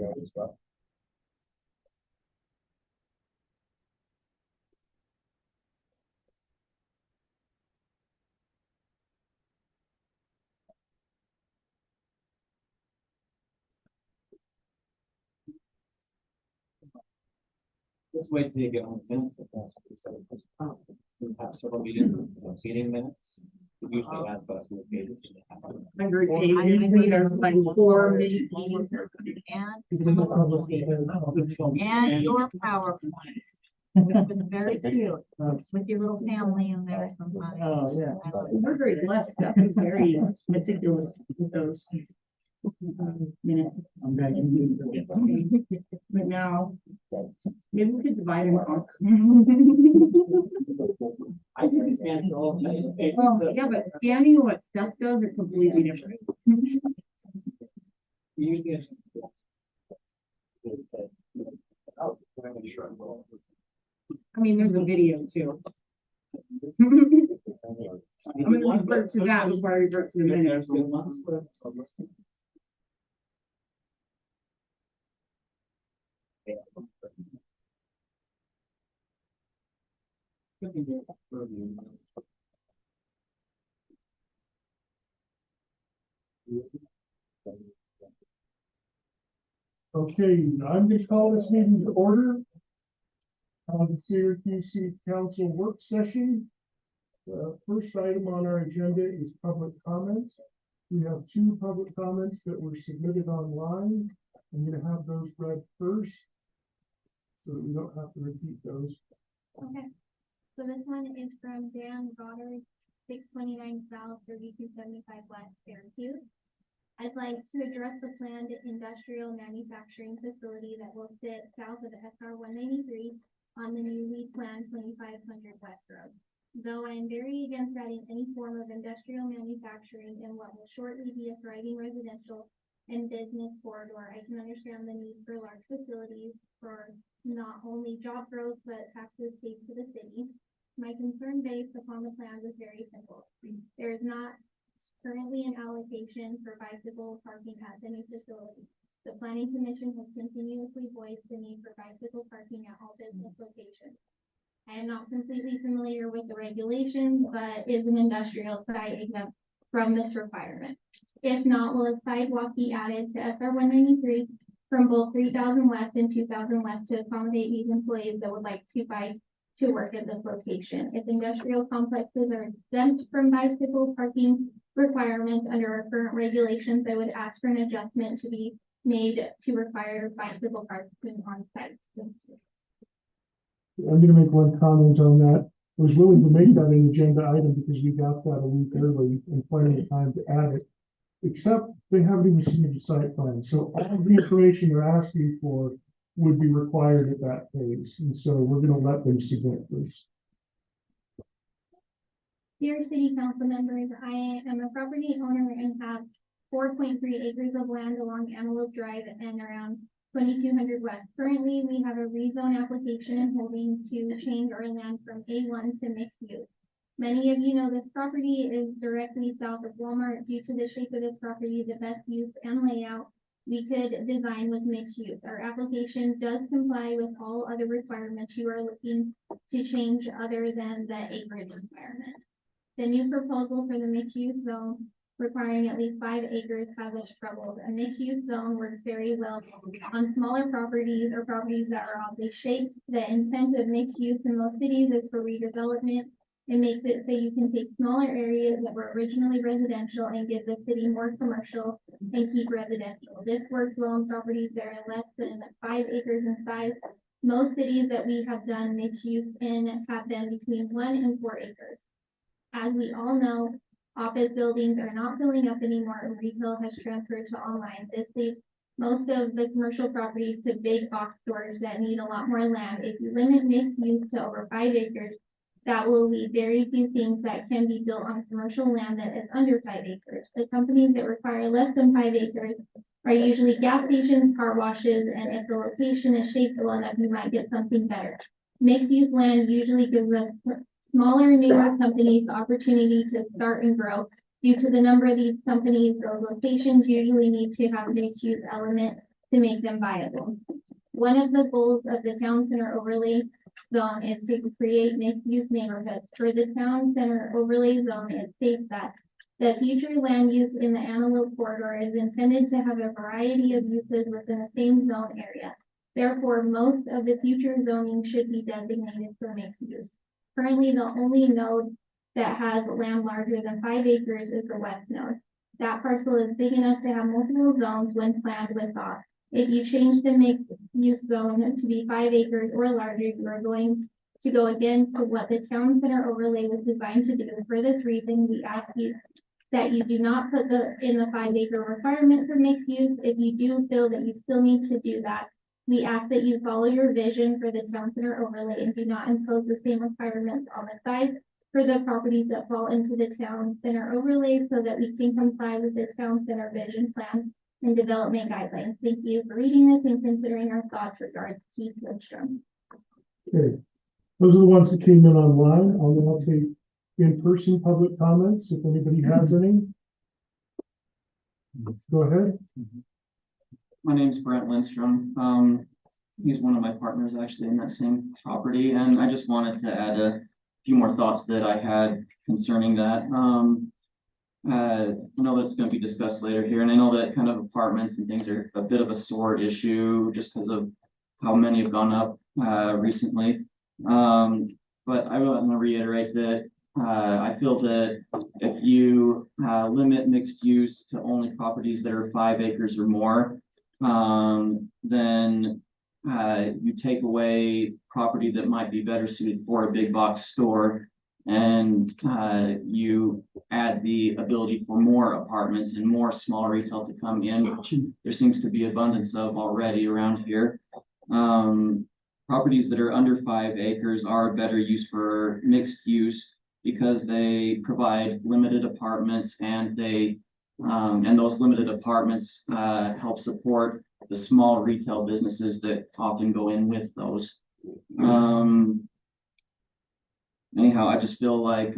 there as well. Let's wait till you get on the minutes if that's what you said. We have several meeting minutes. We usually add those to the pages. Agree. There's like 4 minutes. And your PowerPoint. It was very cute with your little family in there sometimes. Oh, yeah. We're very blessed. That was very meticulous with those minutes. But now, maybe we could divide them up. I can stand for all of those. Well, yeah, but scanning what stuff does are completely different. I mean, there's a video too. I'm gonna refer to that before I revert to the minutes. Okay, I'm going to call this meeting to order. The Syracuse City Council work session. The first item on our agenda is public comments. We have 2 public comments that were submitted online. I'm going to have those read first, so that we don't have to repeat those. Okay, so this one is from Dan Goddard, 629 South, 3275 West, Syracuse. I'd like to address the planned industrial manufacturing facility that will sit south of SR 193 on the newly planned 2500 West Road. Though I am very against adding any form of industrial manufacturing in what will shortly be a thriving residential and business corridor, I can understand the need for large facilities for not only job growth, but taxes paid to the city. My concern based upon the plans is very simple. There is not currently an allocation for bicycle parking at the new facility. The Planning Commission has continuously voiced the need for bicycle parking at all business locations. I am not completely familiar with the regulations, but is an industrial site exempt from this requirement? If not, will a sidewalk be added to SR 193 from both 3000 West and 2000 West to accommodate these employees that would like to bike to work at this location? If industrial complexes are exempt from bicycle parking requirements under our current regulations, I would ask for an adjustment to be made to require bicycle parking on site. I'm going to make one comment on that. I was willing to make that an agenda item because we got that a week early and plenty of time to add it. Except they haven't even submitted site plan. So all of the information they're asking for would be required at that phase. And so we're going to let them submit first. Dear City Council members, I am a property owner and have 4.3 acres of land along Antelope Drive and around 2200 West. Currently, we have a rezone application in holding to change our land from A1 to mixed use. Many of you know this property is directly south of Walmart. Due to the shape of this property, the best use and layout we could design with mixed use. Our application does comply with all other requirements you are looking to change other than the acreage requirement. The new proposal for the mixed use zone requiring at least 5 acres has us troubled. A mixed use zone works very well on smaller properties or properties that are oddly shaped. The intent of mixed use in most cities is for redevelopment. It makes it so you can take smaller areas that were originally residential and give the city more commercial and keep residential. This works well on properties that are less than 5 acres in size. Most cities that we have done mixed use in have been between 1 and 4 acres. As we all know, office buildings are not filling up anymore and retail has transferred to online. This leaves most of the commercial properties to big box stores that need a lot more land. If you limit mixed use to over 5 acres, that will leave very few things that can be built on commercial land that is under 5 acres. The companies that require less than 5 acres are usually gas stations, car washes, and if the location is shaped well enough, you might get something better. Mixed use land usually gives us smaller, newer companies the opportunity to start and grow. Due to the number of these companies, those locations usually need to have a mixed use element to make them viable. One of the goals of the town center overlay zone is to create mixed-use neighborhoods. For the town center overlay zone, it states that the future land use in the Antelope corridor is intended to have a variety of uses within the same zone area. Therefore, most of the future zoning should be designated for mixed use. Currently, the only node that has land larger than 5 acres is the west node. That parcel is big enough to have multiple zones when planned with thought. If you change the mixed use zone to be 5 acres or larger, you are going to go against what the town center overlay was designed to do. For this reason, we ask you that you do not put in the 5 acre requirement for mixed use. If you do feel that you still need to do that, we ask that you follow your vision for the town center overlay and do not impose the same requirements on the size for the properties that fall into the town center overlay so that we can comply with the town center vision plan and development guidelines. Thank you for reading this and considering our thoughts regarding Keith Lidstrom. Okay, those are the ones that came in online. I'll now take in-person public comments, if anybody has any. Go ahead. My name's Brent Lindstrom. He's one of my partners actually in that same property, and I just wanted to add a few more thoughts that I had concerning that. I know that's going to be discussed later here, and I know that kind of apartments and things are a bit of a sore issue just because of how many have gone up recently. But I want to reiterate that I feel that if you limit mixed use to only properties that are 5 acres or more, then you take away property that might be better suited for a big box store, and you add the ability for more apartments and more small retail to come in, which there seems to be abundance of already around here. Properties that are under 5 acres are a better use for mixed use because they provide limited apartments, and those limited apartments help support the small retail businesses that often go in with those. Anyhow, I just feel like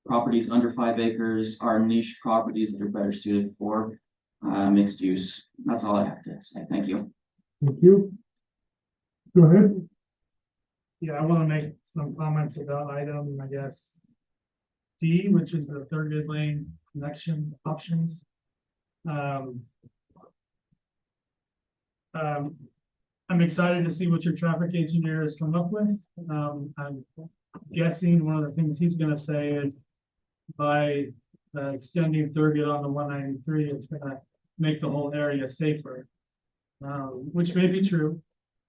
properties under 5 acres are niche properties that are better suited for mixed use. That's all I have to say. Thank you. Thank you. Go ahead. Yeah, I want to make some comments about item, I guess, D, which is the Thurgood Lane connection options. I'm excited to see what your traffic engineer has come up with. I'm guessing one of the things he's going to say is by extending Thurgood on the 193, it's going to make the whole area safer, which may be true,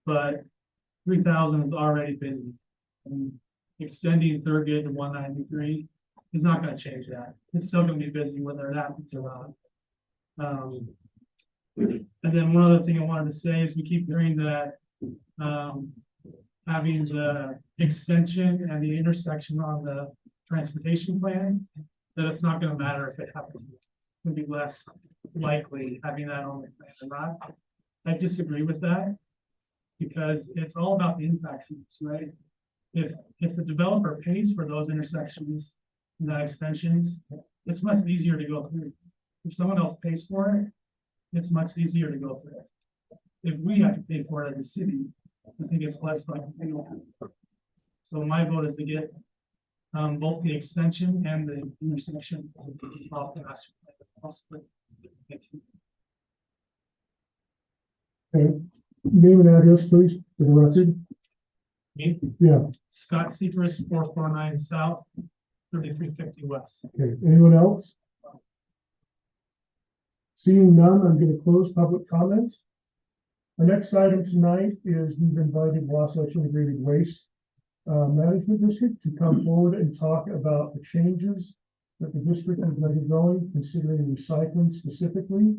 but 3000 is already busy. And extending Thurgood to 193 is not going to change that. It's still going to be busy whether it happens or not. And then one other thing I wanted to say is we keep hearing that having the extension and the intersection on the transportation plan, that it's not going to matter if it happens. It's going to be less likely having that on the plan or not. I disagree with that because it's all about the impact fees, right? If the developer pays for those intersections and the extensions, it's much easier to go through. If someone else pays for it, it's much easier to go through it. If we have to pay for it as a city, I think it's less likely. So my vote is to get both the extension and the intersection off the master plan possibly. Thank you. Okay. Name and address, please, for the record. Me, Yeah. Scott Seifers, 449 South, 3350 West. Okay. Anyone else? Seeing none, I'm going to close public comment. Our next item tonight is we've invited Wasatch Integrated Waste Management District to come forward and talk about the changes that the district is undergoing, considering recycling specifically.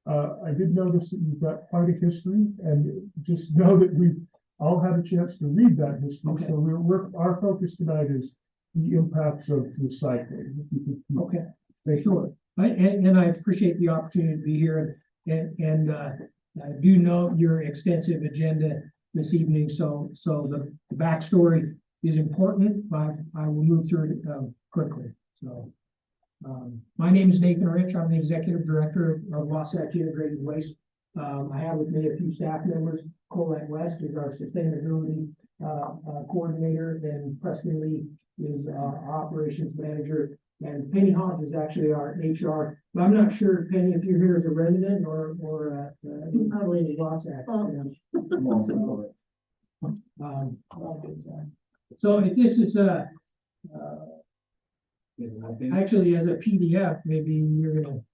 I did notice that you've got quite a history, and just know that we've all had a chance to read that history. Okay. So our focus tonight is the impacts of recycling. Okay, sure. And I appreciate the opportunity to be here, and I do know your extensive agenda this evening. So the backstory is important, but I will move through it quickly. So my name is Nathan Rich. I'm the executive director of Wasatch Integrated Waste I have with me a few staff members. Colette West is our sustainability coordinator, and Preston Lee is our operations manager. And Penny Hodge is actually our HR. But I'm not sure, Penny, if you're here as a resident or probably in Wasatch. So if this is actually as a PDF, maybe you're gonna.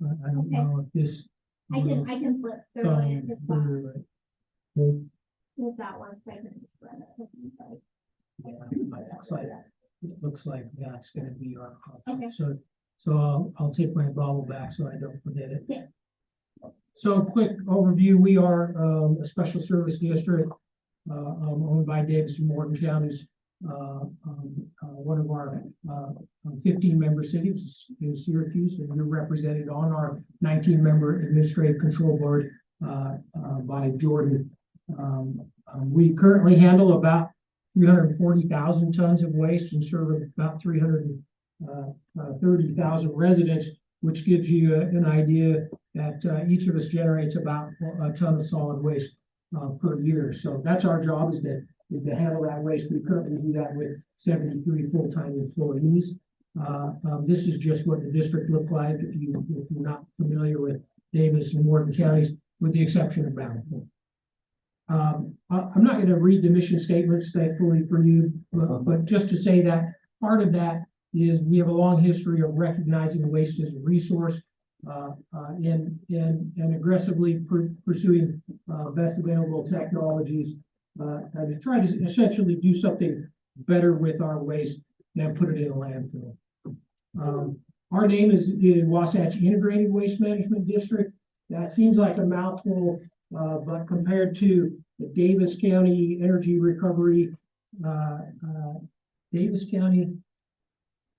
I don't know if this. I can flip through it if that, Yeah, if that works. I can run it. it looks like that's gonna be our option. Okay. So I'll take my bottle back so I don't forget it. Okay. So quick overview, we are a special service district owned by Davis and Morgan counties. One of our 15-member cities is Syracuse, and we're represented on our 19-member administrative control board by Jordan. We currently handle about 340,000 tons of waste and serve about 330,000 residents, which gives you an idea that each of us generates about a ton of solid waste per year. So that's our job, is to handle that waste. We currently do that with 73 full-time employees. This is just what the district looked like if you're not familiar with Davis and Morgan counties, with the exception of Bountiful. I'm not going to read the mission statements, thankfully for you, but just to say that part of that is we have a long history of recognizing waste as a resource and aggressively pursuing best available technologies to try to essentially do something better with our waste than put it in a landfill. Our name is Wasatch Integrated Waste Management District. That seems like a mouthful, but compared to the Davis County Energy Recovery, Davis County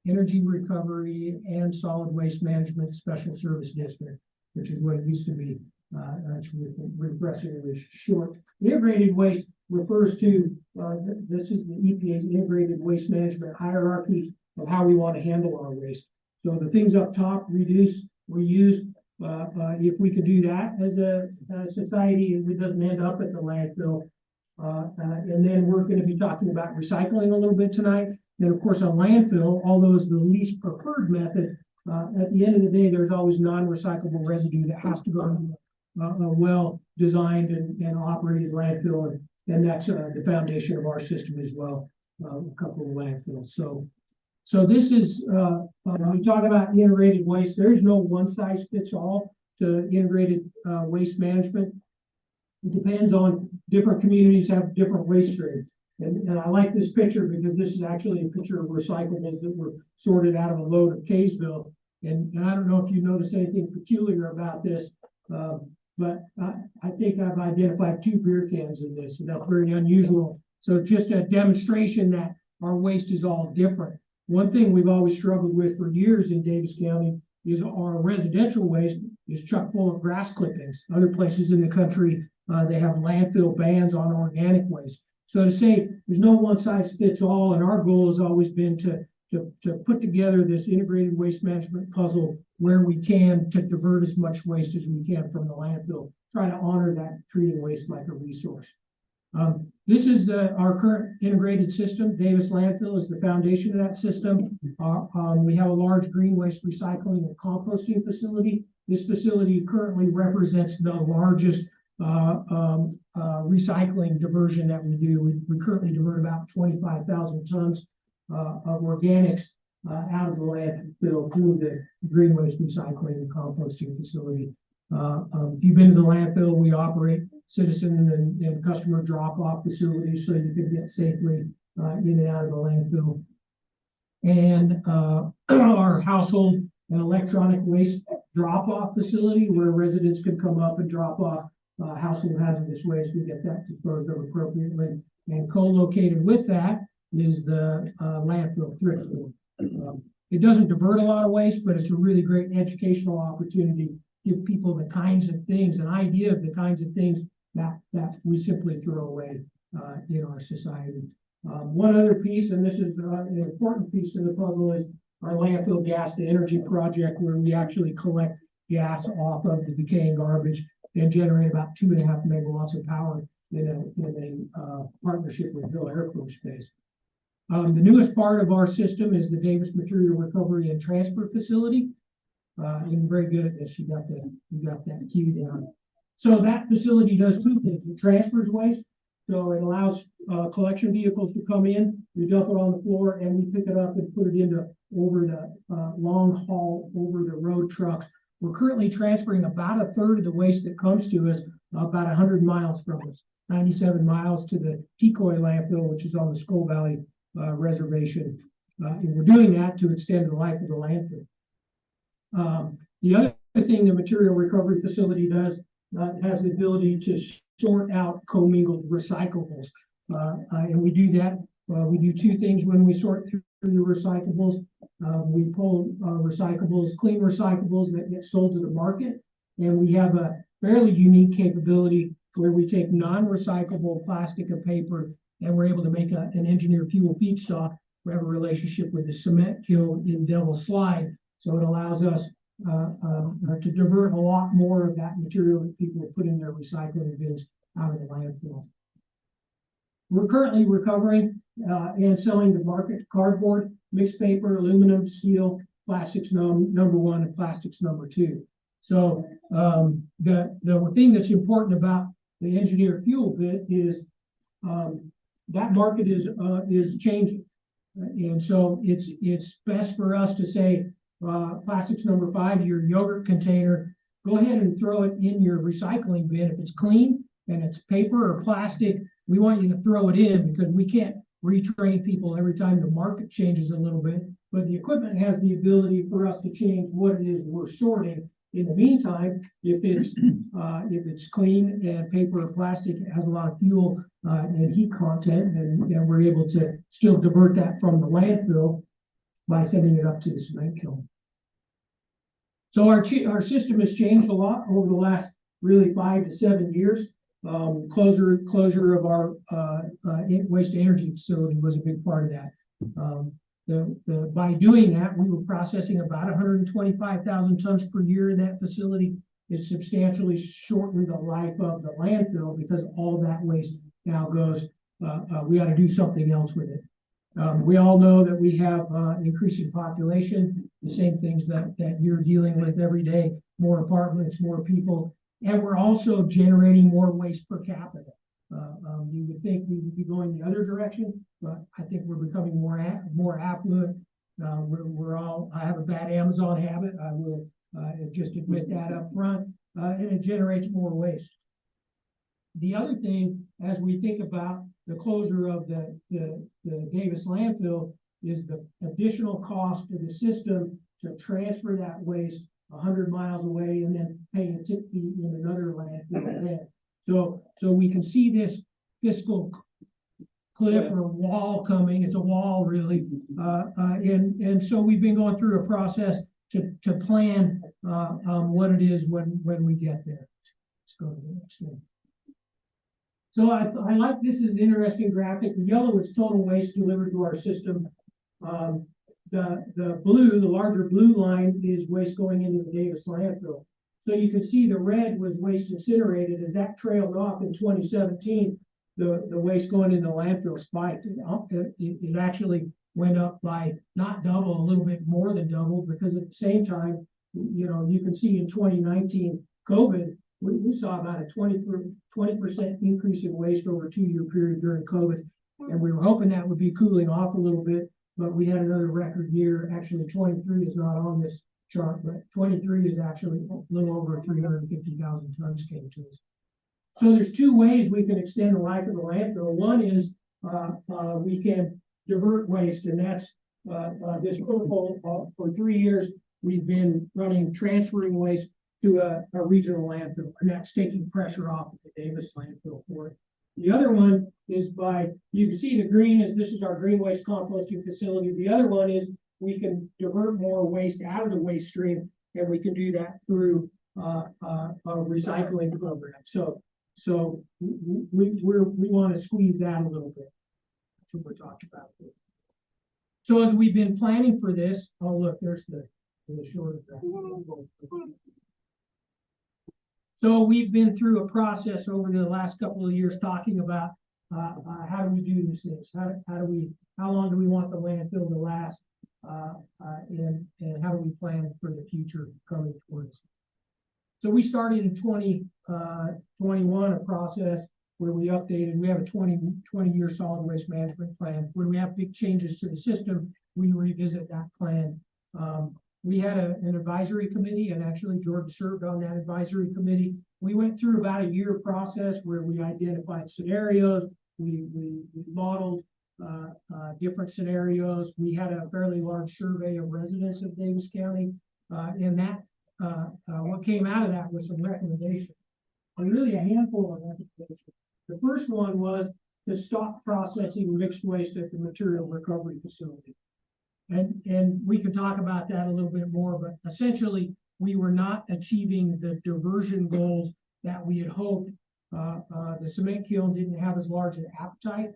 Energy Recovery and Solid Waste Management Special Service District, which is what it used to be. Actually, refreshingly short. Integrated waste refers to this is the EPA's integrated waste management hierarchy of how we want to handle our waste. So the things up top: reduce, reuse. If we could do that as a society, it doesn't end up at the landfill. And then we're going to be talking about recycling a little bit tonight. Then, of course, on landfill, although it's the least preferred method, at the end of the day, there's always non-recyclable residue that has to go into a well-designed and operated landfill, and that's the foundation of our system as well. A couple of landfills. So this is when we talk about integrated waste. There is no one-size-fits-all to integrated waste management. It depends on different communities have different waste streams. And I like this picture because this is actually a picture of recyclables that were sorted out of a load of Kaysville. And I don't know if you notice anything peculiar about this, but I think I've identified 2 beer cans in this, and that's very unusual. So just a demonstration that our waste is all different. One thing we've always struggled with for years in Davis County is our residential waste is chock full of grass clippings. Other places in the country, they have landfill bans on organic waste. So to say there's no one size fits all, and our goal has always been to put together this integrated waste management puzzle where we can to divert as much waste as we can from the landfill, try to honor that treating waste like a resource. This is our current integrated system. Davis Landfill is the foundation of that system. We have a large green waste recycling and composting facility. This facility currently represents the largest recycling diversion that we do. We currently divert about 25,000 tons of organics out of the landfill through the green waste recycling and composting facility. If you've been to the landfill, we operate citizen and customer drop-off facilities so you can get safely in and out of the landfill. And our household and electronic waste drop-off facility where residents can come up and drop off household hazardous waste. We get that disposed of appropriately. And co-located with that is the landfill thrift store. It doesn't divert a lot of waste, but it's a really great educational opportunity to give people the kinds of things, an idea of the kinds of things that we simply throw away in our society. One other piece, and this is an important piece of the puzzle, is our landfill gas to energy project, where we actually collect gas off of the decaying garbage and generate about 2.5 megawatts of power in a partnership with Hill Air Force Base. The newest part of our system is the Davis Material Recovery and Transfer Facility. You're very good at this. You got that key down. So that facility does two things. It transfers waste. So it allows collection vehicles to come in, we dump it on the floor, and we pick it up and put it into over the long haul, over the road trucks. We're currently transferring about a third of the waste that comes to us about 100 miles from us, 97 miles to the Decoy landfill, which is on the Skull Valley reservation. And we're doing that to extend the life of the landfill. The other thing the material recovery facility does has the ability to sort out commingled recyclables. And we do that. We do two things when we sort through the recyclables. We pull recyclables, clean recyclables that get sold to the market. And we have a fairly unique capability where we take non-recyclable plastic and paper, and we're able to make an engineered fuel feedstock. We have a relationship with the cement kiln in Devil's Slide. So it allows us to divert a lot more of that material that people put in their recycling bins out of the landfill. We're currently recovering and selling to market cardboard, mixed paper, aluminum, steel, plastics number one, and plastics number two. So the thing that's important about the engineered fuel bit is that market is changing, and so it's best for us to say plastics number 5, your yogurt container, go ahead and throw it in your recycling bin. If it's clean and it's paper or plastic, we want you to throw it in, because we can't retrain people every time the market changes a little bit, but the equipment has the ability for us to change what it is we're sorting. In the meantime, if it's clean and paper or plastic, it has a lot of fuel and heat content, and we're able to still divert that from the landfill by sending it up to the cement kiln. So our system has changed a lot over the last really 5 to 7 years. Closure of our waste to energy facility was a big part of that. By doing that, we were processing about 125,000 tons per year in that facility. It substantially shortened the life of the landfill, because all that waste now goes, we got to do something else with it. We all know that we have increasing population, the same things that you're dealing with every day, more apartments, more people, and we're also generating more waste per capita. You would think we would be going the other direction, but I think we're becoming more affluent. I have a bad Amazon habit. I will just admit that up front, and it generates more waste. The other thing, as we think about the closure of the Davis landfill, is the additional cost to the system to transfer that waste 100 miles away and then pay a tip fee in another landfill then. So we can see this fiscal cliff or wall coming. It's a wall, really, and so we've been going through a process to plan what it is when we get there. Let's go to the next one. So I like this is an interesting graphic. The yellow is total waste delivered to our system. The blue, the larger blue line, is waste going into the Davis landfill. So you can see the red was waste incinerated. As that trailed off in 2017, the waste going into the landfill spiked. It actually went up by not double, a little bit more than double, because at the same time, you can see in 2019, COVID, we saw about a 20% increase in waste over a 2-year period during COVID. And we were hoping that would be cooling off a little bit, but we had another record year. Actually, 23 is not on this chart, but 23 is actually a little over 350,000 tons came to us. So there's two ways we can extend the life of the landfill. One is we can divert waste, and that's this protocol. For 3 years, we've been transferring waste to a regional landfill, and that's taking pressure off of the Davis landfill for it. The other one is you can see the green this is our green waste composting facility. The other one is we can divert more waste out of the waste stream, and we can do that through a recycling program. So we want to squeeze that a little bit. That's what we're talking about. So as we've been planning for this, oh look, there's the short of that. So we've been through a process over the last couple of years talking about how do we do these things? How long do we want the landfill to last? And how do we plan for the future coming towards? So we started in 2021 a process where we updated, we have a 20-year solid waste management plan. When we have big changes to the system, we revisit that plan. We had an advisory committee, and actually George served on that advisory committee. We went through about a year process where we identified scenarios, we modeled different scenarios. We had a fairly large survey of residents of Davis County, and that what came out of that was some recommendations, and really a handful of recommendations. The first one was to stop processing mixed waste at the material recovery facility. And we could talk about that a little bit more, but essentially we were not achieving the diversion goals that we had hoped. The cement kiln didn't have as large an appetite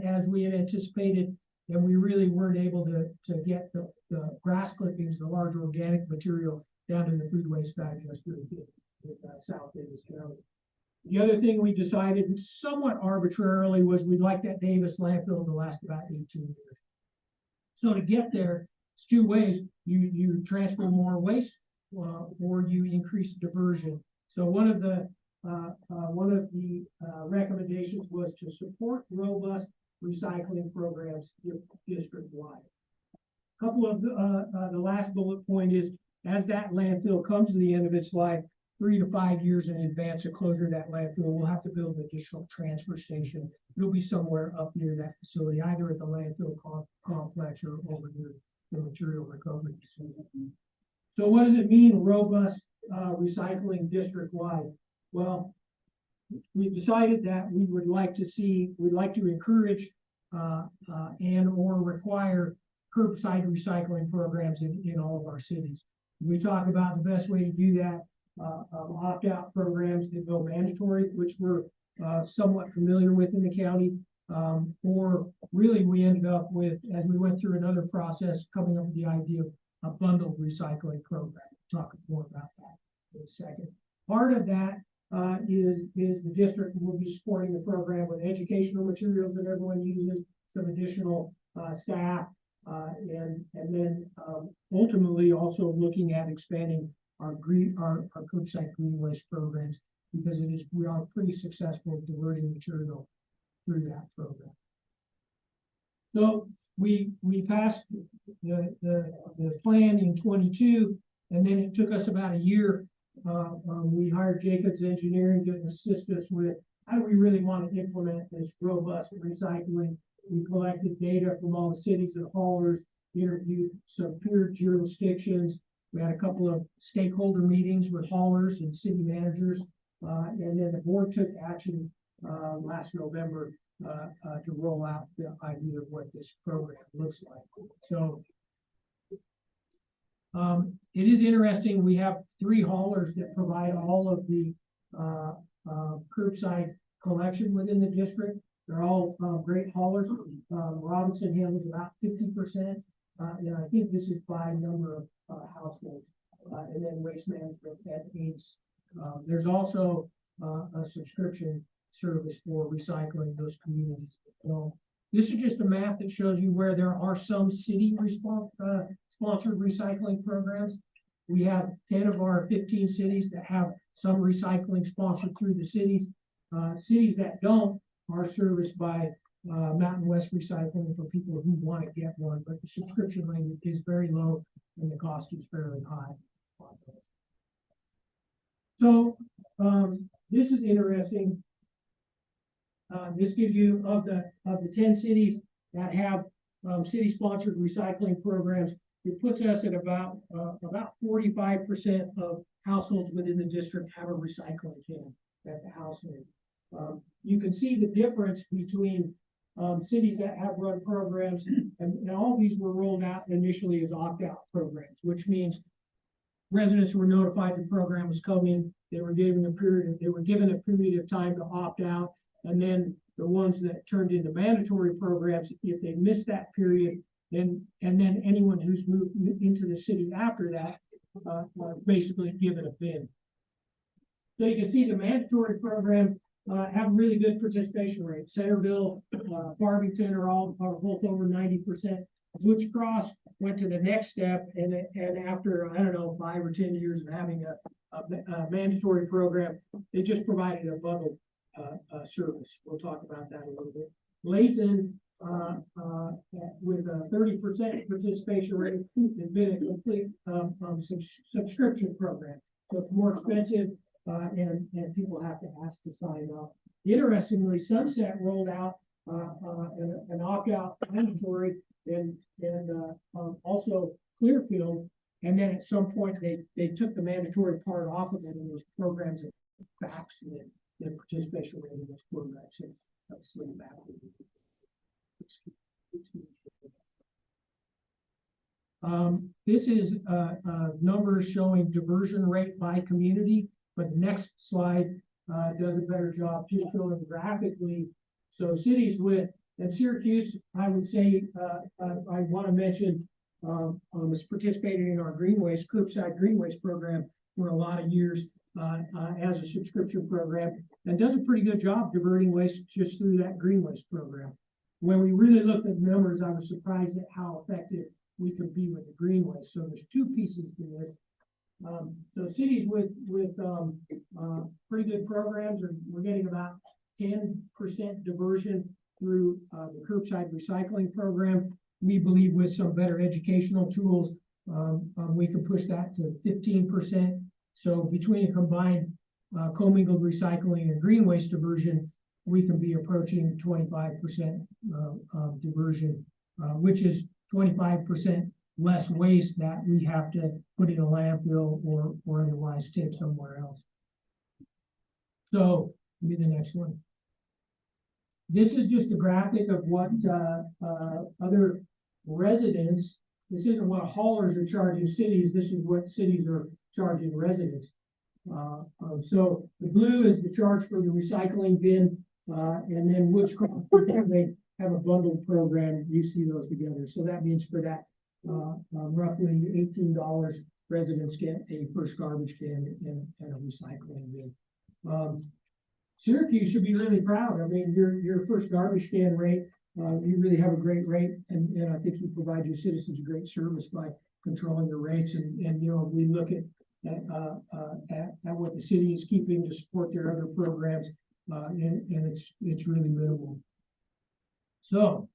as we had anticipated, and we really weren't able to get the grass clippings, the large organic material, down to the food waste digester in South Davis County. The other thing we decided somewhat arbitrarily was we'd like that Davis landfill to last about 18 years. So to get there, it's two ways. You transfer more waste or you increase diversion. So one of the recommendations was to support robust recycling programs district-wide. A couple of the last bullet point is, as that landfill comes to the end of its life, 3 to 5 years in advance of closure of that landfill, we'll have to build an additional transfer station. It'll be somewhere up near that facility, either at the landfill complex or over near the material recovery facility. So what does it mean, robust recycling district-wide? Well, we've decided that we'd like to encourage and or require curbside recycling programs in all of our cities. We talk about the best way to do that, opt-out programs that go mandatory, which we're somewhat familiar with in the county, or really we ended up with, as we went through another process, coming up with the idea of a bundled recycling program. We'll talk more about that in a second. Part of that is the district will be supporting the program with educational materials that everyone uses, some additional staff, and then ultimately also looking at expanding our curbside green waste programs, because we are pretty successful at diverting material through that program. So we passed the plan in 22, and then it took us about a year. We hired Jacobs Engineering to assist us with how do we really want to implement this robust recycling. We collected data from all the cities and haulers, interviewed some peer jurisdictions. We had a couple of stakeholder meetings with haulers and city managers, and then the board took action last November to roll out the idea of what this program looks like. So it is interesting. We have 3 haulers that provide all of the curbside collection within the district. They're all great haulers. Robinson handles about 50%, and I think this is by number of households, and then Waste Management at ACE. There's also a subscription service for recycling those communities. So this is just a map that shows you where there are some city sponsored recycling programs. We have 10 of our 15 cities that have some recycling sponsored through the cities. Cities that don't are serviced by Mountain West Recycling for people who want to get one, but the subscription rate is very low and the cost is fairly high. So this is interesting. This gives you of the 10 cities that have city-sponsored recycling programs. It puts us at about 45% of households within the district have a recycling can at the household. You can see the difference between cities that have run programs, and all these were rolled out initially as opt-out programs, which means residents were notified the program was coming. They were given a period of time to opt out, and then the ones that turned into mandatory programs, if they missed that period, and then anyone who's moved into the city after that, basically given a bin. So you can see the mandatory programs, have really good participation rate. Centerville, Farmington are both over 90%. Woods Cross went to the next step and after, I don't know, 5 or 10 years of having a mandatory program, they just provided a bundle service. We'll talk about that a little bit. Layton, with a 30% participation rate, has been a complete subscription program. So it's more expensive, and people have to ask to sign up. Interestingly, Sunset rolled out an opt-out mandatory and also Clearfield. And then at some point, they took the mandatory part off of it, and those programs that backs the participation rate in those programs. So that's slim back. This is numbers showing diversion rate by community, but the next slide does a better job just showing graphically. So cities with, and Syracuse, I would say, I want to mention, is participating in our curbside green waste program for a lot of years as a subscription program, and does a pretty good job diverting waste just through that green waste program. When we really looked at numbers, I was surprised at how effective we could be with the green waste. So there's two pieces to this. So cities with pretty good programs, we're getting about 10% diversion through the curbside recycling program. We believe with some better educational tools, we can push that to 15%. So between a combined commingled recycling and green waste diversion, we can be approaching 25% diversion, which is 25% less waste that we have to put in a landfill or otherwise take somewhere else. So, be the next one. This is just a graphic of what other residents, this isn't what haulers are charging cities, this is what cities are charging residents. So the blue is the charge for the recycling bin, and then Woods Cross, they have a bundled program, you see those together. So that means for that roughly $18, residents get a first garbage can and a recycling bin. Syracuse should be really proud. I mean, your first garbage can rate, you really have a great rate, and I think you provide your citizens a great service by controlling the rates. And you know, we look at what the city is keeping to support their other programs, and it's really minimal. So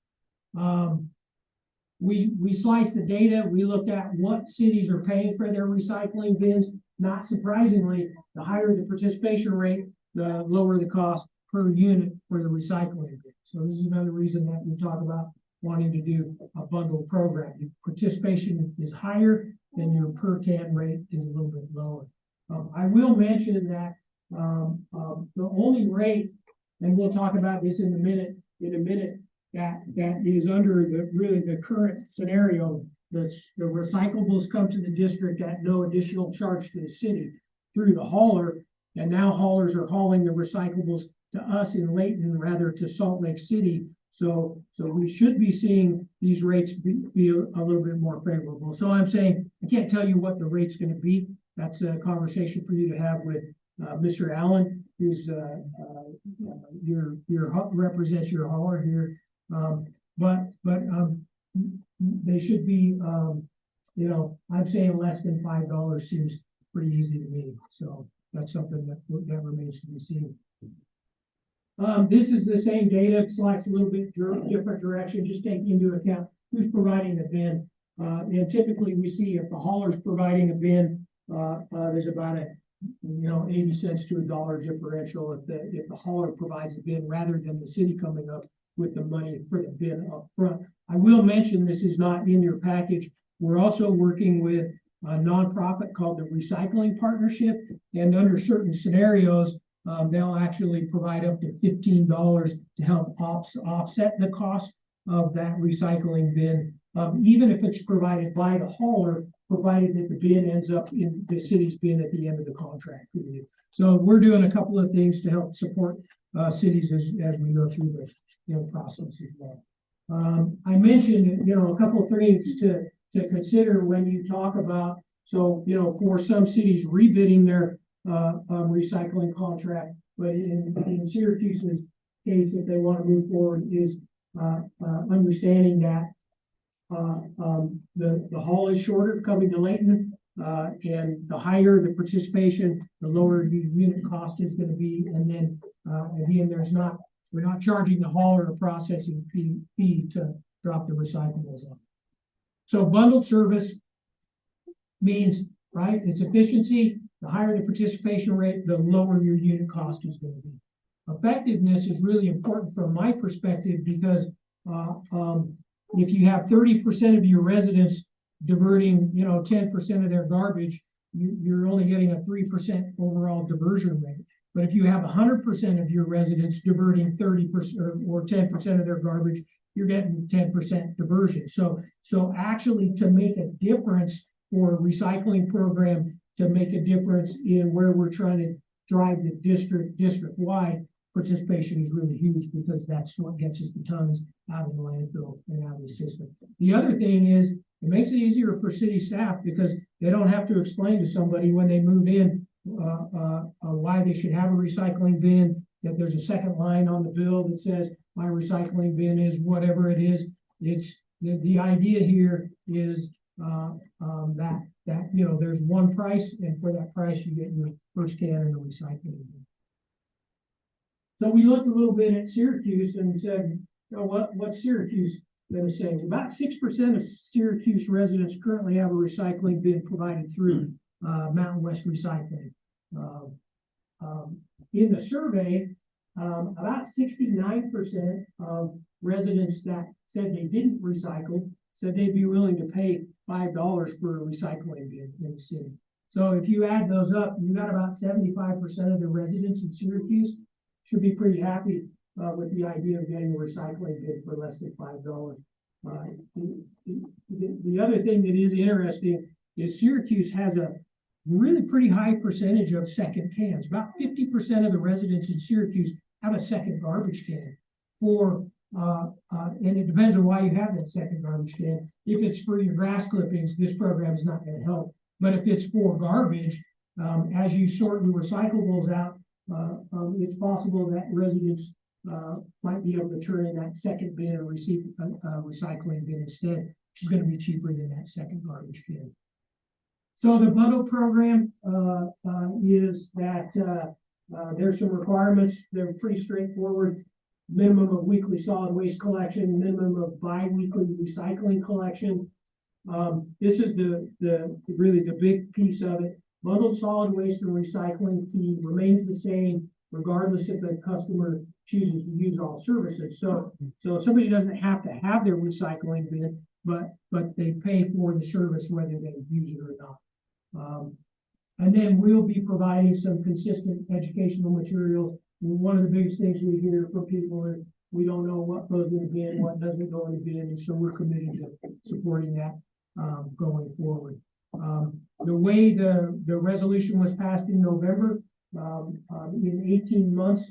we sliced the data. We looked at what cities are paying for their recycling bins. Not surprisingly, the higher the participation rate, the lower the cost per unit for the recycling bin. So this is another reason that we talk about wanting to do a bundled program. If participation is higher, then your per can rate is a little bit lower. I will mention that the only rate, and we'll talk about this in a minute, that is under the current scenario, the recyclables come to the district at no additional charge to the city through the hauler, and now haulers are hauling the recyclables to us in Layton rather to Salt Lake City. So we should be seeing these rates be a little bit more favorable. So I'm saying, I can't tell you what the rate's going to be. That's a conversation for you to have with Mr. Allen, who's represents your hauler here. But they should be, you know, I'm saying less than $5 seems pretty easy to me. So that's something that remains to be seen. This is the same data, sliced a little bit different direction, just taking into account who's providing the bin. And typically we see if the hauler's providing a bin, there's about a 80 cents to $1 differential if the hauler provides a bin rather than the city coming up with the money for the bin up front. I will mention this is not in your package. We're also working with a nonprofit called the Recycling Partnership, and under certain scenarios, they'll actually provide up to $15 to help offset the cost of that recycling bin, even if it's provided by the hauler, provided that the bin ends up in the city's bin at the end of the contract period. So we're doing a couple of things to help support cities as we go through the process as well. I mentioned a couple of things to consider when you talk about, so for some cities rebidding recycling contract. But in Syracuse's case, if they want to move forward, is understanding that the haul is shorter coming to Layton, and the higher the participation, the lower the unit cost is going to be. And then again, we're not charging the hauler a processing fee to drop the recyclables off. So bundled service means, right, it's efficiency. The higher the participation rate, the lower your unit cost is going to be. Effectiveness is really important from my perspective, because if you have 30% of your residents diverting, 10% of their garbage, you're only getting a 3% overall diversion rate. But if you have 100% of your residents diverting 30% or 10% of their garbage, you're getting 10% diversion. So actually, to make a difference for a recycling program, to make a difference in where we're trying to drive the district-wide, participation is really huge, because that's what gets us the tons out of the landfill and out of the system. The other thing is, it makes it easier for city staff, because they don't have to explain to somebody when they move in why they should have a recycling bin, that there's a second line on the bill that says my recycling bin is whatever it is. It's the idea here is that there's one price, and for that price you get your first can in the recycling bin. So we looked a little bit at Syracuse and said, what's Syracuse going to say? About 6% of Syracuse residents currently have a recycling bin provided through Mountain West Recycling. In the survey, about 69% of residents that said they didn't recycle said they'd be willing to pay $5 for a recycling bin in the city. So if you add those up, you got about 75% of the residents in Syracuse should be pretty happy with the idea of getting a recycling bin for less than $5. The other thing that is interesting is Syracuse has a really pretty high percentage of second cans. About 50% of the residents in Syracuse have a second garbage can and it depends on why you have that second garbage can. If it's for your grass clippings, this program is not going to help. But if it's for garbage, as you sort your recyclables out, it's possible that residents might be able to turn in that second bin or receive a recycling bin instead, which is going to be cheaper than that second garbage bin. So the bundle program is that there's some requirements. They're pretty straightforward. Minimum of weekly solid waste collection, minimum of bi-weekly recycling collection. This is really the big piece of it. Bundled solid waste and recycling fee remains the same regardless if the customer chooses to use all services. So somebody doesn't have to have their recycling bin, but they pay for the service whether they use it or not. And then we'll be providing some consistent educational materials. One of the biggest things we hear from people is we don't know what goes in the bin, what doesn't go in the bin, and so we're committed to supporting that going forward. The way the resolution was passed in November, in 18 months,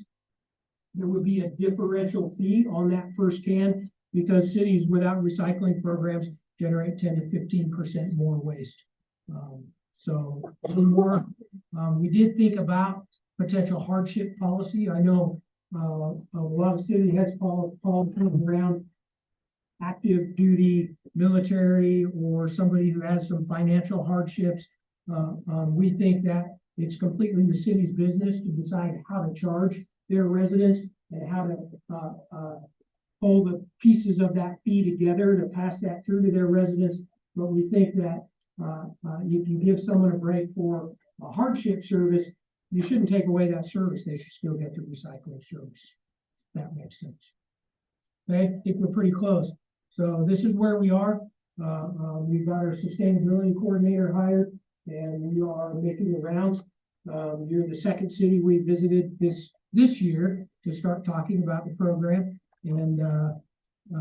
there would be a differential fee on that first can, because cities without recycling programs generate 10 to 15% more waste. So we did think about potential hardship policy. I know a lot of city heads policies around active duty military or somebody who has some financial hardships. We think that it's completely the city's business to decide how to charge their residents and how to pull the pieces of that fee together to pass that through to their residents. But we think that if you give someone a break for a hardship service, you shouldn't take away that service. They should still get the recycling service. That makes sense. Okay, I think we're pretty close. So this is where we are. We've got our sustainability coordinator hired, and we are making the rounds. You're the second city we visited this year to start talking about the program. And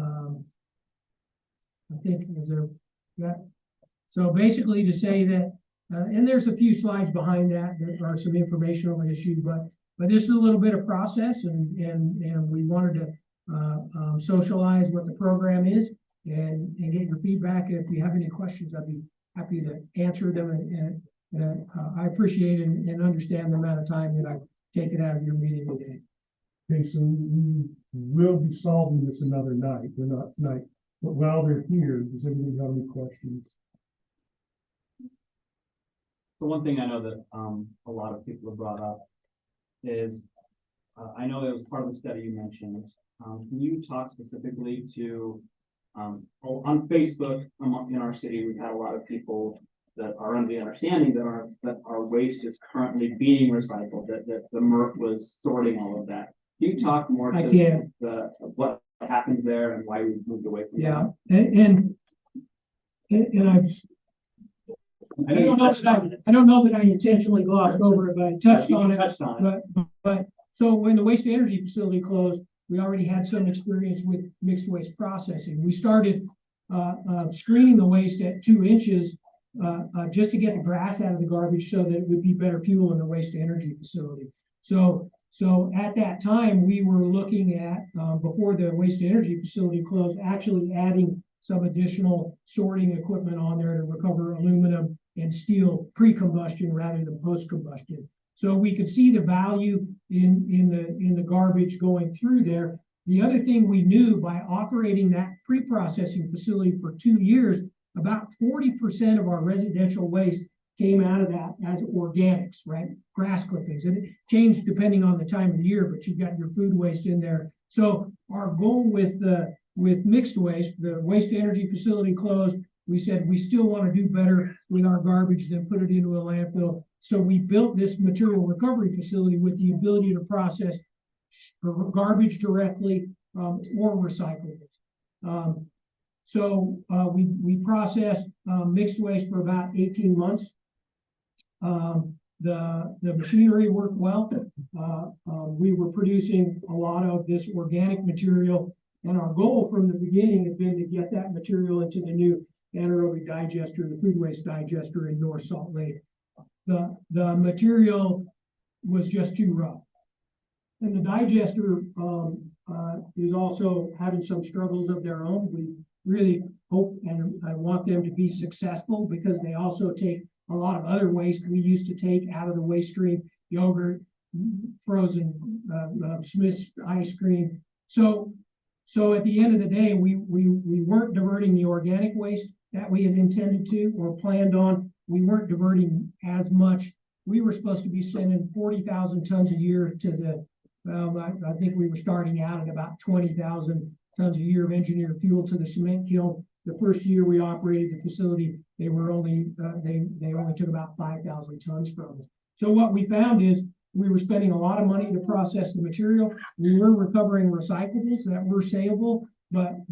I think so basically to say that, and there's a few slides behind that are some informational issues, but this is a little bit of process, and we wanted to socialize what the program is and get your feedback. If you have any questions, I'd be happy to answer them I appreciate and understand the amount of time that I've taken out of your meeting today. Okay, so we will be solving this another night, we're not tonight, but while they're here, does anybody have any questions? The one thing I know that, a lot of people have brought up is, I know it was part of the study you mentioned. Can you talk specifically to, on Facebook, in our city, we've had a lot of people that are under the understanding that our waste is currently being recycled, that the MRF was sorting all of that. Can you talk more I to can. what happened there and why we moved away from Yeah, that? and I know you touched on it. I don't know that I intentionally glossed over it, but I touched You on it. touched on it. But, so when the waste to energy facility closed, we already had some experience with mixed waste processing. We started screening the waste at 2 inches just to get the grass out of the garbage so that it would be better fuel in the waste to energy facility. So at that time, we were looking at, before the waste to energy facility closed, actually adding some additional sorting equipment on there to recover aluminum and steel pre-combustion rather than post-combustion. So we could see the value in the garbage going through there. The other thing we knew by operating that pre-processing facility for 2 years, about 40% of our residential waste came out of that as organics, right? Grass clippings. And it changed depending on the time of the year, but you've got your food waste in there. So our goal with mixed waste, the waste to energy facility closed, we said we still want to do better with our garbage than put it into a landfill. So we built this material recovery facility with the ability to process garbage directly or recyclables. So we processed mixed waste for about 18 months. The machinery worked well. We were producing a lot of this organic material, and our goal from the beginning had been to get that material into the new anaerobic digester, the food waste digester in North Salt Lake. The material was just too rough. And the digester is also having some struggles of their own. We really hope and I want them to be successful because they also take a lot of other waste we used to take out of the waste stream, yogurt, frozen Smith's ice cream. So at the end of the day, we weren't diverting the organic waste that we had intended to or planned on. We weren't diverting as much. We were supposed to be sending 40,000 tons a year to the, I think we were starting out at about 20,000 tons a year of engineered fuel to the cement kiln. The first year we operated the facility, they only took about 5,000 tons from us. So what we found is we were spending a lot of money to process the material. We were recovering recyclables that were saleable, but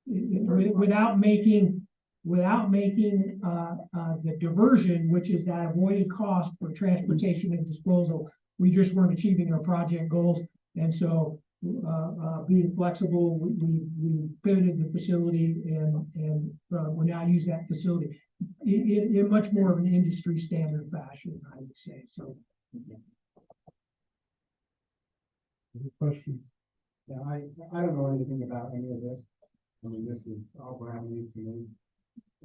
without making the diversion, which is that avoided cost for transportation and disposal, we just weren't achieving our project goals. And so being flexible, we pivoted the facility and we now use that facility in much more of an industry standard fashion, I would say. So. Any questions? Yeah, I don't know anything about any of this. I mean, this is all brand new to me.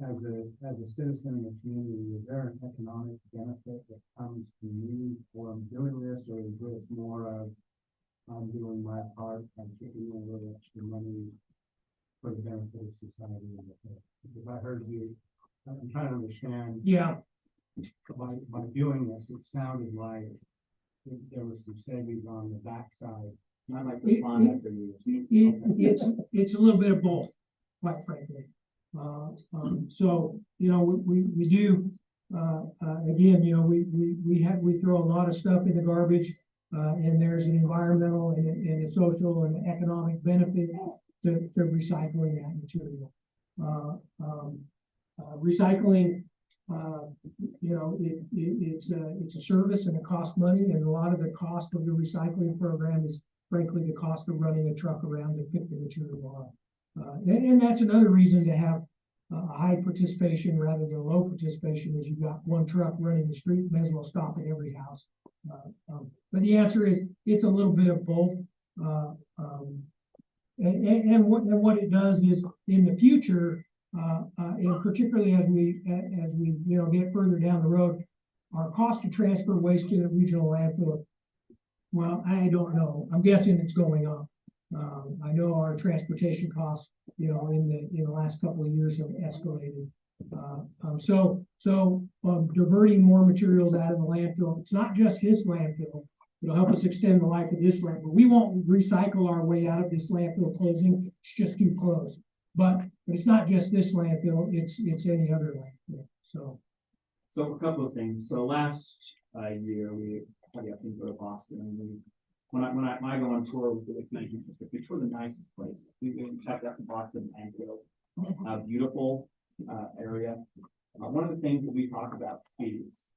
As a citizen in the community, is there an economic benefit that comes to me for doing this, or is this more of I'm doing my part and kicking in a little extra money for the benefit of society? Because I heard you, I'm trying to understand. Yeah. By doing this, it sounded like there was some savings on the backside. I might respond after you. It's a little bit of both, quite frankly. So, you know, we do, again, you know, we throw a lot of stuff in the garbage, and there's an environmental and a social and economic benefit to recycling that material. Recycling, you know, it's a service and it costs money, and a lot of the cost of the recycling program is frankly the cost of running a truck around to pick the material up. And that's another reason to have high participation rather than low participation, is you've got one truck running the street, may as well stop at every house. But the answer is it's a little bit of both. And what it does is in the future, and particularly as we, get further down the road, our cost to transfer waste to the regional landfill. Well, I don't know. I'm guessing it's going up. I know our transportation costs, in the last couple of years have escalated. Diverting more materials out of the landfill. It's not just this landfill. It'll help us extend the life of this landfill. We won't recycle our way out of this landfill closing. It's just too close. But it's not just this landfill. It's any other landfill. So a couple of things. So last year, I think go to Boston, and when I go on tour with the Convention District, we tour the nicest places. We checked out the Boston landfill, beautiful area. One of the things that we talk about is,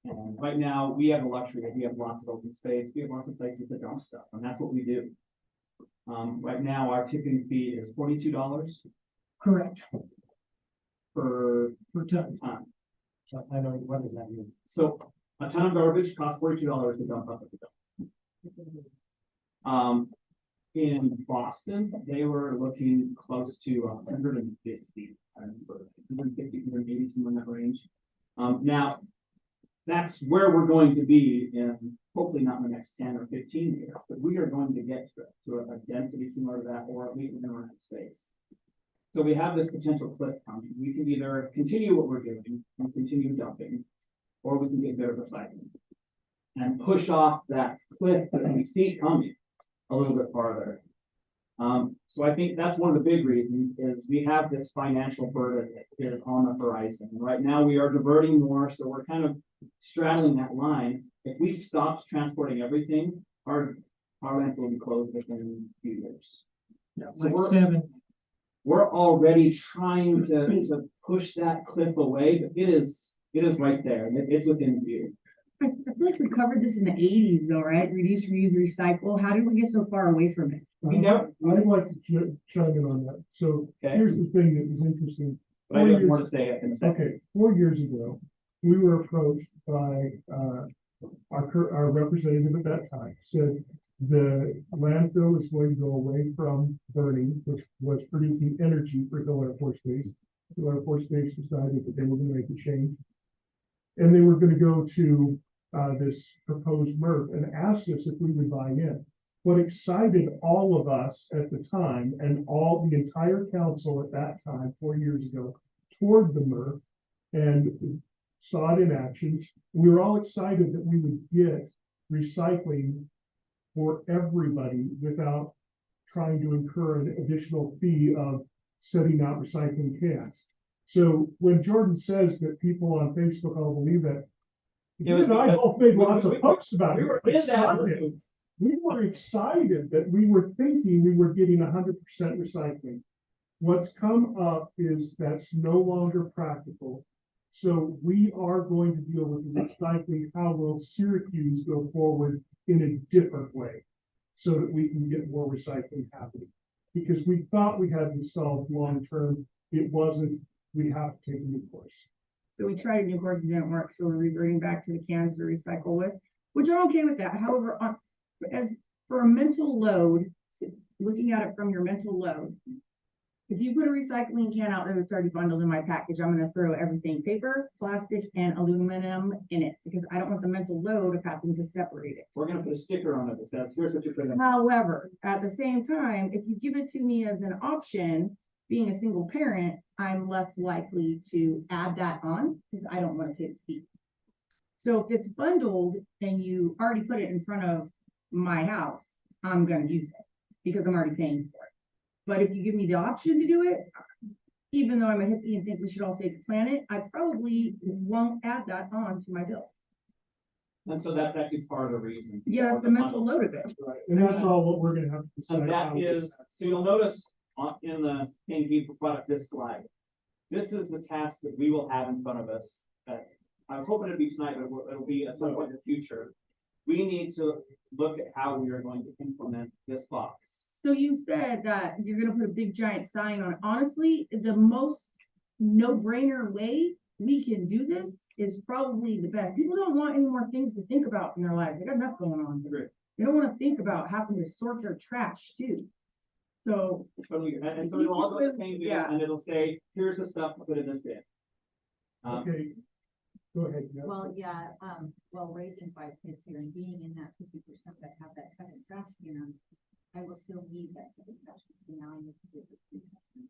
and right now we have the luxury that we have lots of open space. We have lots of places to dump stuff, and that's what we do. Right now, our tipping fee is $42 correct per ton. I know, what does that mean? So a ton of garbage costs $42 to dump up at the dump. In Boston, they were looking close to 150. I remember 150, 180, somewhere in that range. Now, that's where we're going to be in hopefully not in the next 10 or 15 years, but we are going to get to a density similar to that, or at least within our space. So we have this potential cliff coming. We can either continue what we're doing and continue dumping, or we can get better recycling and push off that cliff that we see coming a little bit farther. So I think that's one of the big reasons is we have this financial burden that is on the horizon. Right now we are diverting more, so we're kind of straddling that line. If we stopped transporting everything, our landfill will be closed within a few years. Yeah, So like we're already trying to push that cliff away, but it is right there. It's within view. I feel like we covered this in the 80s though, right? Reduce, reuse, recycle. How did we get so far away from it? I'd like to chime in on that. So Okay. here's the thing that was interesting. But I have more to say in a second. Okay, 4 years ago, we were approached by our representative at that time, said the landfill is going to go away from burning, which was producing energy for Hill Air Force Base. Hill Air Force Base decided that they were going to make a change. And they were going to go to this proposed MRF and asked us if we would buy in. What excited all of us at the time and the entire council at that time, 4 years ago, toward the MRF and saw it in action. We were all excited that we would get recycling for everybody without trying to incur an additional fee of setting out recycling cans. So when Jordan says that people on Facebook all believe that, you and I both made lots of posts about it. We were excited that we were thinking we were getting 100% recycling. What's come up is that's no longer practical. So we are going to deal with recycling. How will Syracuse go forward in a different way so that we can get more recycling happening? Because we thought we had this solved long term. It wasn't. We have to take a new course. So we tried a new course, it didn't work. So we're reverting back to the cans to recycle with, which I'm okay with that. However, as for a mental load, looking at it from your mental load, if you put a recycling can out there that's already bundled in my package, I'm going to throw everything paper, plastic, and aluminum in it because I don't want the mental load of having to separate it. We're going to put a sticker on it that says, here's what you're putting. However, at the same time, if you give it to me as an option, being a single parent, I'm less likely to add that on because I don't want to pay the fee. So if it's bundled and you already put it in front of my house, I'm going to use it because I'm already paying for it. But if you give me the option to do it, even though I'm a hippie and think we should all save the planet, I probably won't add that on to my bill. And so that's actually part of the reason. Yeah, it's the mental load of it. Right. And that's all what we're going to have to decide. And that is, so you'll notice in the we brought up this slide. This is the task that we will have in front of us. I was hoping it'd be tonight, but it'll be at some point in the future. We need to look at how we are going to implement this box. So you said that you're going to put a big giant sign on it. Honestly, the most no-brainer way we can do this is probably the best. People don't want any more things to think about in their lives. They got enough going on. They don't want to think about having to sort their trash too. So, And so it'll also have the same view, Yeah. and it'll say, here's the stuff, put in this bin. Okay, go ahead. Jeff. Well, yeah, well, raising 5 kids here and being in that 50% that have that second trash can, I will still need that second trash can, so now I need to do the 3 trash cans.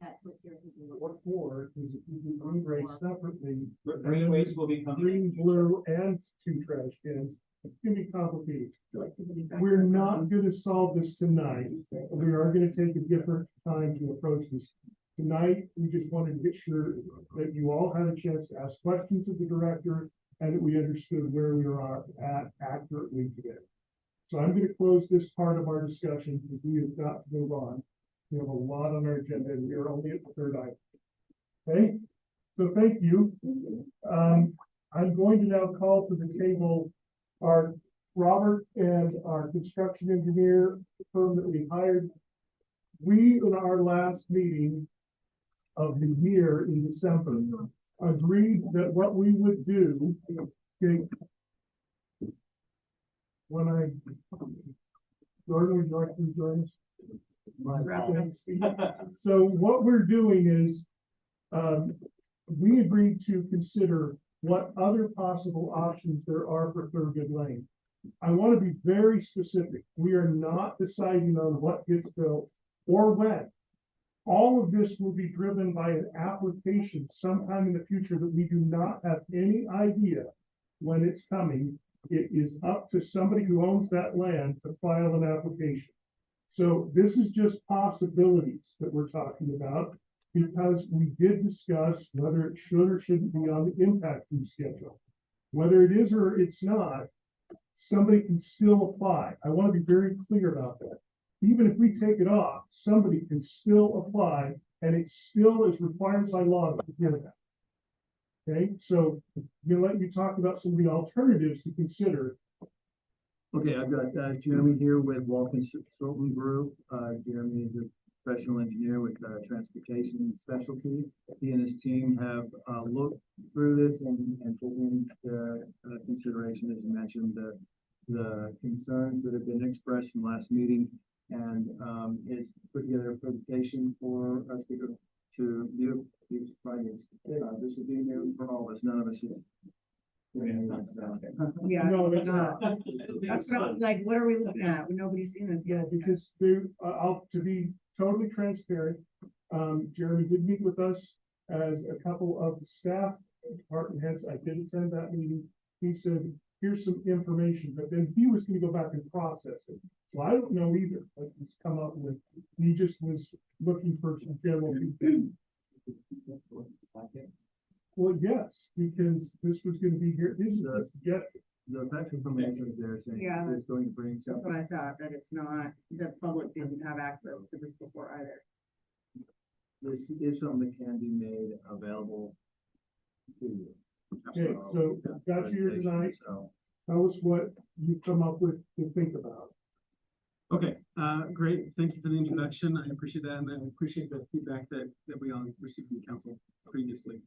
That's what Syracuse will look What for is if you do green waste separately, Green waste will become. green, blue, and 2 trash cans, it's gonna be complicated. We're not gonna solve this tonight. We are gonna take a different time to approach this. Tonight, we just wanted to get sure that you all had a chance to ask questions of the director and that we understood where we are at accurately today. So I'm gonna close this part of our discussion because we have got to move on. We have a lot on our agenda and we are only at the 3rd item. Okay, so thank you. I'm going to now call to the table our Robert and our construction engineer firm that we hired. We, in our last meeting of the year in December, agreed that what we would do, okay, Jordan, would you like to join us? So what we're doing is, we agreed to consider what other possible options there are for Thurgood Lane. I want to be very specific. We are not deciding on what gets built or when. All of this will be driven by an application sometime in the future that we do not have any idea when it's coming. It is up to somebody who owns that land to file an application. So this is just possibilities that we're talking about because we did discuss whether it should or shouldn't be on the impact fee schedule. Whether it is or it's not, somebody can still apply. I want to be very clear about that. Even if we take it off, somebody can still apply and it still is required by law to do that. Okay, so we'll let you talk about some of the alternatives to consider. Okay, I've got Jeremy here with Wall Consulting Group. Jeremy is a professional engineer with transportation specialty. He and his team have looked through this and taken into consideration, as you mentioned, the concerns that have been expressed in the last meeting, and it's put together a presentation for us to view these findings. This is being new for all of us. None of us is. yeah, No, it's it's not. not. That's what I was like, what are we looking at? Nobody's seen this Yeah, yet. because to be totally transparent, Jeremy did meet with us as a couple of the staff department heads. I did attend that meeting. He said, here's some information, but then he was gonna go back and process it. So I don't know either, what he's come up with. He just was looking for some general feedback. Well, yes, because this was gonna be here, this is a suggestion. The fact information there saying Yeah. it's going to bring That's some. what I thought, that it's not, the public didn't have access to this before either. This is something that can be made available to you. Okay, so got you here tonight. So, Tell us what you come up with to think about. Okay, great. Thank you for the introduction. I appreciate that, and I appreciate the feedback that we all received from the council previously.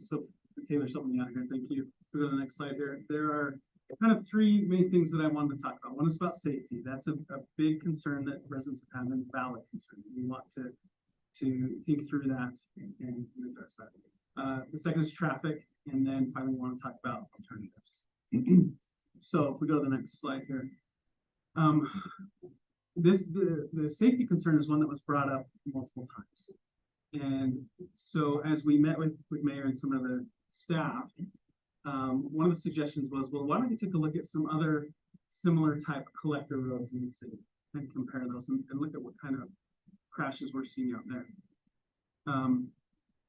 So to tailor something out here, thank you. Go to the next slide here. There are kind of 3 main things that I wanted to talk about. One is about safety. That's a big concern that residents have and valid concern. We want to think through that and address that. The second is traffic, and then finally we want to talk about alternatives. So if we go to the next slide here. The safety concern is one that was brought up multiple times. And so as we met with Mayor and some of the staff, one of the suggestions was, well, why don't you take a look at some other similar type collector roads in the city and compare those and look at what kind of crashes we're seeing out there.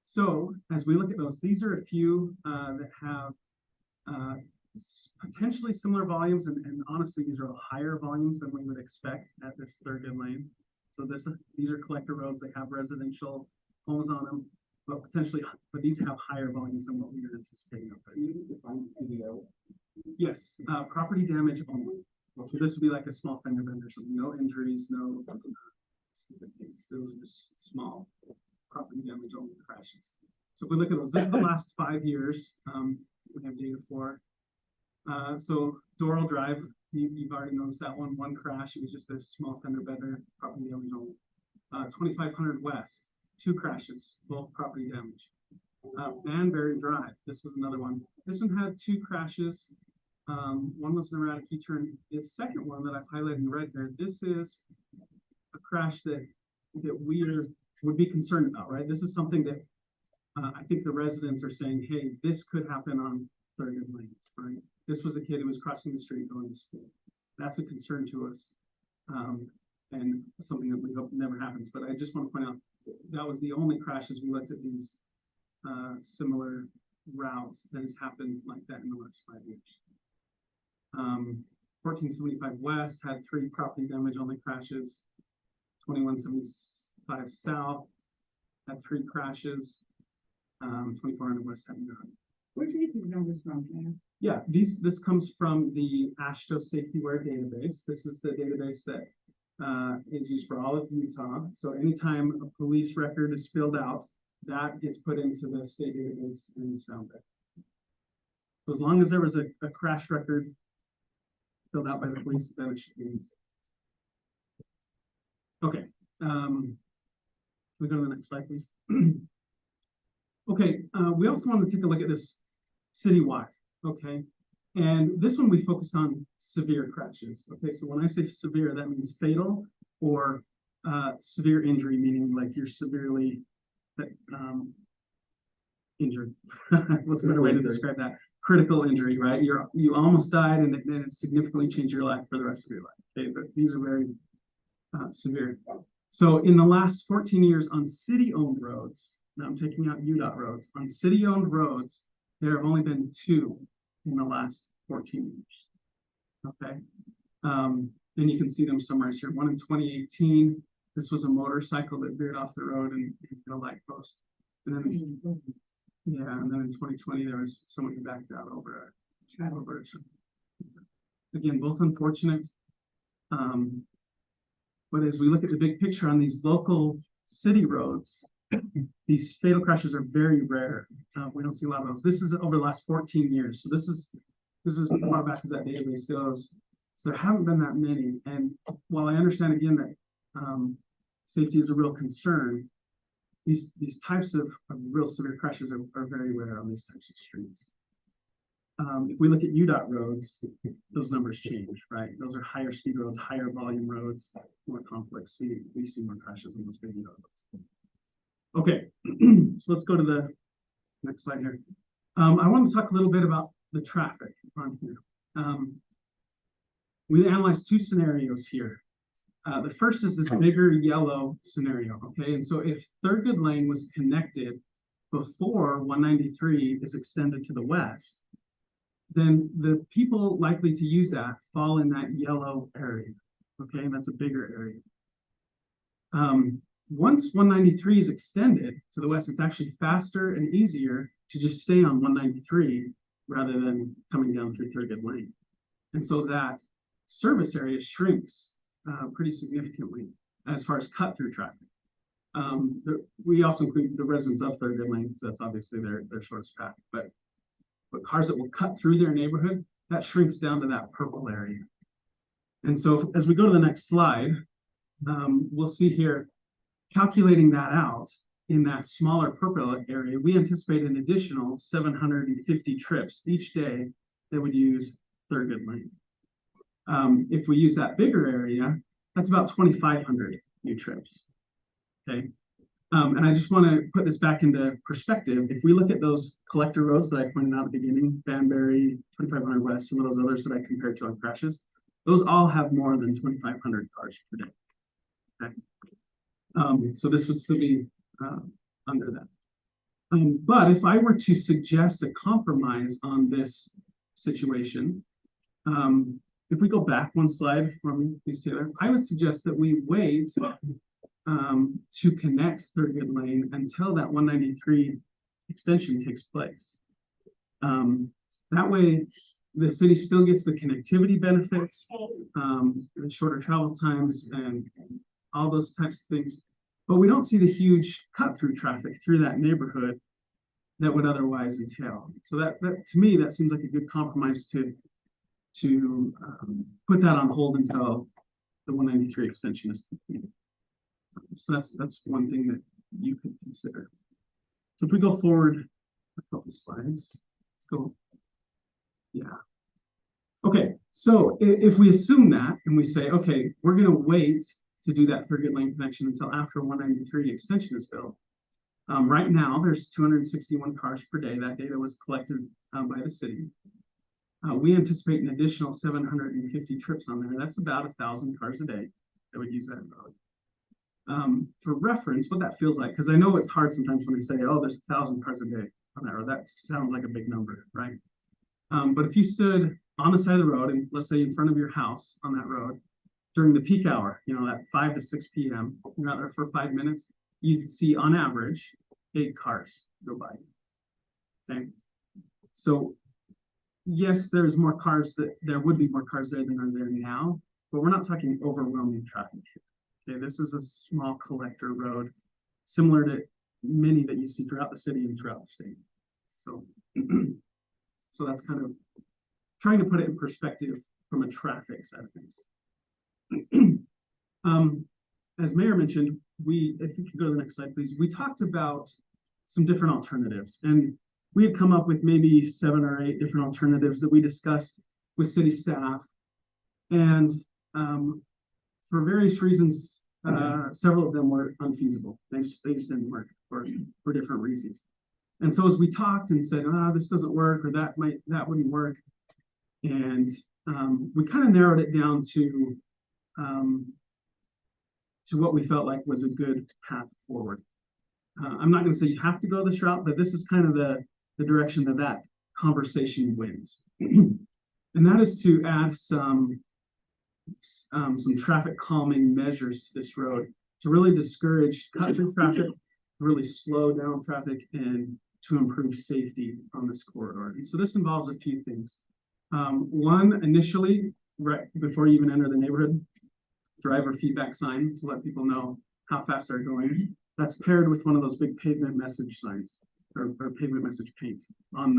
So as we look at those, these are a few that have potentially similar volumes, and honestly, these are higher volumes than we would expect at this Thurgood Lane. So these are collector roads that have residential homes on them, but these have higher volumes than what we were anticipating. Can you define PDO? Yes, property damage only. So this would be like a small fender bender, so no injuries, no. Those are just small property damage only crashes. So if we look at those, this is the last 5 years. We have data for. So Doral Drive, you've already noticed that one crash. It was just a small fender bender, property damage only. 2500 West, 2 crashes, both property damage. Banbury Drive, this was another one. This one had 2 crashes. One was an erratic U-turn. The second one that I've highlighted in red there, this is a crash that we would be concerned about, right? This is something that I think the residents are saying, hey, this could happen on Thurgood Lane, right? This was a kid who was crossing the street going to school. That's a concern to us, and something that we hope never happens. But I just want to point out that was the only crashes we looked at these similar routes that has happened like that in the last 5 years. 1475 West had 3 property damage only crashes. 2175 South had 3 crashes. 2400 West had none. Where'd you get these numbers from, man? Yeah, this comes from the AASHTO SafetyWare database. This is the database that is used for all of Utah. So anytime a police record is filled out, that gets put into the state database and is found there. So as long as there was a crash record filled out by the police, then it should be easy. Okay, can we go to the next slide, please? Okay, we also want to take a look at this citywide, okay? And this one we focused on severe crashes. Okay, so when I say severe, that means fatal or severe injury, meaning like you're severely injured. What's a better way to describe that? Critical injury, right? You almost died and it significantly changed your life for the rest of your life. Okay, but these are very severe. So in the last 14 years on city-owned roads, now I'm taking out UDOT roads, on city-owned roads, there have only been 2 in the last 14 years. Okay. And you can see them summarized here. One in 2018, this was a motorcycle that veered off the road and hit a light post. And then, yeah, and then in 2020, there was someone who backed out over a again, both unfortunate. But as we look at the big picture on these local city roads, these fatal crashes are very rare. We don't see a lot of those. This is over the last 14 years. So this is as far back as that database goes. So there haven't been that many. And while I understand again that safety is a real concern, these types of real severe crashes are very rare on these types of streets. If we look at UDOT roads, those numbers change, right? Those are higher speed roads, higher volume roads, more complex. So we see more crashes on those big UDOT roads. Okay, so let's go to the next slide here. I want to talk a little bit about the traffic on here. We analyzed 2 scenarios here. The first is this bigger yellow scenario, okay? And so if Thurgood Lane was connected before 193 is extended to the west, then the people likely to use that fall in that yellow area, okay? And that's a bigger area. Once 193 is extended to the west, it's actually faster and easier to just stay on 193 rather than coming down through Thurgood Lane. And so that service area shrinks pretty significantly as far as cut-through traffic. We also include the residents of Thurgood Lane because that's obviously their shortest path. But cars that will cut through their neighborhood, that shrinks down to that purple area. And so as we go to the next slide, we'll see here, calculating that out in that smaller purple area, we anticipate an additional 750 trips each day that would use Thurgood Lane. If we use that bigger area, that's about 2,500 new trips. Okay. And I just want to put this back into perspective. If we look at those collector roads that I pointed out at the beginning, Banbury, 2500 West, some of those others that I compared to on crashes, those all have more than 2,500 cars per day. Okay. So this would still be under that. But if I were to suggest a compromise on this situation, if we go back one slide for me, please, Taylor, I would suggest that we wait to connect Thurgood Lane until that 193 extension takes place. That way, the city still gets the connectivity benefits, the shorter travel times, and all those types of things. But we don't see the huge cut-through traffic through that neighborhood that would otherwise entail. So that to me, that seems like a good compromise to put that on hold until the 193 extension is completed. So that's one thing that you could consider. So if we go forward a couple slides, let's go. Yeah. Okay, so if we assume that and we say, okay, we're gonna wait to do that Thurgood Lane connection until after 193 extension is built. Right now, there's 261 cars per day. That data was collected by the city. We anticipate an additional 750 trips on there. That's about 1,000 cars a day that would use that road. For reference, what that feels like, because I know it's hard sometimes when they say, oh, there's 1,000 cars a day on that road. That sounds like a big number, right? But if you stood on the side of the road, and let's say in front of your house on that road, during the peak hour, at 5 to 6 p.m., you're out there for 5 minutes, you'd see on average 8 cars go by. Okay. So yes, there's more cars there would be more cars there than are there now, but we're not talking overwhelming traffic here. Okay, this is a small collector road, similar to many that you see throughout the city and throughout the state. So, so that's kind of trying to put it in perspective from a traffic side of things. As Mayor mentioned, if you could go to the next slide, please. We talked about some different alternatives, and we had come up with maybe 7 or 8 different alternatives that we discussed with city staff. And for various reasons, several of them were unfeasible. They just didn't work for different reasons. And so as we talked and said, this doesn't work, or that wouldn't work, and we kind of narrowed it down to what we felt like was a good path forward. I'm not going to say you have to go this route, but this is kind of the direction that conversation went. And that is to add some traffic calming measures to this road to really discourage cut-through traffic, really slow down traffic, and to improve safety on this corridor. And so this involves a few things. One, initially, right before you even enter the neighborhood, driver feedback sign to let people know how fast they're going. That's paired with one of those big pavement message signs or pavement message paint on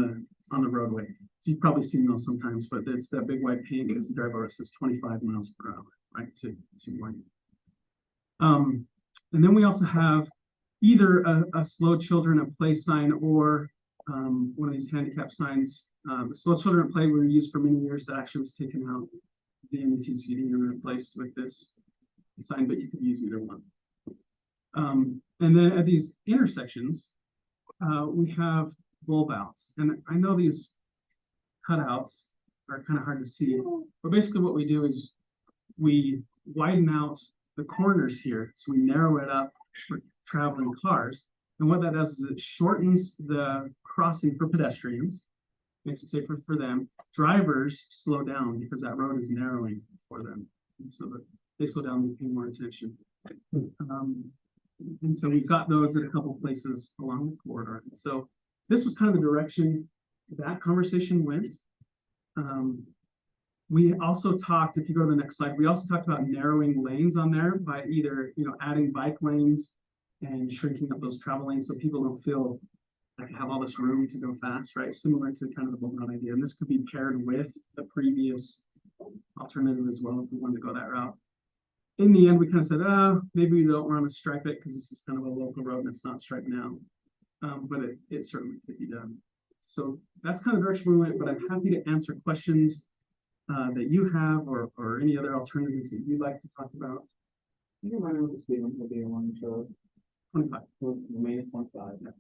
the roadway. So you've probably seen those sometimes, but it's that big white paint as you drive over, it says 25 miles per hour, right, to warn you. And then we also have either a slow children at play sign or one of these handicap signs. The slow children at play were used for many years. That actually was taken out the MUTCD and replaced with this sign, but you could use either one. And then at these intersections, we have bulb outs. And I know these cutouts are kind of hard to see, but basically what we do is we widen out the corners here. So we narrow it up for traveling cars. And what that does is it shortens the crossing for pedestrians, makes it safer for them. Drivers slow down because that road is narrowing for them. And so that they slow down and pay more attention. And so we've got those at a couple places along the corridor. And so this was kind of the direction that conversation went. We also talked, if you go to the next slide, we also talked about narrowing lanes on there by either, adding bike lanes and shrinking up those travel lanes so people don't feel like have all this room to go fast, right? Similar to kind of the bulb out idea. And this could be paired with the previous alternative as well if we wanted to go that route. In the end, we kind of said, maybe we don't want to stripe it because this is kind of a local road and it's not striped now. But it certainly could be done. So that's kind of the direction we went, but I'm happy to answer questions that you have or any other alternatives that you'd like to talk about. You can run over the speed limit will be along the road. 25. Remain at 25. Yeah.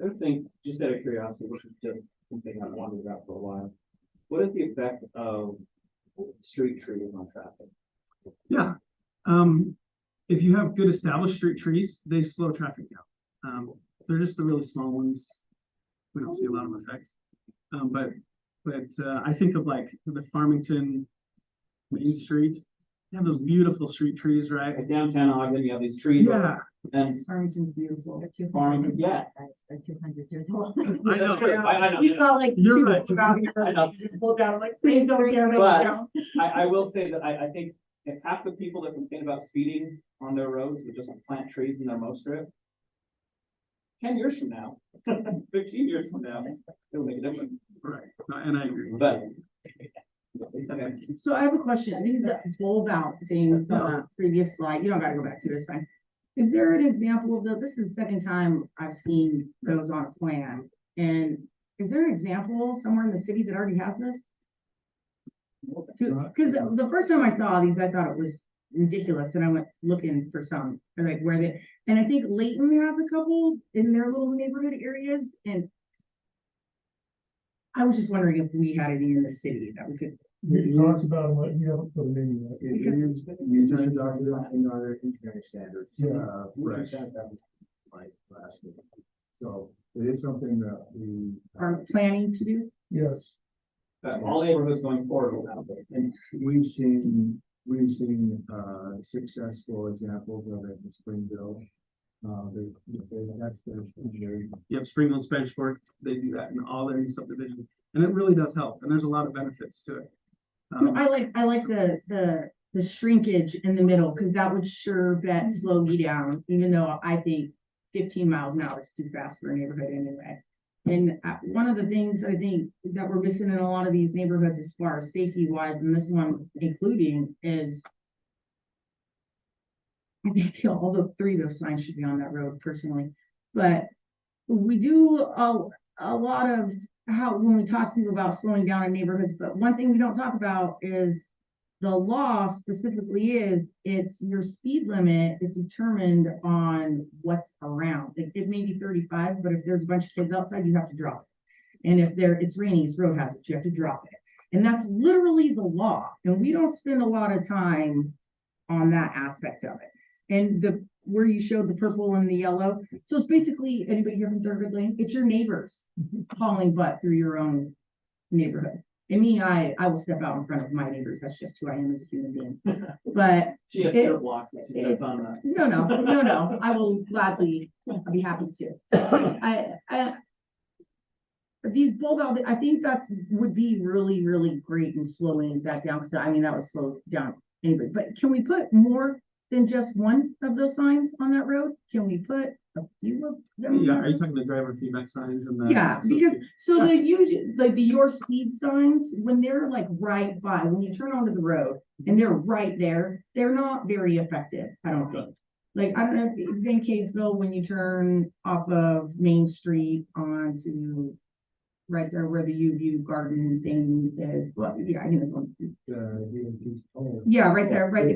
Other thing, just out of curiosity, which is just something I've wondered about for a while. What is the effect of street trees on traffic? Yeah. If you have good established street trees, they slow traffic down. They're just the really small ones. We don't see a lot of effect. But I think of like the Farmington Main Street. You have those beautiful street trees, right? Like downtown Ogden, you have these trees. Yeah. And Farmington's beautiful. Farmington, yeah. They're 200 years old. I know. That's true. I know. You felt like You're right. about I know. pull down, like, please don't tear me But- down. I will say that I think if half the people that complain about speeding on their roads would just plant trees in their mow strip, 10 years from now, 15 years from now, it'll make a difference. Right, and I agree. But. So I have a question. These bulb out things on the previous slide, you don't gotta go back to this, fine. Is there an example of this is the second time I've seen those on a plan. And is there an example somewhere in the city that already has this? Because the first time I saw these, I thought it was ridiculous and I went looking for some, like where they, and I think Layton has a couple in their little neighborhood areas. And I was just wondering if we had any in the city that we could. We talked about what you haven't put them in yet. It is, you just adopted it in our engineering standards. Yeah. Fresh. Like last week. So it is something that we. Are planning to do. Yes. All neighborhoods going forward will have it. And we've seen successful examples of it in Springville. That's their engineering. Yep, Springville, Spanish Fork, they do that in all their subdivisions, and it really does help, and there's a lot of benefits to it. I like the shrinkage in the middle, because that would sure bet slow me down, even though I think 15 miles an hour is too fast for a neighborhood anyway. And one of the things I think that we're missing in a lot of these neighborhoods as far as safety wise, and this one including, is I think all the three of those signs should be on that road personally. But we do a lot of how, when we talk to people about slowing down in neighborhoods, but one thing we don't talk about is the law specifically is it's your speed limit is determined on what's around. It may be 35, but if there's a bunch of kids outside, you have to drop it. And if it's raining, it's road hazard, you have to drop it. And that's literally the law. And we don't spend a lot of time on that aspect of it. And where you showed the purple and the yellow. So it's basically, anybody here from Thurgood Lane? It's your neighbors hauling butt through your own neighborhood. And me, I will step out in front of my neighbors. That's just who I am as a human being. But She has clear blocks. That she does on that. no. I will gladly, I'll be happy to. These bulb out, I think would be really, really great in slowing that down, because I mean, that would slow down anybody. But can we put more than just one of those signs on that road? Can we put a few of them? Yeah, are you talking the driver feedback signs and the? Yeah, because so the usually like the your speed signs, when they're like right by, when you turn onto the road and they're right there, they're not very effective, I don't think. Like, I don't know if you've been in Kaysville, when you turn off of Main Street onto right there where the UView garden thing is. Well, yeah, I think this one. Yeah, right there, right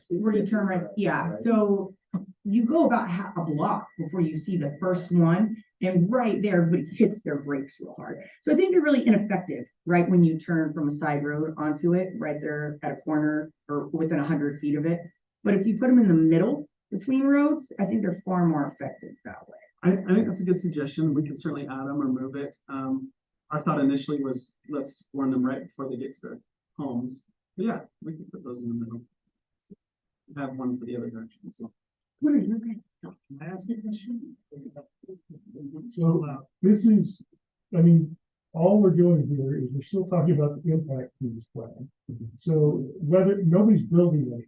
where you turn right. Yeah, so you go about half a block before you see the first one, and right there, everybody hits their brakes real hard. So I think they're really ineffective, right, when you turn from a side road onto it, right there at a corner or within 100 feet of it. But if you put them in the middle between roads, I think they're far more effective that way. I think that's a good suggestion. We can certainly add them or move it. Our thought initially was, let's warn them right before they get to their homes. But yeah, we can put those in the middle. Have one for the other direction as well. Can I ask a question? So this is, I mean, all we're doing here is we're still talking about the impact fees plan. So whether nobody's building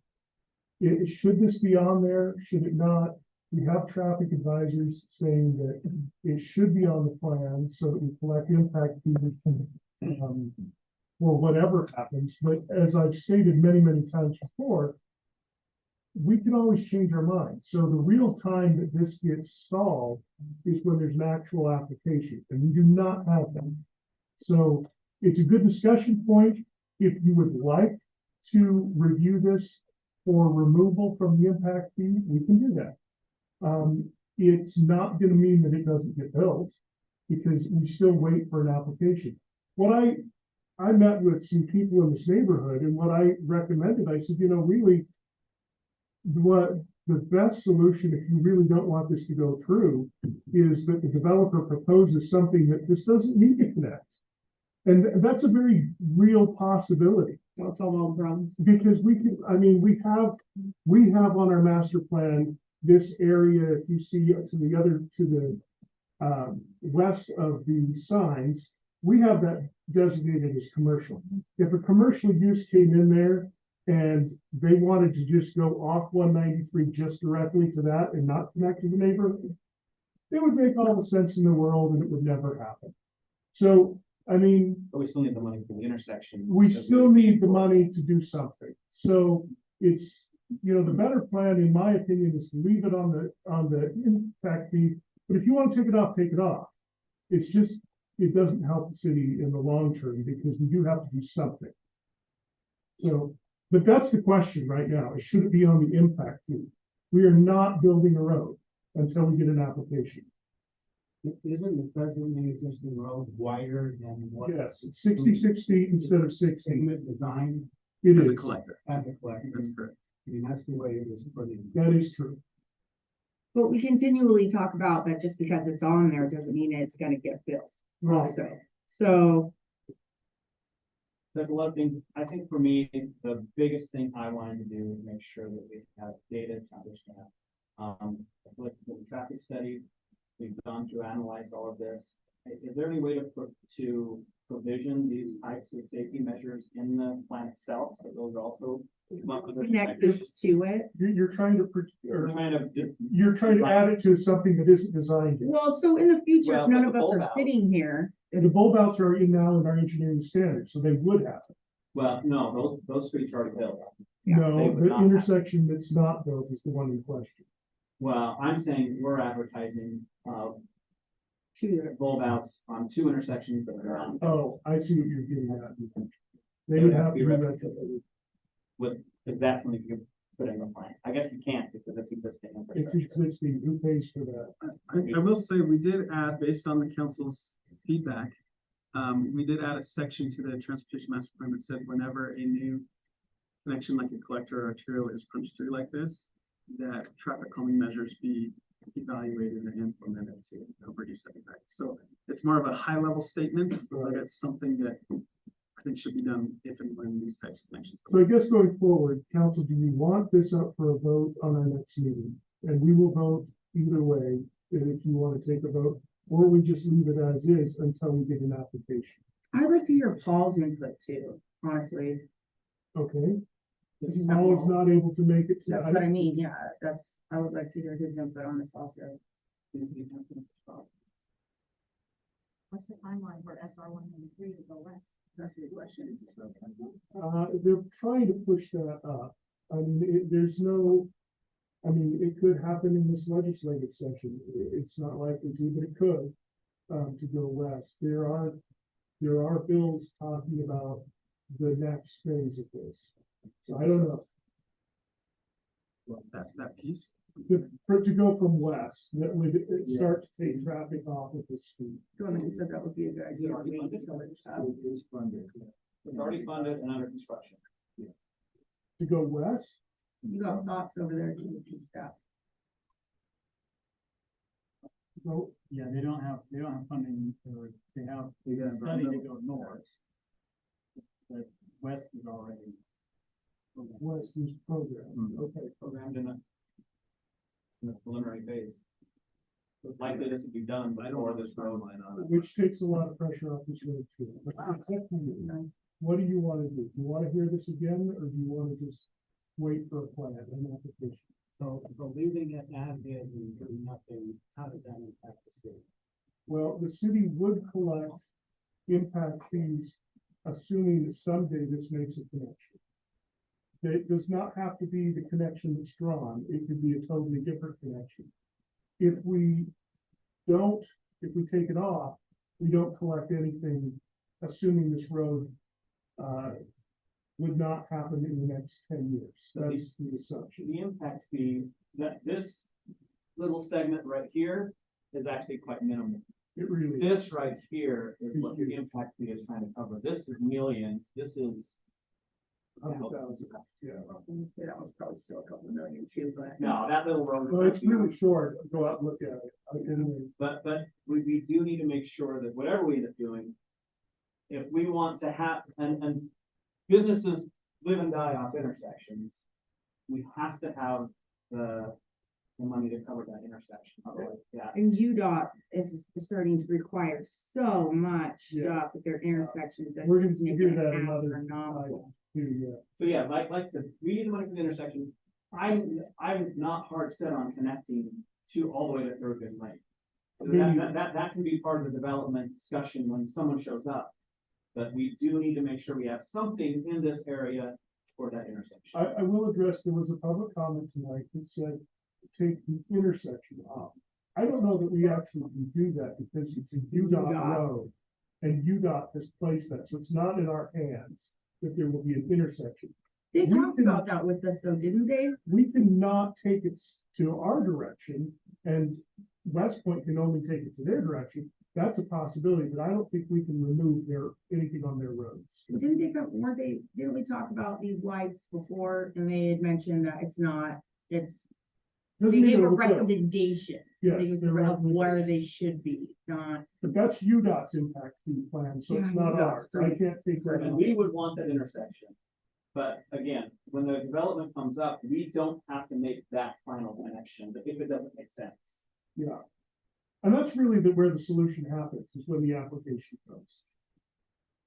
it, should this be on there? Should it not? We have traffic advisors saying that it should be on the plan so that we collect impact fees for whatever happens. But as I've stated many, many times before, we can always change our minds. So the real time that this gets solved is when there's an actual application, and we do not have them. So it's a good discussion point. If you would like to review this for removal from the impact fee, we can do that. It's not going to mean that it doesn't get built, because we still wait for an application. What I met with some people in this neighborhood, and what I recommended, I said, really, what the best solution, if you really don't want this to go through, is that the developer proposes something that this doesn't need to connect. And that's a very real possibility. That's all the problems. Because we have on our master plan this area, if you see to the west of the signs, we have that designated as commercial. If a commercial use came in there and they wanted to just go off 193 just directly to that and not connect to the neighborhood, it would make all the sense in the world and it would never happen. So, I mean, But we still need the money for the intersection. we still need the money to do something. So it's, the better plan, in my opinion, is to leave it on the impact fee. But if you want to take it off, take it off. It's just, it doesn't help the city in the long term because we do have to do something. So, but that's the question right now. It should it be on the impact fee? We are not building a road until we get an application. Isn't the presently existing road wider than what? Yes, it's 66 feet instead of 60. Isn't it designed It As a is. collector, as a collector? that's correct. I mean, that's the way it was put in. That is true. But we continually talk about that just because it's on there doesn't mean it's gonna get built also. So, There's a lot of things, I think for me, the biggest thing I wanted to do is make sure that we have data to understand. With the traffic study, we've gone through, analyzed all of this. Is there any way to provision these types of safety measures in the plan itself, so those also come up with connect this to it. You're trying to, We're trying to, you're trying to add it to something that isn't designed yet. Well, so in the future, Well, if none but of the us bulb are out- sitting here, And the bulb outs are in now in our engineering standards, so they would have. well, no, those streets are already built. Yeah, No, they would the not have. intersection that's not built is the one in question. Well, I'm saying we're advertising, to bulb outs on 2 intersections that are on. Oh, I see what you're getting at. They would have to be retrofitted. If that's something you can put in the plan. I guess you can't because it's existing It's infrastructure. existing, who pays for that? I will say, we did add, based on the council's feedback, we did add a section to the transportation master plan that said whenever a new connection like a collector or arterial is punched through like this, that traffic calming measures be evaluated and implemented to help reduce that impact. So it's more of a high level statement, but it's something that I think should be done if and when these types of connections. So I guess going forward, council, do you want this up for a vote on our next meeting? And we will vote either way, and if you want to take a vote, or we just leave it as is until we get an application. I'd like to hear Paul's input too, honestly. Okay? Paul is not able to make it That's tonight. what I mean, yeah, I would like to hear his input on this also. What's the timeline for SR 193 to go west? That's the question. They're trying to push that up. I mean, it could happen in this legislative session. It's not likely to, but it could, to go west. There are bills talking about the next phase of this. So I don't know. That piece. For it to go from west, that would start to take traffic off of the street. Dorman said that would be a good idea. to wait until it's up. It's already funded and under construction. To go west, You got thoughts over there, stuff. go, Yeah, they don't have funding, or they have a study to go north. But west is already. west is program. Okay. Programmed in the preliminary phase. Likely this would be done before this road line on it. Which takes a lot of pressure off this road too. But it's up to you. What do you want to do? Do you want to hear this again, or do you want to just wait for a plan, an application? So leaving it as is and doing nothing, how does that impact the city? Well, the city would collect impact fees, assuming that someday this makes a connection. It does not have to be the connection that's drawn. It could be a totally different connection. If we take it off, we don't collect anything, assuming this road would not happen in the next 10 years. That's the assumption. The impact fee, that this little segment right here is actually quite minimal. It really is. This right here is what the impact fee is trying to cover. This is millions, this is. 100,000. Yeah. That was probably still a couple million too, but. No, that little road. Well, it's really short. Go out and look at it. Anyway, But we do need to make sure that whatever we end up doing, if we want to have, and businesses live and die off intersections, we have to have the money to cover that intersection, otherwise, yeah. And UDOT is starting to require so much Yes. stuff at their intersections. that We're just gonna make hear it that another astronomical. yeah. So yeah, like I said, we need the money for the intersection. I'm not hard set on connecting to all the way to Thurgood Lane. That can be part of the development discussion when someone shows up. But we do need to make sure we have something in this area for that intersection. I will address, there was a public comment tonight that said, take the intersection off. I don't know that we actually can do that because it's a UDOT road. And UDOT has placed that, so it's not in our hands that there will be an intersection. They We talked can- about that with us though, didn't they? We cannot take it to our direction and West Point can only take it to their direction. That's a possibility, but I don't think we can remove anything on their roads. Didn't they come, didn't we talk about these lights before and they had mentioned that it's not, they Doesn't gave mean a it will go. recommendation. Yes, They gave their of where recommendation. they should be, not. But that's UDOT's impact fee plan, so it's Yeah, not UDOT's ours. I price. can't take that. And we would want that intersection. But again, when the development comes up, we don't have to make that final connection, but if it doesn't make sense. Yeah. And that's really where the solution happens, is when the application comes.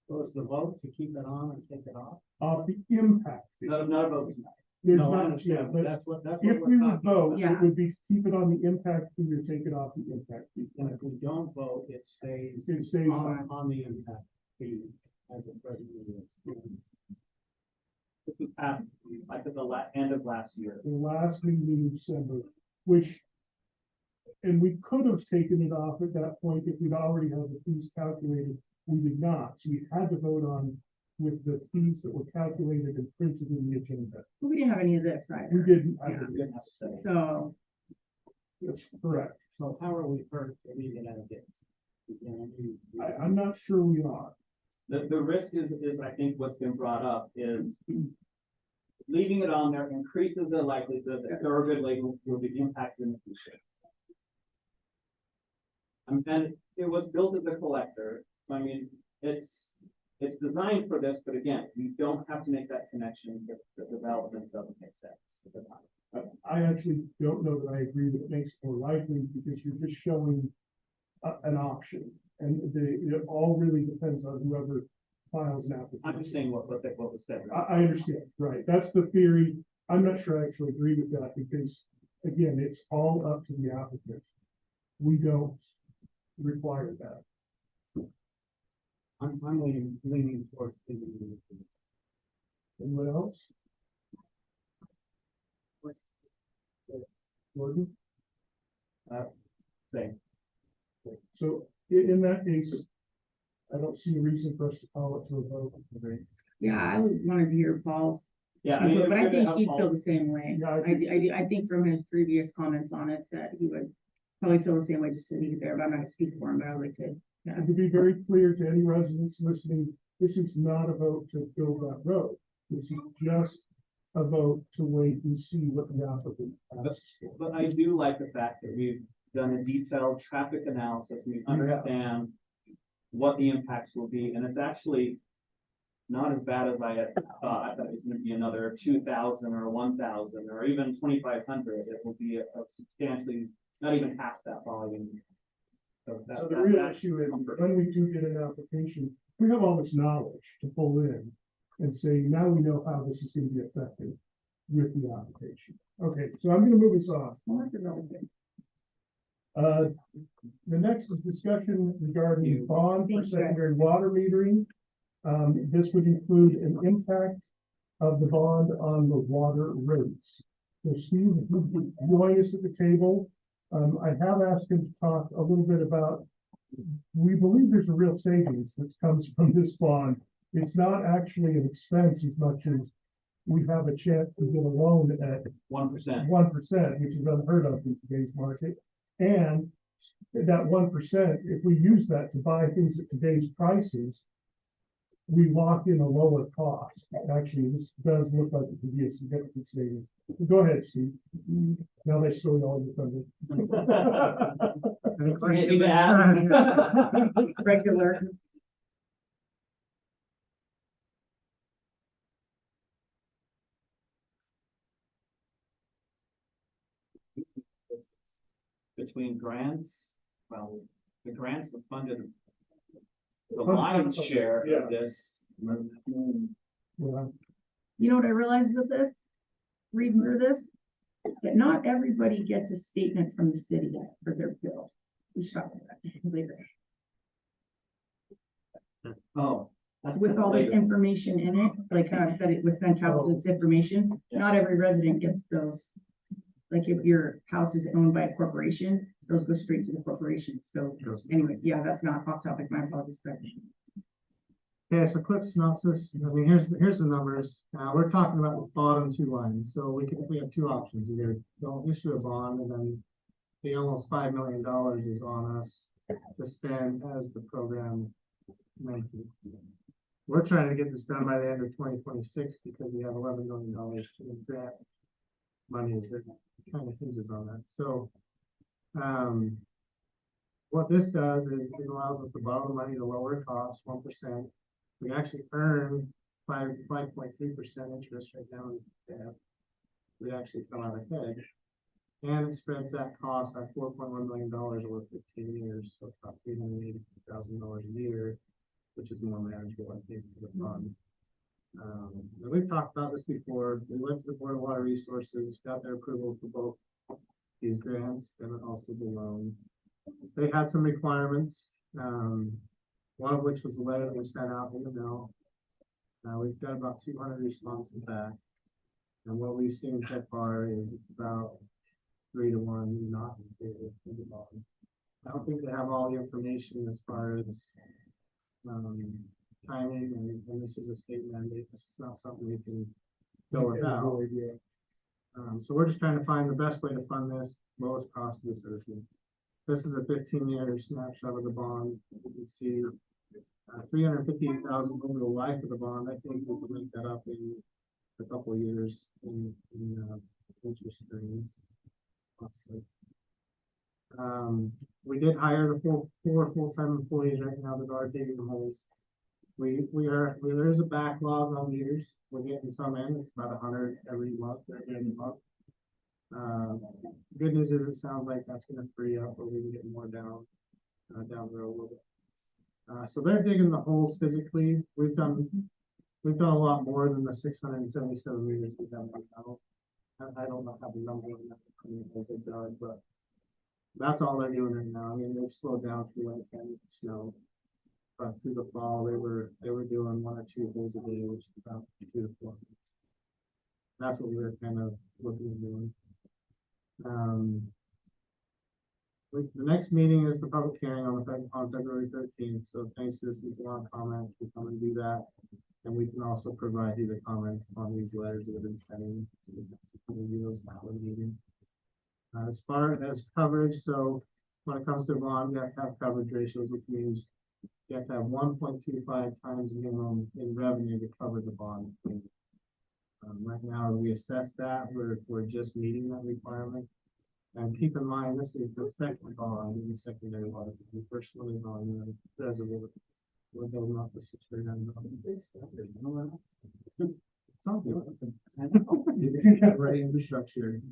So is the vote to keep it on and take it off? The impact fee. Not a vote tonight. There's No, I not, understand, yeah, but but that's what if we we're would talking vote, about. Yeah. it would be keep it on the impact fee or take it off the impact fee. And if we don't vote, it stays It stays on. on the impact fee as it presently is. This was passed, like at the end of last year. The last meeting in December, which, and we could have taken it off at that point if we'd already had the fees calculated. We did not, so we had to vote on with the fees that were calculated and printed in the agenda. We didn't have any of this We either. didn't, Yeah. We didn't have to say. So, that's correct. So how are we hurt to leave it as is? You know, I'm not sure we are. The risk is I think what's been brought up is leaving it on there increases the likelihood that thoroughbred label will be impacted in the future. And it was built as a collector, so I mean, it's designed for this, but again, we don't have to make that connection if the development doesn't make sense at the time. I actually don't know that I agree that it makes it more likely because you're just showing an option. And it all really depends on whoever files an application. I'm just saying what was said. I understand, right, that's the theory. I'm not sure I actually agree with that because, again, it's all up to the applicant. We don't require that. I'm leaning towards thinking it. Anyone else? Gordon? Same. So in that case, I don't see a reason for us to call it to a vote. yeah, I wanted to hear Paul's, Yeah, I mean. input, but I it's good to think have he'd all- feel the same way. Yeah, I think from his previous comments on it that he would probably feel the same way just to leave it there, but I'm not gonna speak for him, but I would like to. Yeah. And to be very clear to any residents listening, this is not a vote to build that road. This is just a vote to wait and see what the applicant asks for. But I do like the fact that we've done a detailed traffic analysis, we understand what the impacts will be, and it's actually not as bad as I had thought. I thought it was gonna be another 2,000 or 1,000 or even 2,500. It will be a substantially, not even half that volume. So the real issue is when we do get an application, we have all this knowledge to pull in and say, now we know how this is gonna be affected with the application. Okay, so I'm gonna move us on. Well, this is always good. The next is discussion regarding bond for Thank you. secondary water metering. This would include an impact of the bond on the water rates. So Steve, if you could join us at the table. I have asked him to talk a little bit about, we believe there's a real savings that comes from this bond. It's not actually an expense as much as we have a chance to get a loan at 1%. 1%, which is unheard of in today's market. And that 1%, if we use that to buy things at today's prices, we lock in a lower cost. Actually, this does look like it could be a significant savings. Go ahead, Steve. Now they stole all your thunder. Anything to add? Regular. Between grants, well, the grants have funded the 100% lion's of it, share yeah. of this. Yeah. You know what I realized with this, reading through this, that not everybody gets a statement from the city for their bill. We should talk about that later. Oh. With all this information in it, like I said, it was sent out with this information, not every resident gets those. Like if your house is owned by a corporation, those go straight to the corporation, so anyway, yeah, that's not off topic, my apologies, but. Okay, so quick synopsis, I mean, here's the numbers, we're talking about the bottom two lines, so we have two options, either don't issue a bond, and then the almost $5 million is on us to spend as the program commences. We're trying to get this done by the end of 2026 because we have $11 million in grant monies that kind of hinges on that. So, what this does is it allows us to borrow the money to lower costs 1%. We actually earn 5.3% interest right now. We actually come out ahead, and it spreads that cost at $4.1 million over 15 years, so it's about $380,000 a year, which is more manageable, I think, for the fund. And we've talked about this before. We went to the Board of Water Resources, got their approval for both these grants and also the loan. They had some requirements, one of which was the letter that was sent out in the mail. We've got about 200 responses back, and what we've seen so far is it's about 3 to 1 not in favor of the bond. I don't think they have all the information as far as timing, and this is a state mandate. This is not something we can go without. So we're just trying to find the best way to fund this, lowest cost to the citizens. This is a 15-year snapshot of the bond. You can see $358,000 over the life of the bond. I think we can make that up in a couple of years in interest earnings. We did hire the four full-time employees right now that are digging the holes. There is a backlog on meters. We're getting some in. It's about 100 every month. Good news is it sounds like that's going to free up, or we can get more down the road a little bit. So they're digging the holes physically. We've done a lot more than the 677 meters we've done right now. I don't know how the number of holes they've done, but that's all they're doing right now. I mean, they've slowed down through like snow. But through the fall, they were doing 1 or 2 holes a day, which is about 2 to 4. That's what we were kind of looking at doing. The next meeting is the public hearing on February 13th. So if any citizens want to comment, we come and do that, and we can also provide you the comments on these letters that have been sending. As far as coverage, so when it comes to bond, you have to have coverage ratios, which means you have to have 1.25 times minimum in revenue to cover the bond. Right now, we assess that we're just meeting that requirement. And keep in mind, this is the second bond in the secondary water. The first one is on the reservoir. We're building up the $600 right infrastructure.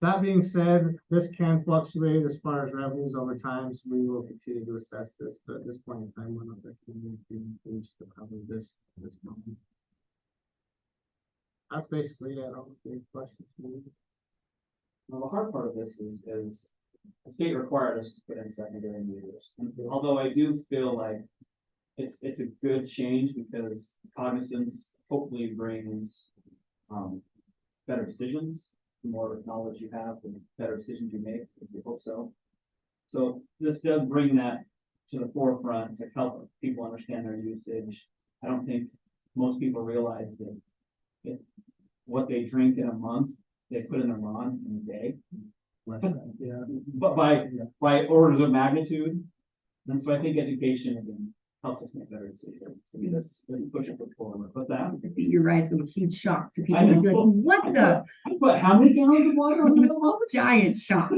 That being said, this can fluctuate as far as revenues over time, so we will continue to assess this, but at this point in time, we're not recommending things to cover this moment. That's basically it. I don't think questions. Well, the hard part of this is the state required us to put in secondary meters. And although I do feel like it's a good change because cognizance hopefully brings better decisions. The more knowledge you have, the better decisions you make, if you hope so. So this does bring that to the forefront to help people understand their usage. I don't think most people realize that what they drink in a month, they put in their lawn in a day. Yeah. But by orders of magnitude. And so I think education again helps us make better decisions. I mean, let's push it forward. But that You're right, it's a huge shock to people. I know. Like, what the But how many gallons of water on the home? giant shock?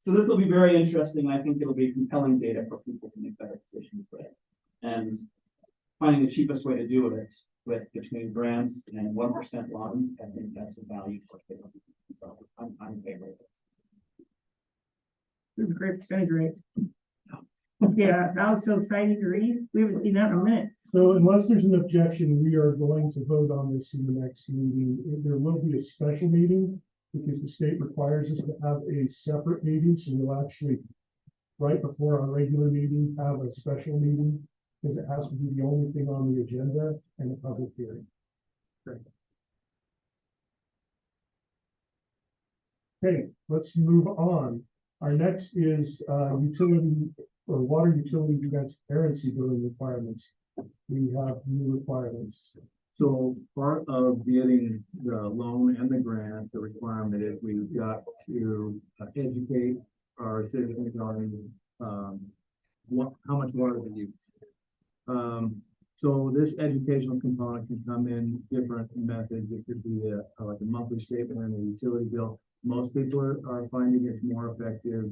So this will be very interesting. I think it'll be compelling data for people to make better decisions with. And finding the cheapest way to do it with between grants and 1% loans, I think that's a value for people. So I'm in favor of it. This is a great percentage rate. Yeah, that was so exciting to read. We haven't seen that in a minute. So unless there's an objection, we are going to vote on this in the next meeting. There will be a special meeting because the state requires us to have a separate meeting, so we'll actually, right before our regular meeting, have a special meeting, because it has to be the only thing on the agenda and a public hearing. Okay, let's move on. Our next is utility or water utility transparency billing requirements. We have new requirements. So part of getting the loan and the grant, the requirement is we've got to educate our citizens on, how much water they use. So this educational component can come in different methods. It could be like a monthly statement and a utility bill. Most people are finding it more effective,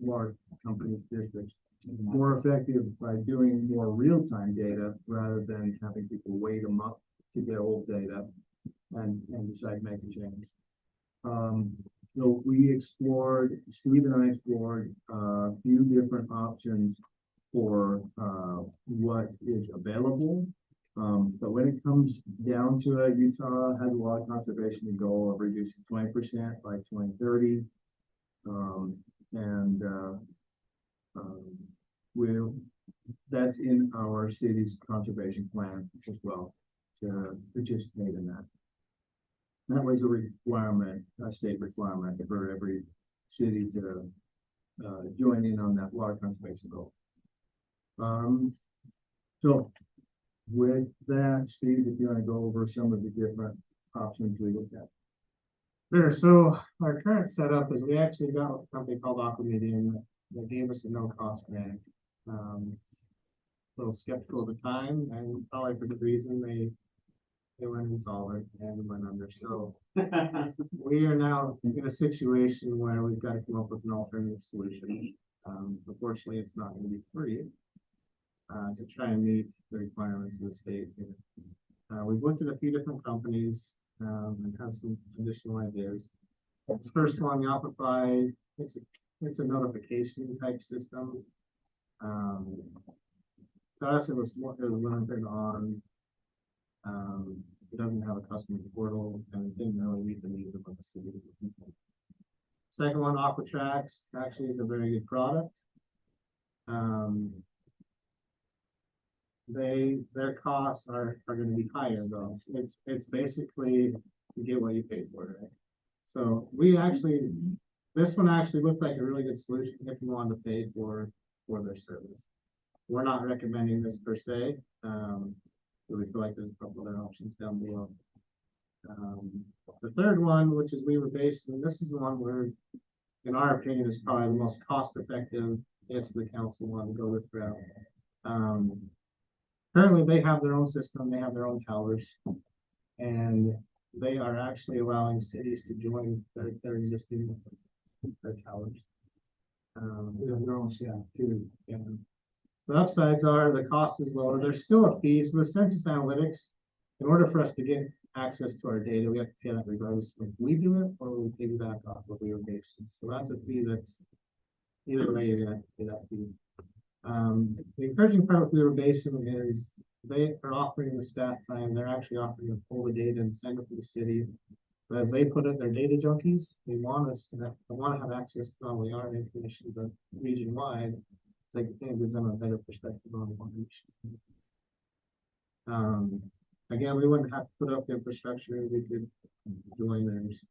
large companies, districts, more effective by doing more real-time data rather than having people wait a month to get old data and decide to make a change. So Steve and I explored a few different options for what is available. But when it comes down to it, Utah has a lot of conservation goal of reducing 20% by 2030. That's in our city's conservation plan as well, to participate in that. That was a requirement, a state requirement for every city to join in on that water conservation goal. So with that, Steve, if you want to go over some of the different options we looked at. Sure. So our current setup is we actually got a company called Aquamedian that gave us a no-cost grant. A little skeptical at the time, and probably for good reason. They went insolvent and went under. So we are now in a situation where we've got to come up with an alternative solution. Unfortunately, it's not going to be free to try and meet the requirements of the state. We've looked at a few different companies and have some additional ideas. This first one, Yopify, it's a notification type system. To us, it was limited on. It doesn't have a customer portal and it didn't really meet the needs of the city. Second one, Aquatrax, actually is a very good product. Their costs are going to be higher though. It's basically you get what you pay for, right? So this one actually looked like a really good solution if you wanted to pay for their service. We're not recommending this per se. So we feel like there's a couple other options down below. The third one, which is we were based, and this is the one where, in our opinion, is probably the most cost-effective if the council wanted to go this route. Currently, they have their own system, they have their own towers, and they are actually allowing cities to join their existing towers. Their own, yeah. The upsides are the cost is lower. There's still a fee. So the census analytics, in order for us to get access to our data, we have to pay that regardless if we do it or we piggyback off what we were based on. So that's a fee that's either way you're gonna have to pay that fee. The encouraging part of we were basing is they are offering the staff time. They're actually offering to pull the data and send it to the city. But as they put it, they're data junkies. They want to have access to not only our information but region wide. Like it gives them a better perspective on one issue. Again, we wouldn't have to put up the infrastructure. We could join theirs.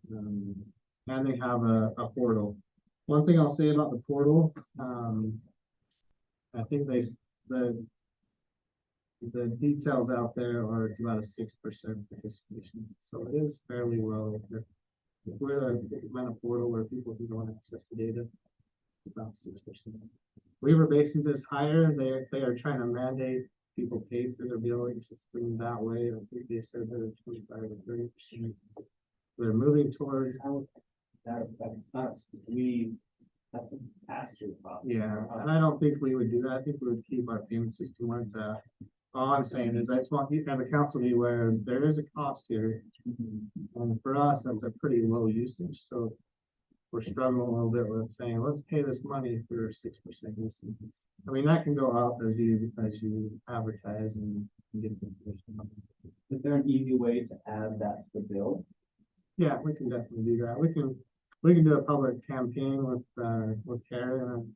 And they have a portal. One thing I'll say about the portal, I think the details out there are it's about a 6% participation. So it is fairly low. If we're a portal where people can go and access the data, it's about 6%. Weaver Basins is higher. They are trying to mandate people pay for their billing system that way. I think they said they're 25 or 30%. They're moving towards That affects us, that's a pass-through cost. yeah, and I don't think we would do that. I think we would keep our payment system where it's at. All I'm saying is I just want you to have a council be aware there is a cost here. And for us, that's a pretty low usage. So we're struggling a little bit with saying, let's pay this money for 6% usage. I mean, that can go up as you advertise and get the information. Is there an easy way to add that to the bill? Yeah, we can definitely do that. We can do a public campaign with Carrie on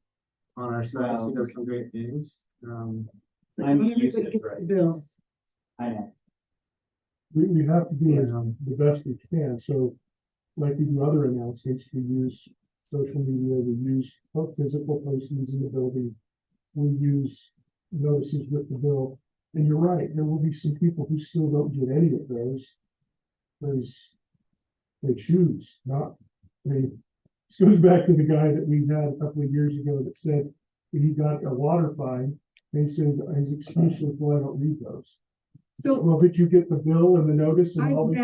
our site. She does some great things. But I'm not used everybody to gets it, the bill. I know. We have to do the best we can, so like we do other announcements, we use social media, we use physical postings in the building. We use notices with the bill, and you're right, there will be some people who still don't get any of those. Because they choose not, I mean, this goes back to the guy that we had a couple of years ago that said that he got a water fine. And he said his excuse was, well, I don't read those. So Well, did you get the bill and the notice and all this?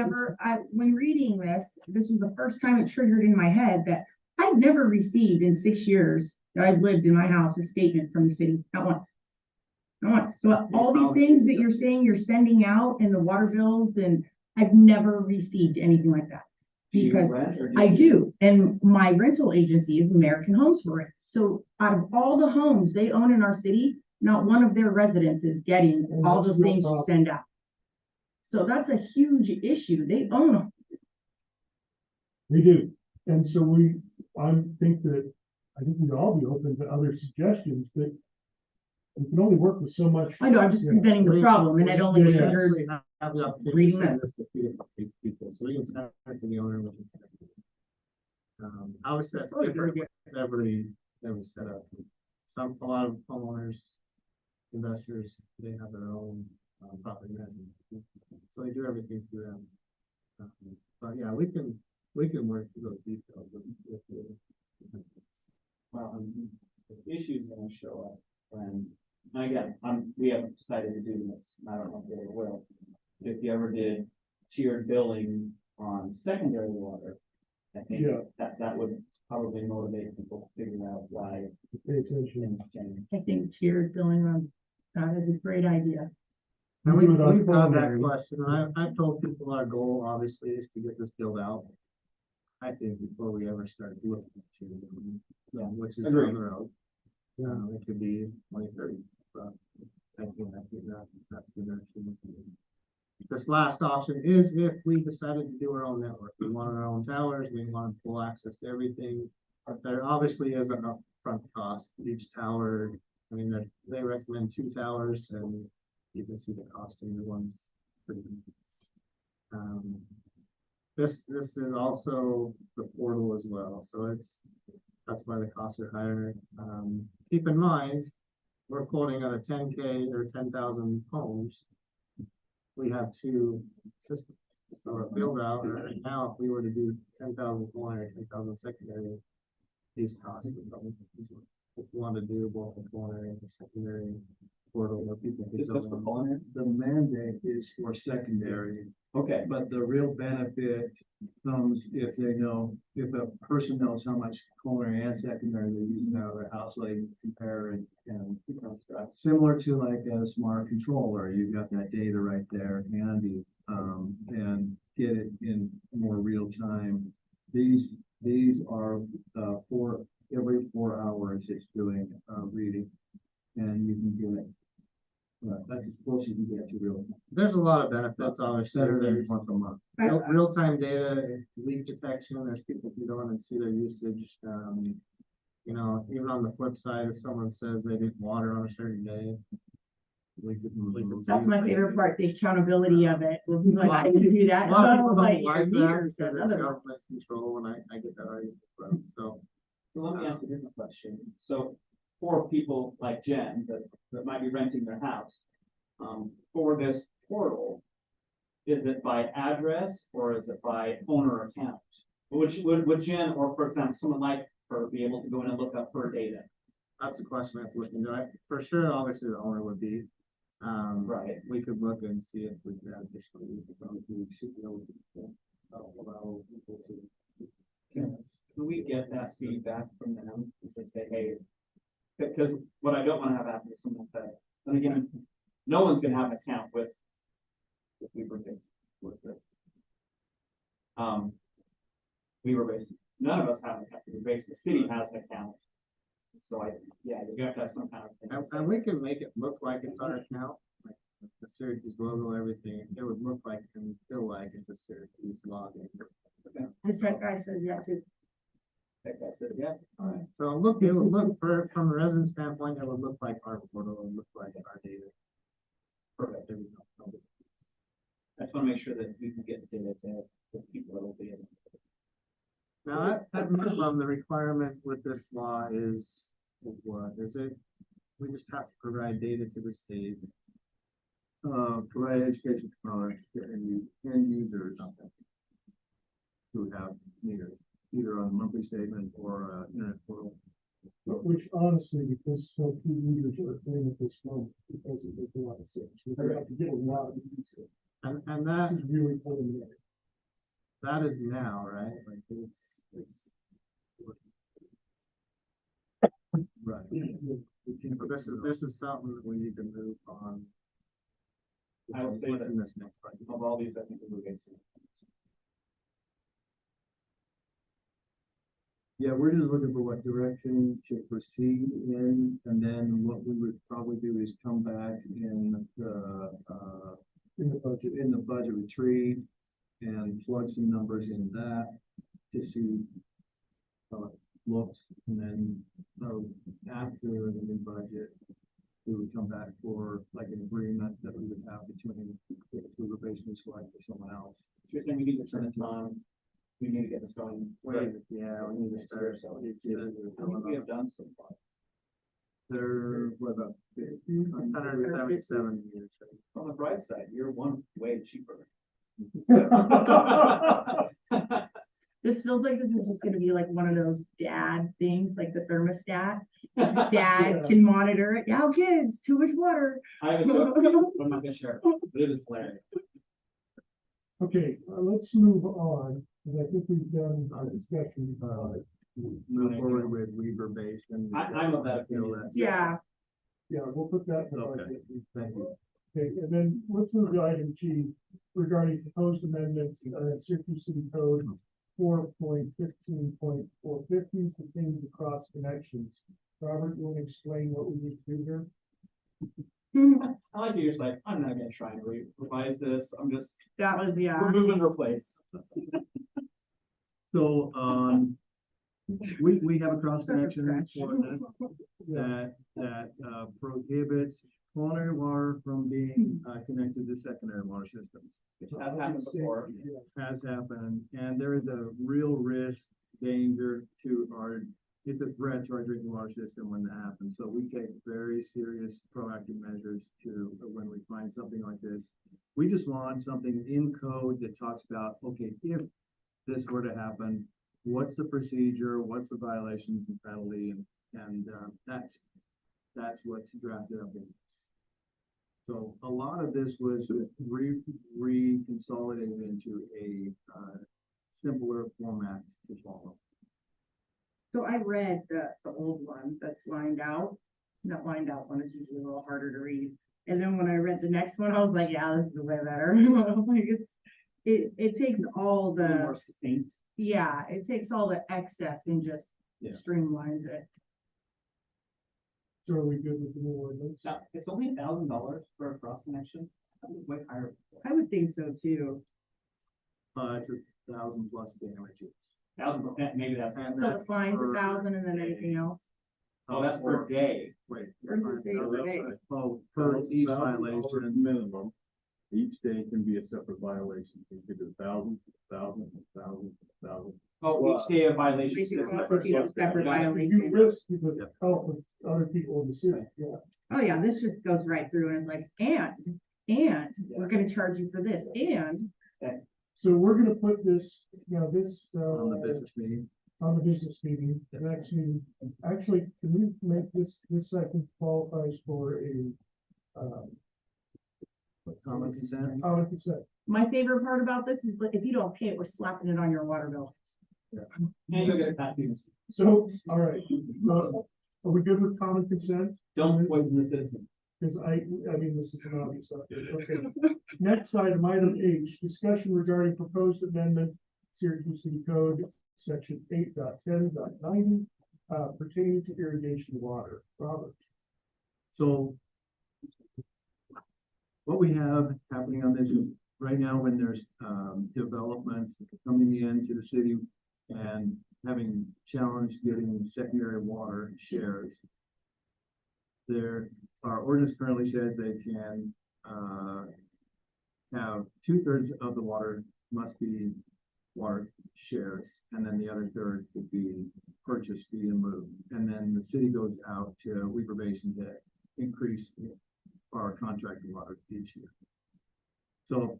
when reading this was the first time it triggered in my head that I've never received in 6 years that I've lived in my house a statement from the city, not once. Not once. So all these things that you're saying you're sending out and the water bills, and I've never received anything like that. Do you Because rent or I you- do, and my rental agency is American Homes for Rent. So out of all the homes they own in our city, not one of their residents is getting And all that's those a real things you problem. send out. So that's a huge issue. They own them. We do, and so I think we'd all be open to other suggestions, but we can only work with so much. I know, I'm just Yeah. presenting the problem and it only Yeah, yeah. triggered. Actually have the opportunity reading to send this. this to 2 different people, so we can send it to the owner. We can send it to obviously that's different with every setup. A lot of homeowners, investors, they have their own property management, so they do everything through them. But yeah, we can work through those details with the. Well, the issue's gonna show up when, and again, we haven't decided to do this, and I don't know if they will. If you ever did tiered billing on secondary water, I think Yeah. that would probably motivate people to figure out why Pay attention. things change. I think tiered billing on, that is a great idea. And We do it on we've had that primary. question, and I've told people our goal obviously is to get this built out. I think before we ever start looking at it, which is Agreed. down the road. It could be 2030, but I think that's the direction. This last option is if we decided to do our own network, we want our own towers, we want full access to everything. There obviously is an upfront cost, each tower, I mean, they recommend 2 towers and you can see the cost in the ones. This is also the portal as well, so that's why the costs are higher. Keep in mind, we're quoting on a 10K or 10,000 homes. We have 2 systems, so a build out right now, if we were to do 10,000 primary, 10,000 secondary, these costs would probably, if you want to do both the primary and the secondary portal where people. Is this for culinary? The mandate is for secondary, Okay, but the real benefit comes if if a person knows how much culinary and secondary they're using out of their house, so they can compare and similar to like a smart controller, you've got that data right there handy, and get it in more real time. These are every 4 hours it's doing reading, and you can get it. That's as close as you get to real. There's a lot of benefits, obviously. Better than There's once a month. real-time data, leak detection, there's people who go in and see their usage. Even on the flip side, if someone says they didn't water on a certain day, we could That's see. my favorite part, the accountability of it. We'll be like, I didn't do that. A lot of people Oh, don't like, your like that meter because said it's otherwise. government control, and I get that argument as well, so. so let me ask a different question. So for people like Jen that might be renting their house, for this portal, is it by address or is it by owner account? Would Jen, or for example, someone like her be able to go in and look up her data? That's a question I have to look into. For sure, obviously the owner would be. Right. We could look and see if we could add additional. We should be able to allow people to. Can we get that feedback from them? If they say, hey, because what I don't want to have happen is someone say, and again, no one's gonna have an account with Weaver Base. Weaver Base, none of us have an account. Weaver Base, the city has an account. So you're gonna have to have some kind of thing. And we can make it look like it's our account, like the Syracuse logo, everything. It would look like and feel like it's a Syracuse login. The tech guy says yeah too. That guy said, yeah. So it would look, from a resident standpoint, it would look like our portal, it would look like our data. Perfect. There we go. I just want to make sure that we can get data to the people that will be in. Now, that minimum, the requirement with this law is what, is it? We just have to provide data to the state. Provide education products to end users who have meters, either on a monthly statement or internet portal. But which honestly, because so few meters are in at this moment, because it makes a lot of sense. We have to get a lot of these. And This is really preliminary. that is now, right? Like it's. Right. But this is something that we need to move on. I will say that In this next project. of all these, I think we're moving soon. Yeah, we're just looking for what direction to proceed in, and then what we would probably do is come back in the budget retreat and plug some numbers in that to see how it looks, and then after the new budget, we would come back for like an agreement that we would have between if we were basically select for someone else. You're saying we need to turn this on, we need to get this going. Yeah, we need to start. So I think we have done so far. They're, what about 177 years. On the bright side, year one's way cheaper. This feels like this is just gonna be like one of those dad things, like the thermostat. Dad can monitor it. Yeah, kids, too much water. I have a joke, but I'm not gonna share it, but it is hilarious. Okay, let's move on, because I think we've done our discussion. move forward with Weaver based and. I'm of that opinion. Yeah, Yeah, we'll put that in the Okay. budget. Thank you. Okay, and then let's move to item G regarding proposed amendments, Syracuse City Code 4.15.450 to change the cross connections. Robert, you want to explain what we need to do here? I like you're just like, I'm not gonna try and revise this, I'm just, that was, yeah. remove and replace. So, we have a cross connection Scratch. ordinance that prohibits culinary water from being connected to secondary water systems. Which has happened before. Has happened, and there is a real risk, danger to it's a threat to our drinking water system when that happens. So we take very serious proactive measures when we find something like this. We just want something in code that talks about, okay, if this were to happen, what's the procedure, what's the violations and penalty, and that's what's drafted up in this. So a lot of this was reconsolidated into a simpler format to follow. So I read the old one that's lined out. That lined out one is usually a little harder to read. And then when I read the next one, I was like, yeah, this is way better. Like it takes all A little the, more succinct. yeah, it takes all the excess and just Yeah. streamlines it. So are we good with the new ordinance? Now, it's only $1,000 for a cross connection, that was way higher. I would think so too. It's 1,000 plus damages. 1,000, maybe that's. And So that's the fine's per 1,000 and then anything else. Oh, that's per day. Wait. Or does it say per day? Oh, per each violation. Minimum, each day can be a separate violation, you could do 1,000, 1,000, 1,000, 1,000. Oh, each day of violation is Basically, separate. separate Got it. violation. You risk the help with other people in the city, yeah. Oh yeah, this just goes right through and it's like, and we're gonna charge you for this, and So we're gonna put this, this, On the business meeting. on the business meeting, the next meeting. Actually, can we make this I think qualifies for a, Common consent. common consent. my favorite part about this is that if you don't pay it, we're slapping it on your water bill. And you'll get a copy. So, all right, are we good with common consent? Don't poison the citizens. Because I mean, this is an obvious, okay. Next item, item H, discussion regarding proposed amendment, Syracuse City Code, section 8.10.90, pertaining to irrigation water. Robert. So what we have happening on this is right now, when there's, development coming into the city and having challenge getting secondary water shares, our ordinance currently says they can, have 2/3 of the water must be water shares, and then the other third could be purchase fee and lieu. And then the city goes out to Weaver Basin to increase our contracted water each year. So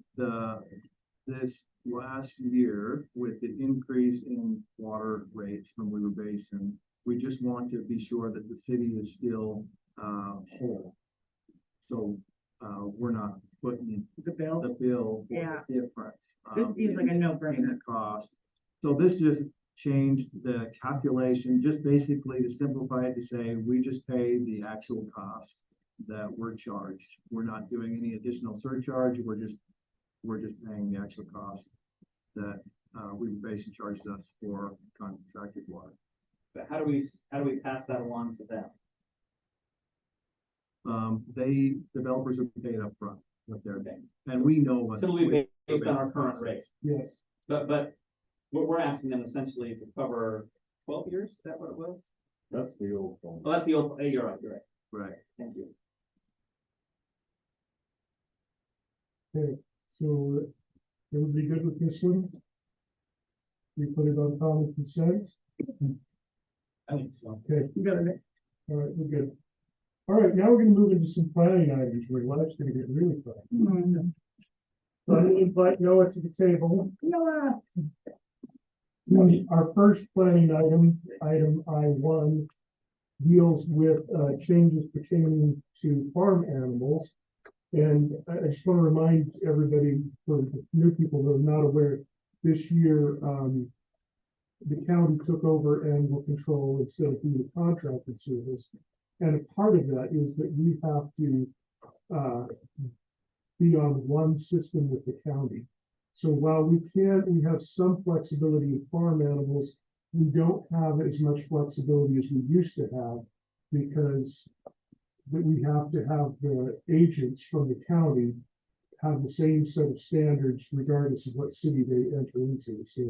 this last year, with the increase in water rates from Weaver Basin, we just want to be sure that the city is still whole. So we're not putting The bill, the bill for Yeah. the difference. this seems like a in no-brainer. the cost. So this just changed the calculation, just basically to simplify it to say, we just pay the actual cost that we're charged. We're not doing any additional surcharge, we're just paying the actual cost that we basically charged us for contracted water. But how do we pass that along to them? Developers are paid upfront what they're paying, and we know what. Typically based on our current rate, Yes, but we're asking them essentially to cover 12 years, is that what it was? That's the old phone. Well, that's the old, hey, you're right, Right. thank you. okay, so everybody good with this one? We put it on common consent? I think so. Okay, You got it. all right, we're good. All right, now we're gonna move into some planning items where life's gonna get really fun. Mm, So I'm gonna invite Noah to the table. Noah. Our first planning item I1, deals with changes pertaining to farm animals. And I just want to remind everybody, for the new people that are not aware, this year, the county took over animal control instead of being a contracted service. And a part of that is that we have to be on one system with the county. So while we have some flexibility in farm animals, we don't have as much flexibility as we used to have, because we have to have the agents from the county have the same set of standards regardless of what city they enter into. So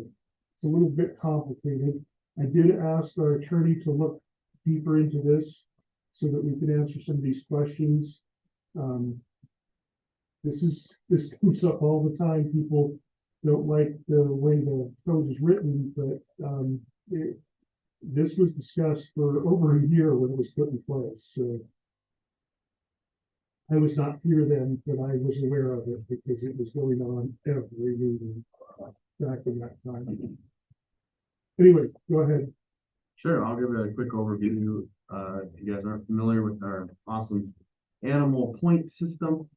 it's a little bit complicated. I did ask our attorney to look deeper into this so that we can answer some of these questions. This comes up all the time. People don't like the way the code is written, but this was discussed for over a year when it was put in place. So I was not here then, but I was aware of it because it was going on every meeting back in that time. Anyway, go ahead. Sure, I'll give a quick overview. If you guys aren't familiar with our awesome animal point system,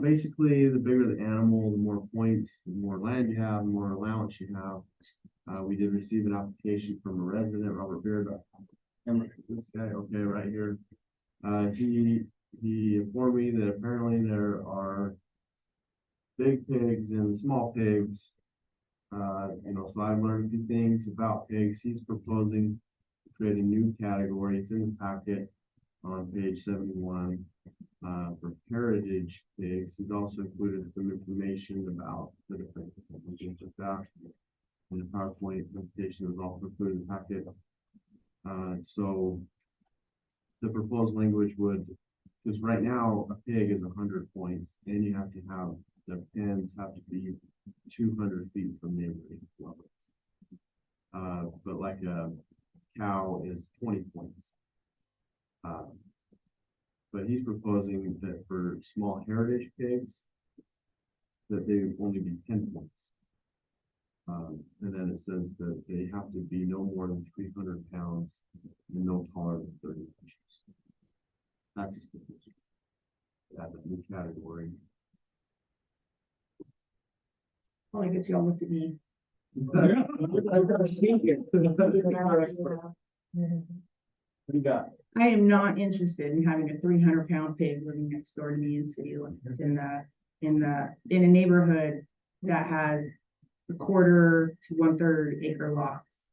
basically, the bigger the animal, the more points, the more land you have, the more allowance you have. We did receive an application from a resident, Robert Beard. This guy, okay, right here. He informed me that apparently there are big pigs and small pigs. So I've learned a few things about pigs. He's proposing to create a new category. It's in the packet on page 71 for heritage pigs. He's also included some information about the different things like that. And the PowerPoint presentation is also included in the packet. So the proposed language would, because right now a pig is 100 points, and you have to have the pens have to be 200 feet from neighboring levels. But like a cow is 20 points. But he's proposing that for small heritage pigs, that they would only be 10 points. And then it says that they have to be no more than 300 pounds and no taller than 30 inches. That's his proposal. Add that new category. Oh, I guess y'all looked at me. What do you got? I am not interested in having a 300-pound pig living next door to me in city limits in a neighborhood that has a 1/4 to 1/3 acre lots.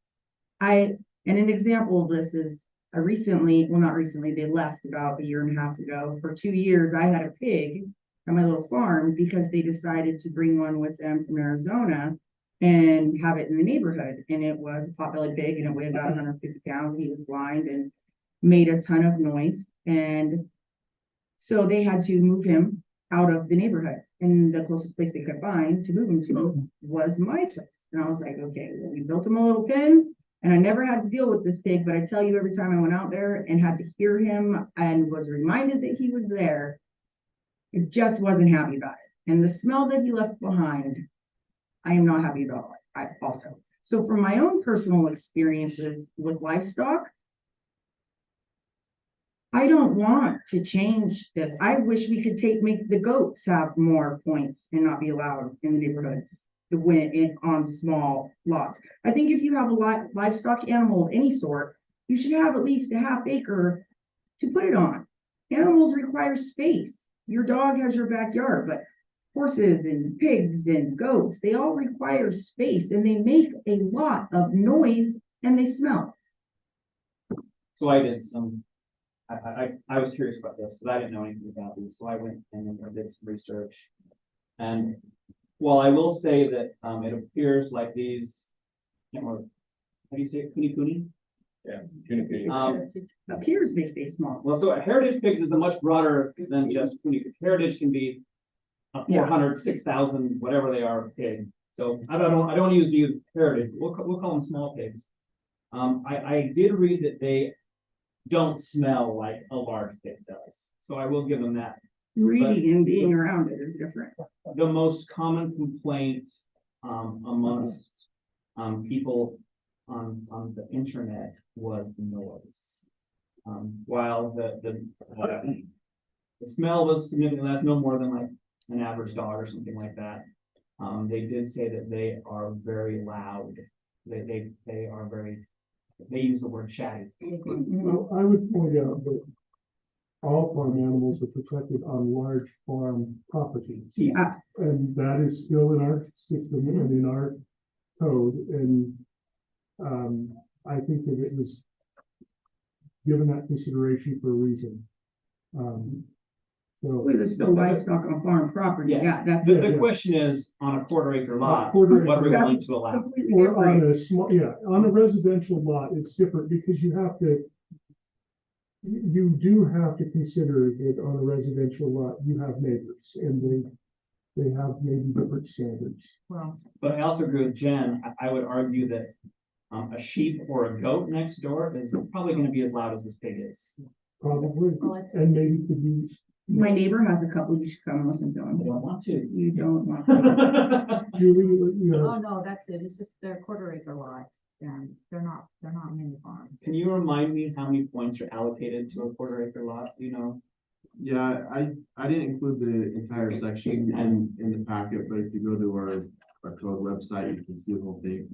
And an example of this is not recently, they left about a year and a half ago. For 2 years, I had a pig at my little farm because they decided to bring one with them from Arizona and have it in the neighborhood. And it was a potbelly pig and it weighed about 150 pounds. And he was blind and made a ton of noise. And so they had to move him out of the neighborhood. And the closest place they could find to move him to was my place. And I was like, okay, well, we built him a little pen. And I never had to deal with this pig, but I tell you, every time I went out there and had to hear him and was reminded that he was there, it just wasn't happy about it. And the smell that he left behind, I am not happy about it also. So from my own personal experiences with livestock, I don't want to change this. I wish we could make the goats have more points and not be allowed in the neighborhoods to win in on small lots. I think if you have a livestock animal of any sort, you should have at least a half acre to put it on. Animals require space. Your dog has your backyard, but horses and pigs and goats, they all require space and they make a lot of noise and they smell. So I did some, I was curious about this, but I didn't know anything about these, so I went and I did some research. And while I will say that it appears like these, how do you say it, kuni? Yeah, kuni. Appears they stay small. Well, so heritage pigs is a much broader than just kuni. Heritage can be a 400, 6,000, whatever they are, pig. So I don't use heritage. We'll call them small pigs. I did read that they don't smell like a large pig does. So I will give them that. Reading and being around it is different. The most common complaint amongst people on the internet was noise. While the smell was significant, that's no more than like an average dog or something like that. They did say that they are very loud. They are very, they use the word chatty. Well, I would point out that all farm animals are protected on large farm properties. Yeah. And that is still in our system and in our code. And I think that it was given that consideration for a reason. So It was still livestock on farm property. Yeah, that's The it. question is, on a quarter-acre lot, quarter what are we acre. willing to allow? or on a small, on a residential lot, it's different because you do have to consider that on a residential lot, you have neighbors and they have maybe different standards. Well, But I also agree with Jen. I would argue that a sheep or a goat next door is probably going to be as loud as this pig is. Probably, well, it's, and maybe could be. My neighbor has a couple, you should come and listen to I them. don't want to. You don't want to. Julie, you know, oh, no, that's it. It's just their quarter acre lot. And they're not mini farms. Can you remind me how many points are allocated to a quarter-acre lot? Do you know? Yeah, I didn't include the entire section in the packet, but if you go to our code website, you can see the whole thing.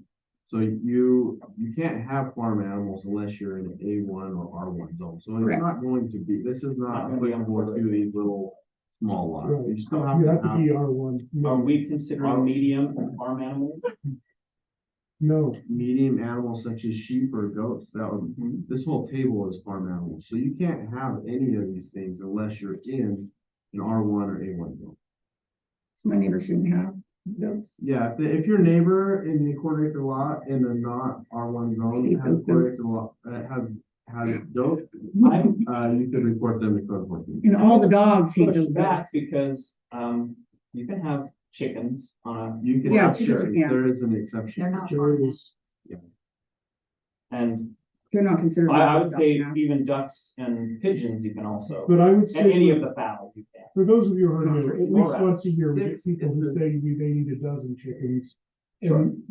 So you can't have farm animals unless you're in an A1 or R1 zone. So it's Correct. not going to be, this is not Not gonna be on applicable quarter to these little small lots. right. You still have You to have to have, be R1. Are we considering medium farm animals? No, medium animals such as sheep or goats. This whole table is farm animals. So you can't have any of these things unless you're in an R1 or A1 zone. So my neighbor shouldn't have those. Yeah, if your neighbor in the quarter acre lot in the not R1 zone has a quarter acre lot, has goats, you could report them to code enforcement. And all the dogs hate Push those back dogs. because you can have chickens on a, You can, Yeah, sure, yeah. there is an exception. They're not there farm is, and They're not considered. I would livestock say now. even ducks and pigeons you can also, but I would and say. any of the fowl you can. For those of you who are new, at least Alright. once a year, we get It's- people who it's- say they need a dozen chickens. Sure. And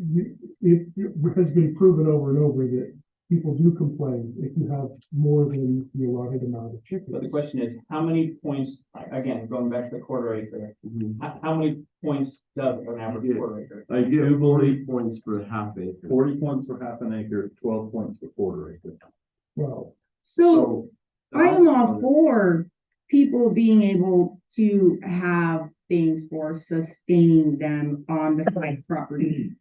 it has been proven over and over that people do complain if you have more than the allotted amount of chickens. But the question is, how many points, again, going back to the quarter acre, how many points does an average Yeah. quarter acre? I get 40 points for half acre. 40 points for half an acre, 12 points for quarter acre. Well, So I am all for people being able to have things for sustaining them on the side property.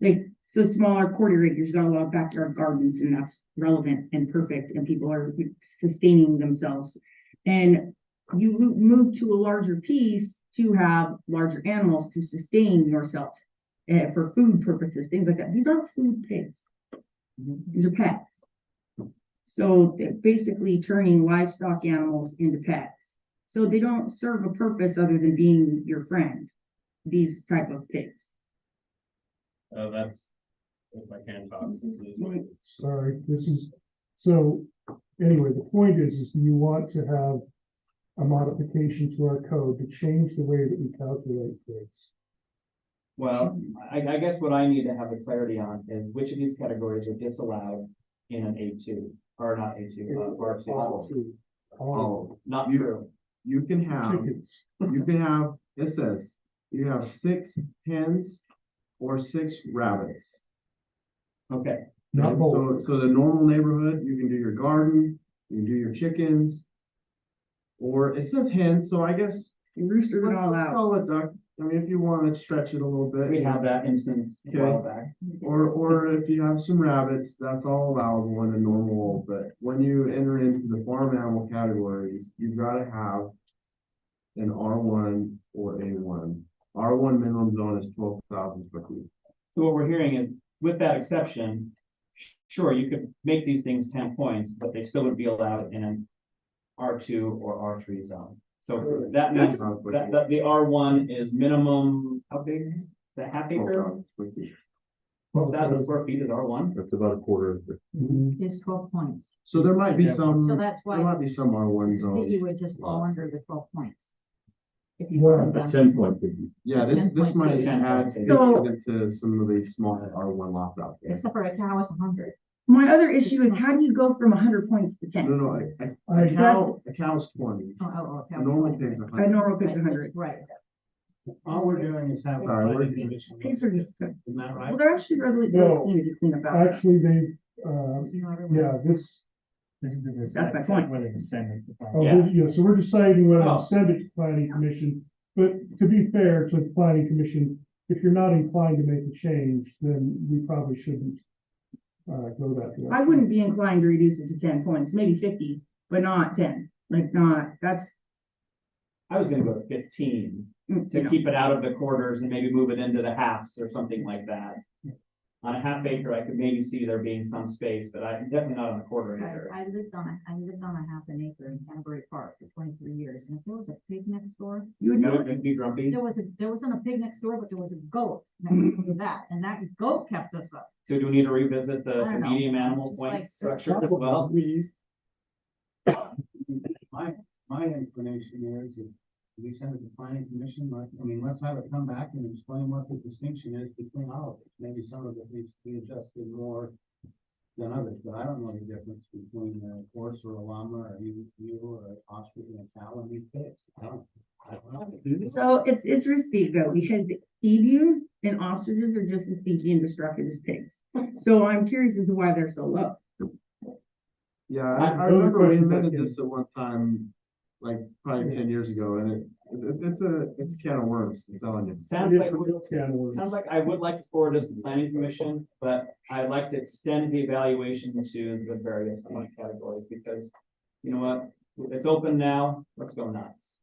Like, so smaller quarter acres, got a lot of backyard gardens and that's relevant and perfect and people are sustaining themselves. And you move to a larger piece to have larger animals to sustain yourself. For food purposes, things like that. These aren't food pigs. These are pets. So they're basically turning livestock animals into pets. So they don't serve a purpose other than being your friend, these type of pigs. That's, if I can talk, since it is. Sorry, this is, so, anyway, the point is you want to have a modification to our code to change the way that we calculate pigs. Well, I guess what I need to have the clarity on is which of these categories are disallowed in an A2, or not A2, R2. Oh, Not You- true. you can have, Chickens. it says, you have 6 hens or 6 rabbits. Okay, Not both. So the normal neighborhood, you can do your garden, you can do your chickens. Or it says hens, so I guess. Roosters and all let's out. call it duck. I mean, if you want to stretch it a little bit. we have that instance a while back. Or if you have some rabbits, that's all allowable in a normal, but when you enter into the farm animal categories, you've got to have an R1 or A1. R1 minimum zone is 12,000 square feet. So what we're hearing is, with that exception, sure, you could make these things 10 points, but they still would be allowed in an R2 or R3 zone. So that means that the R1 is minimum, how big? The half acre? 12,000 square feet is R1? That's about a quarter of the. Mhm. Is 12 points. So there might be So some, that's there why might be some R1 that zones. you would just fall under the 12 points. If you Well, brought them A down. 10-point figure. Yeah, this 10.8. might add So- into some of these small R1 lots out there. Except for a cow is 100. My other issue is how do you go from 100 points to 10? No, I a cow's 20. Oh, A normal pig's A 100. normal pig's 100. Right. All we're doing is having. Sorry, we're- Pigs are just, Isn't that right? well, they're actually really No. easy to clean up after. Actually, they, You know, everyone- yeah, this, This is the. That's my point. Whether to send it. oh, Yeah. yeah, so we're deciding whether Oh. to send it to planning commission. But to be fair to the planning commission, if you're not inclined to make a change, then we probably shouldn't go that direction. I wouldn't be inclined to reduce it to 10 points, maybe 50, but not 10. Like not, that's, I was gonna go to 15 you to know. keep it out of the quarters and maybe move it into the halves or something like that. On a half acre, I could maybe see there being some space, but I'm definitely not on a quarter acre. I lived on a half an acre in Canterbury Park for 23 years, and if there was a pig next door, You would You know. would be grumpy. there wasn't a pig next door, but there was a goat next to that, and that goat kept us up. So do we need to revisit I the don't know. medium animal Just point like- structure as well? Please. My inclination is if we send it to planning commission, let's have it come back and explain what the distinction is between all of it. Maybe some of it needs to be adjusted more than others, but I don't know the difference between a horse or a llama or you or an ostrich and a cow and these pigs. I don't know. So it's interesting though, because emus and ostriches are just as stinky and destructive as pigs. So I'm curious as to why they're so low. Yeah, I- I those are remember we questions I amended can- this at one time, like probably 10 years ago, and it's a can of worms, I'm telling you. Sounds It is like, a real can of worms. sounds like I would like to forward this to planning commission, but I'd like to extend the evaluation to the various point categories because, you know what? It's open now, let's go nuts.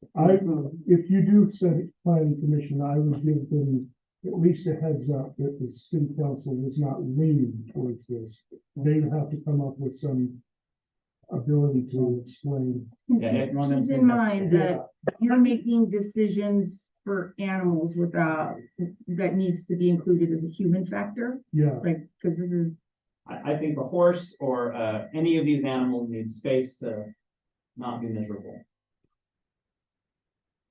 If you do send it to planning commission, I would give them at least a heads up that the city council is not leaning towards this. They would have to come up with some ability to explain. Yeah, Keep in mind that you're making decisions for animals without, that needs to be included as a human factor, Yeah, like, because this is, I think a horse or, any of these animals need space to not be miserable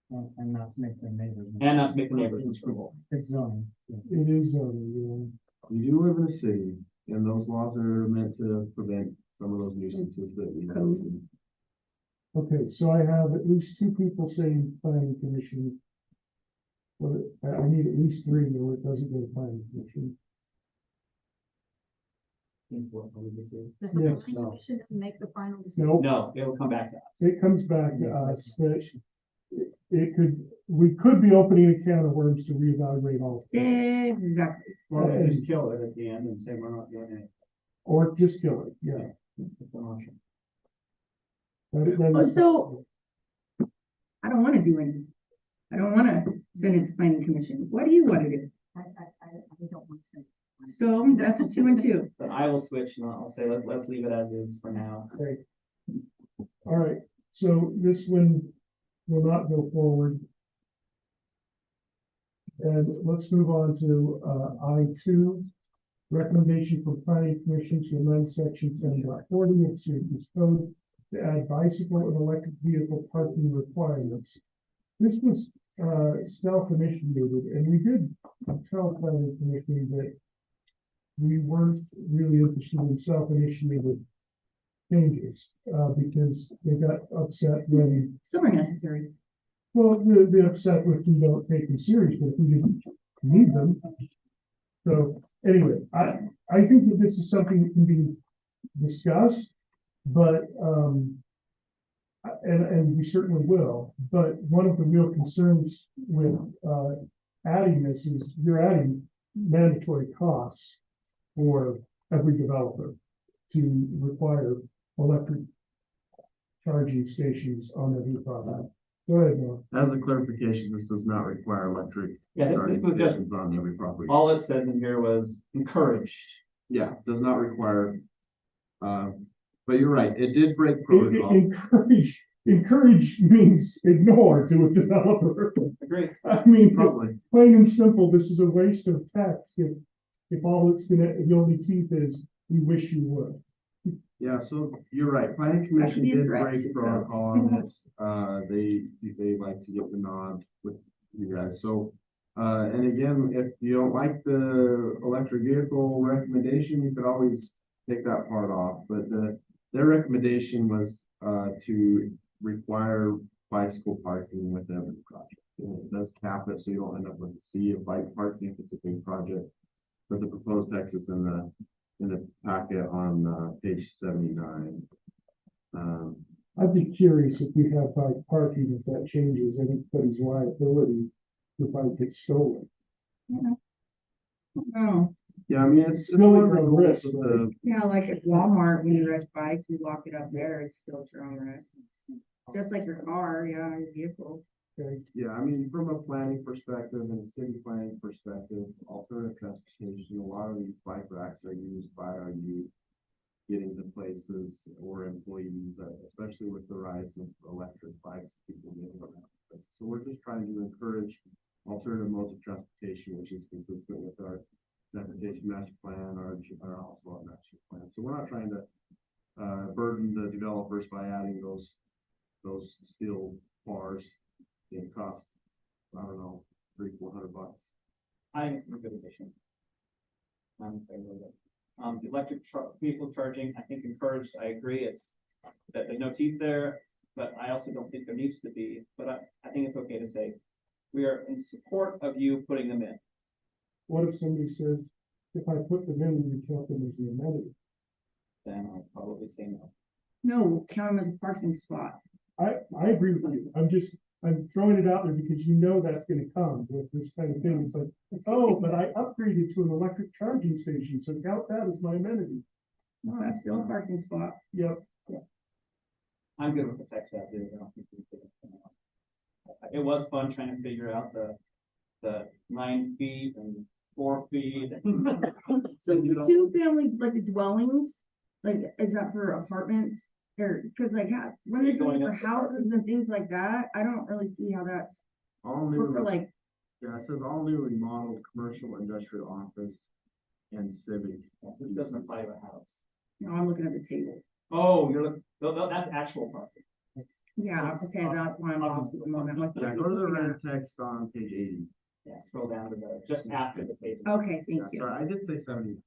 And not to make their neighbors. and not to make the neighbors miserable. It's zoning. it is, yeah. You do live in a city, and those laws are meant to prevent some of those nuisances that we have. Okay, so I have at least 2 people saying planning commission. Well, I need at least 3, or it doesn't go to planning commission. Does the Yes, planning no. commission make the final decision? Nope. No, it will come back to us. It comes back to us, but we could be opening a can of worms to reevaluate all. things. exactly. Or we just kill it at the end and say we're not doing it. Or just kill it, yeah. It's an option. That is So- I don't wanna do anything. I don't wanna send it to planning commission. What do you wanna do? I don't want to. So that's a 2 and 2. Then I will switch and I'll say, let's leave it as is for now. Okay. All right, so this one will not go forward. And let's move on to I2, recommendation from planning commission to amend section 10.40 of Syracuse code to add bicycle and electric vehicle parking requirements. This was self-initiated, and we did tell planning commission that we weren't really interested in self-initiated changes, because they got upset when, Some are necessary. well, they're upset with we don't take them serious, but if we didn't need them. So anyway, I think that this is something that can be discussed, but, and we certainly will, but one of the real concerns with, adding this is you're adding mandatory costs for every developer to require electric charging stations on their new product. Go ahead, Norm. As a clarification, this does not require electric Yeah, this charging was just, stations on every property. all it says in here was encouraged. Yeah, does not require, but you're right, it did break It- protocol. Encourage means ignore to a developer. Agree. I mean, Probably, plain and simple, this is a waste of text if all it's gonna, the only teeth is, we wish you would. yeah, so you're right, planning commission be a did threat break to protocol on this, they like to get the nod with you guys, so. And again, if you don't like the electric vehicle recommendation, you could always take that part off, but their recommendation was, to require bicycle parking with every project. And it does cap it, so you don't end up with a sea of bike parking if it's a big project. But the proposed text is in the packet on, page 79. I'd be curious if we have bike parking, if that changes anybody's liability if bike gets stolen. Oh, Yeah, I mean, it's Still one at of the the rules risk, of the, yeah, like at Walmart, when you rent bikes, you lock it up there, it's still at your own risk. Just like your car, yeah, your vehicle. Okay, yeah, I mean, from a planning perspective and a city planning perspective, alternative transportation, a lot of these bike racks are used by our youth getting to places or employees, especially with the rise of electric bikes, people getting around. So we're just trying to encourage alternative modes of transportation, which is consistent with our transportation master plan, our also our master plan. So we're not trying to burden the developers by adding those steel bars. It costs, I don't know, $300-400. I think it's a good addition. I'm in favor of it. The electric vehicle charging, I think encouraged, I agree, it's that there's no teeth there, but I also don't think there needs to be, but I think it's okay to say, we are in support of you putting them in. what if somebody says, if I put them in, we count them as an amenity? Then I'll probably say no. No, count them as a parking spot. I agree with you. I'm throwing it out there because you know that's gonna come with this kind of thing. It's like, oh, but I upgraded to an electric charging station, so count that as my amenity. No, that's still a parking spot. Yep. I'm good with the text as is. I don't think we did it. It was fun trying to figure out the 9 feet and 4 feet. So the two family, like the dwellings, like, is that for apartments? Or, cause like, when they're doing it for houses and things like that, I don't really see how that's, All or for new, like, yeah, it says all new remodeled commercial, industrial, office, and civic. This doesn't apply to a house. you know, I'm looking at the table. Oh, you're looking, no, that's actual parking. Yeah, okay, that's why I'm obviously the moment. Yeah, go to the red text on page 80. Yeah, scroll down to just after the page. Okay, thank Yeah, you. sorry, I did say 70.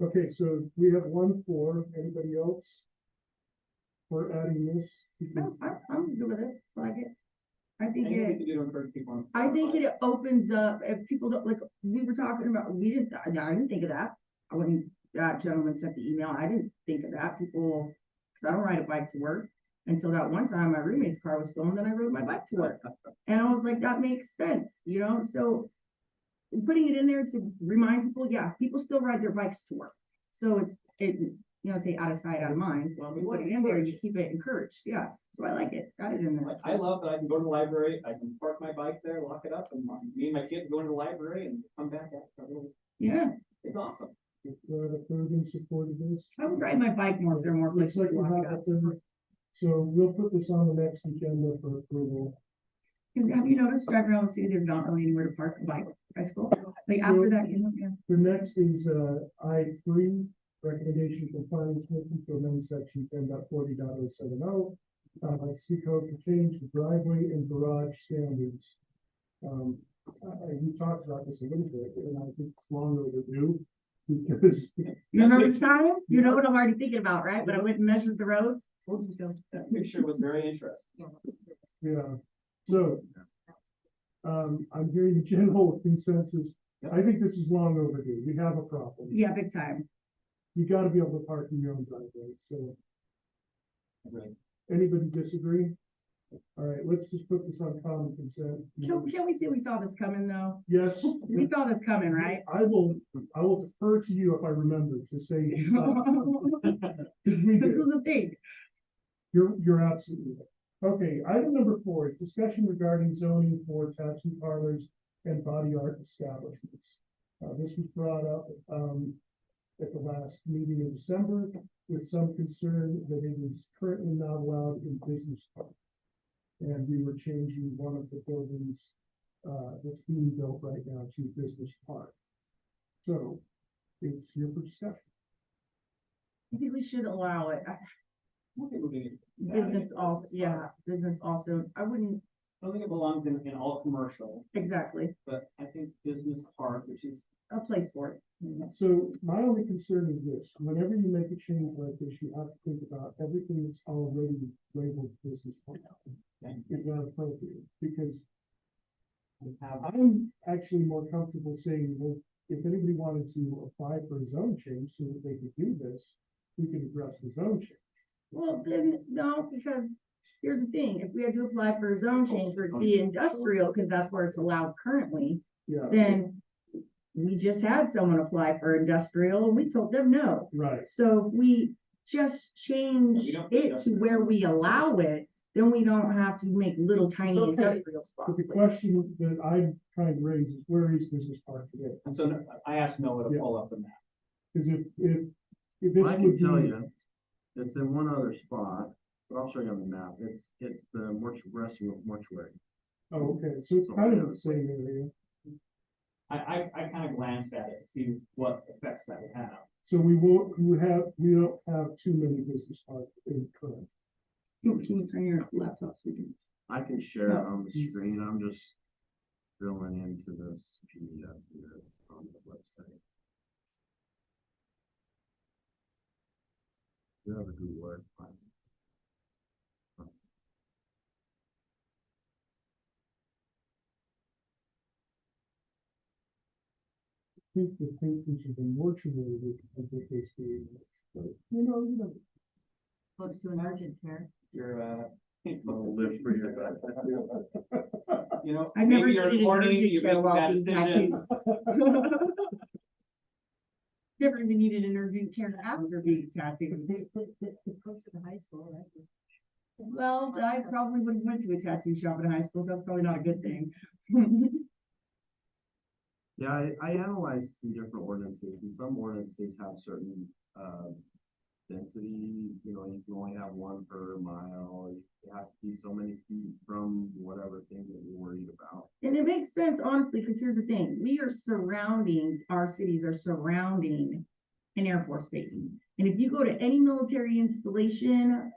Okay, so we have 1 for anybody else? For adding this? No, I'm good with it, I like it. I think Anything we it, can do to encourage people. I think it opens up, if people don't, like, we were talking about, I didn't think of that. When that gentleman sent the email, I didn't think of that, people, cause I don't ride a bike to work. Until that one time, my roommate's car was stolen, then I rode my bike to work. And I was like, that makes sense, you know, so. Putting it in there to remind people, yes, people still ride their bikes to work. So say out of sight, out of mind, well, we put it in there, you keep it encouraged, yeah. So I like it. Got it in there. Like, I love that I can go to the library, I can park my bike there, lock it up, and me and my kids go into the library and come back after. Yeah, It's awesome. The third in support of this. I would ride my bike more if there were more Looks places like to we lock have it up. it there. So we'll put this on the next agenda for approval. Because have you noticed driving around the city, there's not really anywhere to park a bike, bicycle? Like after that, you know, yeah. The next is, I3, recommendation from planning commission to amend section 10.40.070. City code to change the driveway and garage standards. We talked about this a little bit, and I think it's long overdue, because You remember the time? You know what I'm already thinking about, right? When I went and measured the roads? Told you so. That picture was very interesting. yeah, so. I'm hearing the general consensus. I think this is long overdue. We have a problem. Yeah, big time. You gotta be able to park in your own driveway, so. Agreed. Anybody disagree? All right, let's just put this on common consent. Can we say we saw this coming though? Yes. We saw this coming, right? I will defer to you if I remember to say. You thought- 'Cause we This do. is the thing. You're absolutely right. Okay, item number 4, is discussion regarding zoning for tattoo parlors and body art establishments. This was brought up, at the last meeting in December with some concern that it is currently not allowed in business park. And we were changing one of the buildings, that's being built right now to business park. So it's here for discussion. I think we should allow it. I don't think we're being- Business also, yeah, business also. I wouldn't, I don't think it belongs in all commercial, exactly, but I think business park, which is, a place for it. So my only concern is this, whenever you make a change like this, you have to think about everything that's already labeled business park. Is that appropriate? Because we have, I'm actually more comfortable saying, well, if anybody wanted to apply for a zone change so that they could do this, we could address the zone change. Well, then, no, because here's the thing, if we had to apply for a zone change for it to be industrial, because that's where it's allowed currently, Yeah, then we just had someone apply for industrial and we told them no. right. So if we just change We don't- it to where we allow it, then we don't have to make little tiny okay, industrial spots. But the question that I'm trying to raise is, where is business park today? and so I asked Noah to Yeah. pull up the map. Because if this I would can tell be, you, it's in one other spot, but I'll show you on the map. It's the restroom mortuary. oh, okay, so it's kind of in the same area. I kind of glanced at it to see what effects that would have. So we don't have too many business parks in current. Can you turn your laptop so we can? I can share it on the screen. I'm just drilling into this PDF here on the website. You have a good word. I think the patrons of the mortuary would have the case being, but you know. Close to an urgent care. You're, I'll live for your back. you know, I never maybe you're needed an recording, urgent you care make while that being decision. tattooed. Never even needed an urgent care after being tattooed. Close to the high school, right? Well, I probably would have went to a tattoo shop in high school, so that's probably not a good thing. Yeah, I analyzed some different ordinances, and some ordinances have certain, density, you know, you can only have one per mile, it has to be so many feet from whatever thing that you're worried about. And it makes sense, honestly, because here's the thing, our cities are surrounding an Air Force base. And if you go to any military installation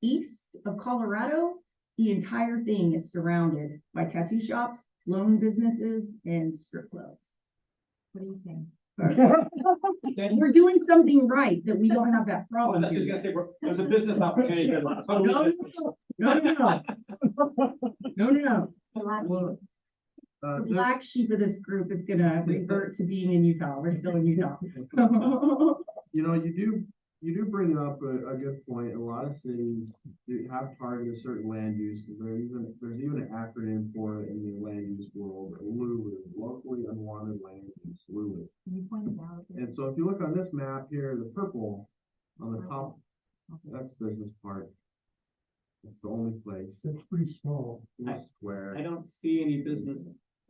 east of Colorado, the entire thing is surrounded by tattoo shops, loan businesses, and strip clubs. What are you saying? We're doing something right that we don't have that Oh, problem. that's just gonna say, there's a business opportunity here. No, no. Well, The black sheep of this group is gonna revert to being in Utah. We're still in Utah. you know, you do bring up a good point. A lot of cities do have targeted certain land use. There's even an acronym for it in the land use world, LULU, locally unwanted land use, LULU. Can you point it out? And so if you look on this map here, the purple on the top, that's business park. It's the only place. It's pretty small. It's square. I don't see any business.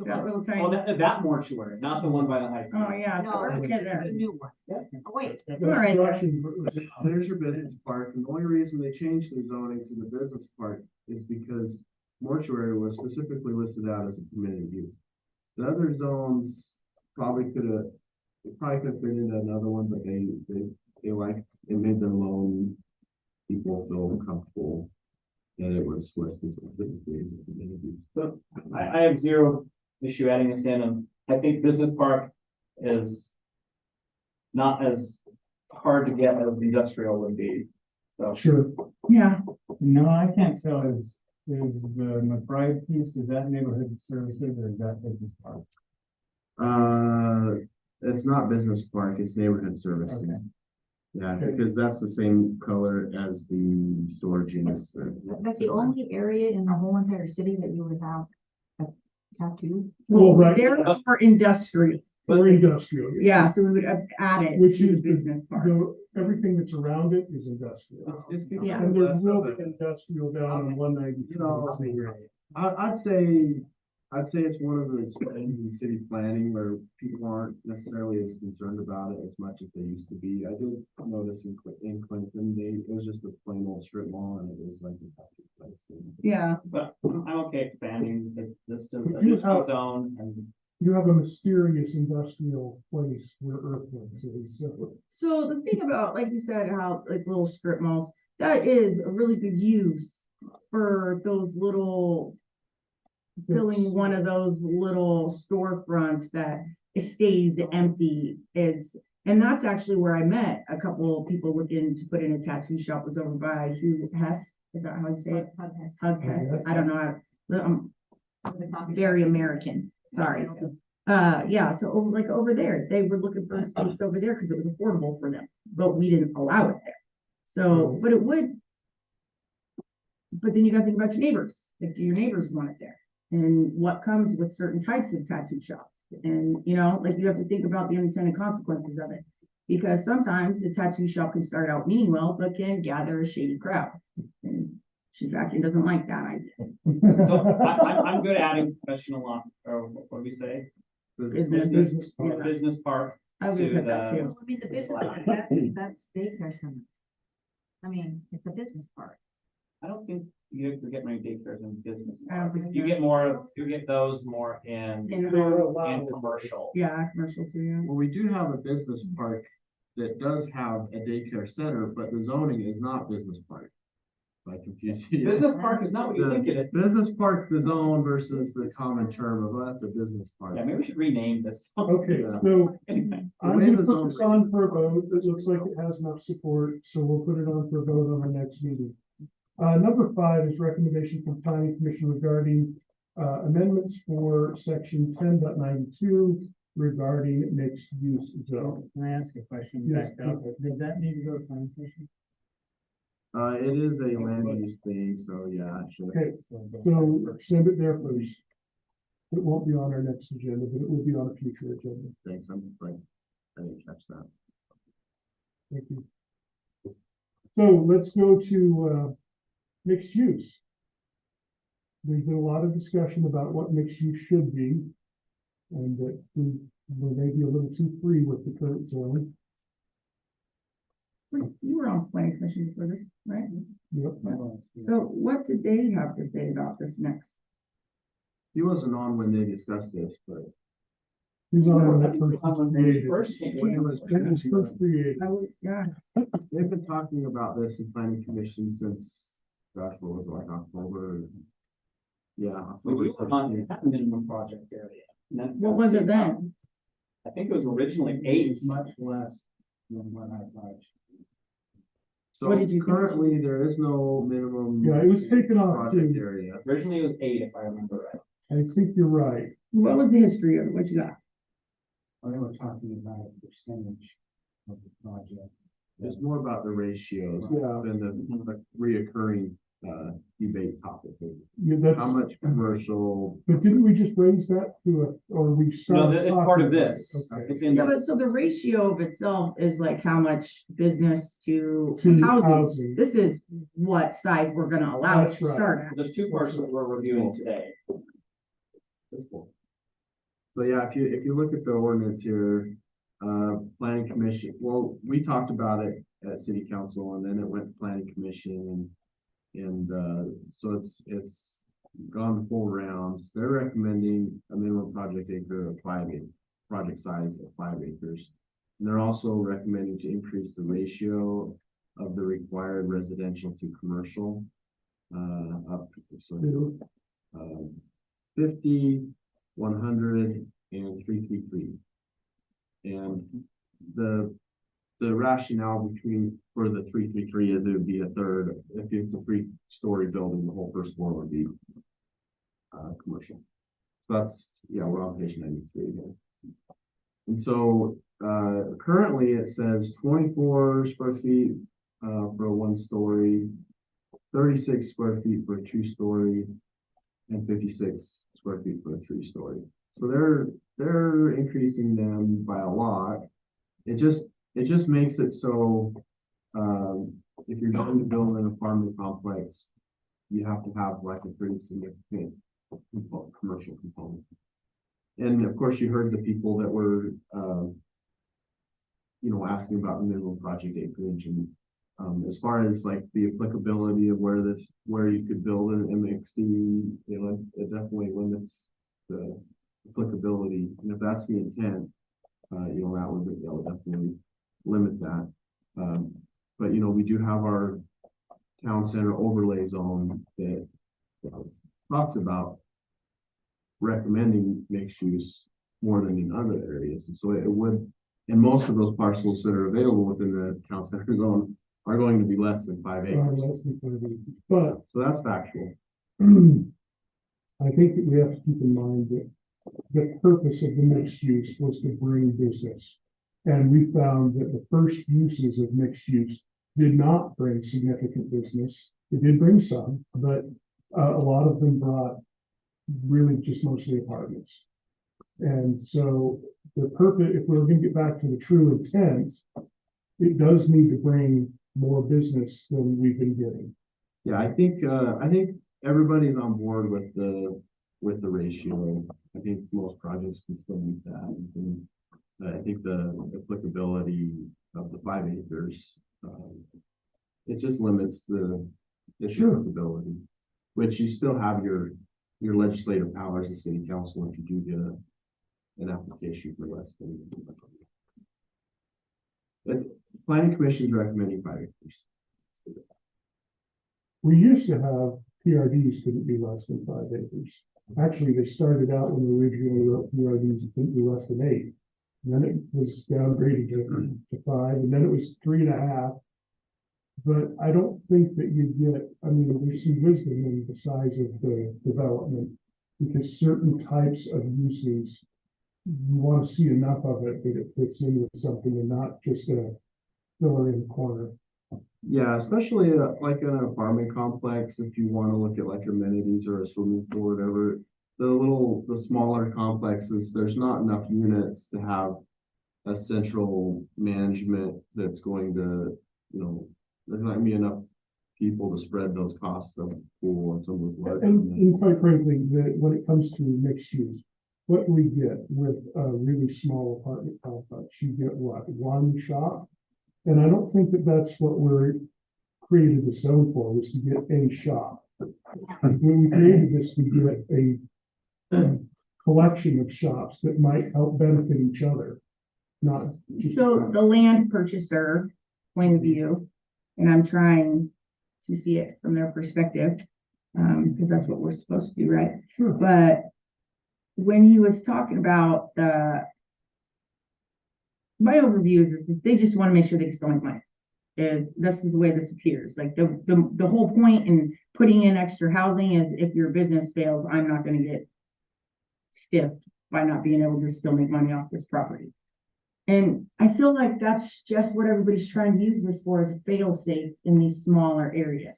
That little tiny. Oh, that mortuary, not the one by the high school. Oh, yeah. So we're getting there. new one. Oh, wait, That's Alright. construction. There's your business park, and the only reason they changed their zoning to the business park is because mortuary was specifically listed out as a permitted use. The other zones probably could have, it probably could have fit into another one, but they like, it made their loan people feel comfortable that it was listed specifically as a permitted use. So I have zero issue adding this in, and I think business park is not as hard to get as industrial would be. So Sure. Yeah, No, I can't tell, is the McBride piece, is that neighborhood services or is that business park? It's not business park, it's neighborhood services. Okay. Yeah, because that's the same color as the storage units. that's the only area in the whole entire city that you would have a tattoo. Well, right. they're for industrial. Or industrial. Yeah, so we would have added Which to is the business park. everything that's around it is industrial. It's becoming Yeah. And there's less no of a- industrial down on 192. You know, I'd say it's one of the trends in city planning where people aren't necessarily as concerned about it as much as they used to be. I did notice in Clinton, it was just a plain old strip mall and it was like a tattoo place. Yeah, but I'm okay expanding this to But you its have- own and You have a mysterious industrial place where Earthworks is. so the thing about, like you said, how like little strip malls, that is a really good use for those little, filling one of those little storefronts that it stays empty is, and that's actually where I met a couple of people looking to put in a tattoo shop, was over by Hugh Hess, is that how you say it? Hug Hess, I don't know, I'm very American, sorry. Yeah, so over there, they were looking for a space over there because it was affordable for them, but we didn't allow it there. So, but it would. But then you gotta think about your neighbors, if your neighbors want it there, and what comes with certain types of tattoo shops. And, you know, like you have to think about the unintended consequences of it. Because sometimes the tattoo shop can start out meaning well, but can gather a shady crowd. And Shiitake doesn't like that idea. so I'm good adding professional law, or what do we say? Business, The yeah. business park. I would to put that the- too. I mean, the business, that's daycare center. I mean, it's a business park. I don't think you get many daycares in business. I don't think You so. get more, you get those more in commercial. Yeah, commercial too, yeah. Well, we do have a business park that does have a daycare center, but the zoning is not business park. If I confuse you. Business park is not what you think it is. Business park, the zone versus the common term of, that's a business park. Yeah, maybe we should rename this. Okay, so I'm gonna put this on for a vote. It looks like it has enough support, so we'll put it on for a vote on our next meeting. Number 5 is recommendation from planning commission regarding amendments for section 10.92 regarding mixed use zone. Can I ask a question? Yes. Back up? Did that need to go to planning commission? It is a land use thing, so yeah, it should. Okay, so send it there first. It won't be on our next agenda, but it will be on a future agenda. Thanks, I'm like, I didn't catch that. Thank you. So let's go to mixed use. There's been a lot of discussion about what mixed use should be. And that we may be a little too free with the current zone. Wait, you were on planning commission for this, right? Yep. So what did they have to say about this next? He wasn't on when they discussed this, but He's on when that first was When they created. first came. when it was, It was first created. Yeah, they've been talking about this in planning commission since, gosh, what was it, like October? Yeah. We were October on 17th. that minimum project area. And then- what was it then? I think it was originally 8. It's much less than what I thought. So What did you think? currently, there is no minimum. Yeah, it was taken off Project too. area. Originally it was 8, if I remember right. I think you're right. What was the history of it? What you got? They were talking about a percentage of the project. It's more about the ratios Yeah. than the reoccurring debate topic. Yeah, that's, How much commercial, but didn't we just raise that to or we No, started? it's part of talking about this. it? Okay. It's in Yeah, the- but so the ratio of itself is like how much business to To housing. housing. This is what size we're gonna allow it That's to right. start at. There's two parts that we're reviewing today. so yeah, if you look at the ordinance here, planning commission, well, we talked about it at city council and then it went to planning commission and so it's gone full rounds. They're recommending a minimum project acre of 5 acres, project size of 5 acres. And they're also recommending to increase the ratio of the required residential to commercial, up, so, 50, 100, and 333. And the rationale for the 333 is it would be a third. If it's a 3-story building, the whole first floor would be commercial. So that's, yeah, we're on page 93 again. And so currently it says 24 square feet for a 1-story, 36 square feet for a 2-story, and 56 square feet for a 3-story. So they're increasing them by a lot. It just makes it so if you're going to build an apartment complex, you have to have like a pretty significant commercial component. And of course, you heard the people that were asking about the minimum project acreage and as far as like the applicability of where you could build an MXD, it definitely limits the applicability. And if that's the intent, that would definitely limit that. But we do have our town center overlay zone that talks about recommending mixed use more than in other areas. And so it would, and most of those parcels that are available within the town center zone are going to be less than 5 acres. Less than 5 acres. But So that's factual. I think that we have to keep in mind that the purpose of the mixed use was to bring business. And we found that the first uses of mixed use did not bring significant business. It did bring some, but a lot of them brought really just mostly apartments. And so the purpose, if we're going to get back to the true intent, it does need to bring more business than we've been getting. Yeah, I think everybody's on board with the ratio. I think most projects can still meet that. And I think the applicability of the 5 acres, it just limits the applicability, which you still have your legislative powers as city council if you do get an application for less than. But planning commission is recommending 5 acres. We used to have PRDs couldn't be less than 5 acres. Actually, they started out when we originally wrote PRDs, couldn't be less than 8. And then it was downgraded to 5, and then it was 3.5. But I don't think that you get, there's some wisdom in the size of the development because certain types of uses, you want to see enough of it that it fits in with something and not just a filler in the corner. Yeah, especially like an apartment complex, if you want to look at like amenities or a swimming pool or whatever, the smaller complexes, there's not enough units to have a central management that's going to, there's not gonna be enough people to spread those costs of pool and some of those work. And quite frankly, when it comes to mixed use, what do we get with a really small apartment complex? You get what, one shop? And I don't think that that's what we're created the zone for, was to get a shop. When we created this to get a collection of shops that might help benefit each other. Not So the land purchaser point of view, and I'm trying to see it from their perspective, because that's what we're supposed to do, right? Sure. But when he was talking about my overview is this, they just want to make sure they can still make money. And this is the way this appears. Like the whole point in putting in extra housing is if your business fails, I'm not going to get stiffed by not being able to still make money off this property. And I feel like that's just what everybody's trying to use this for, as a fail safe in these smaller areas,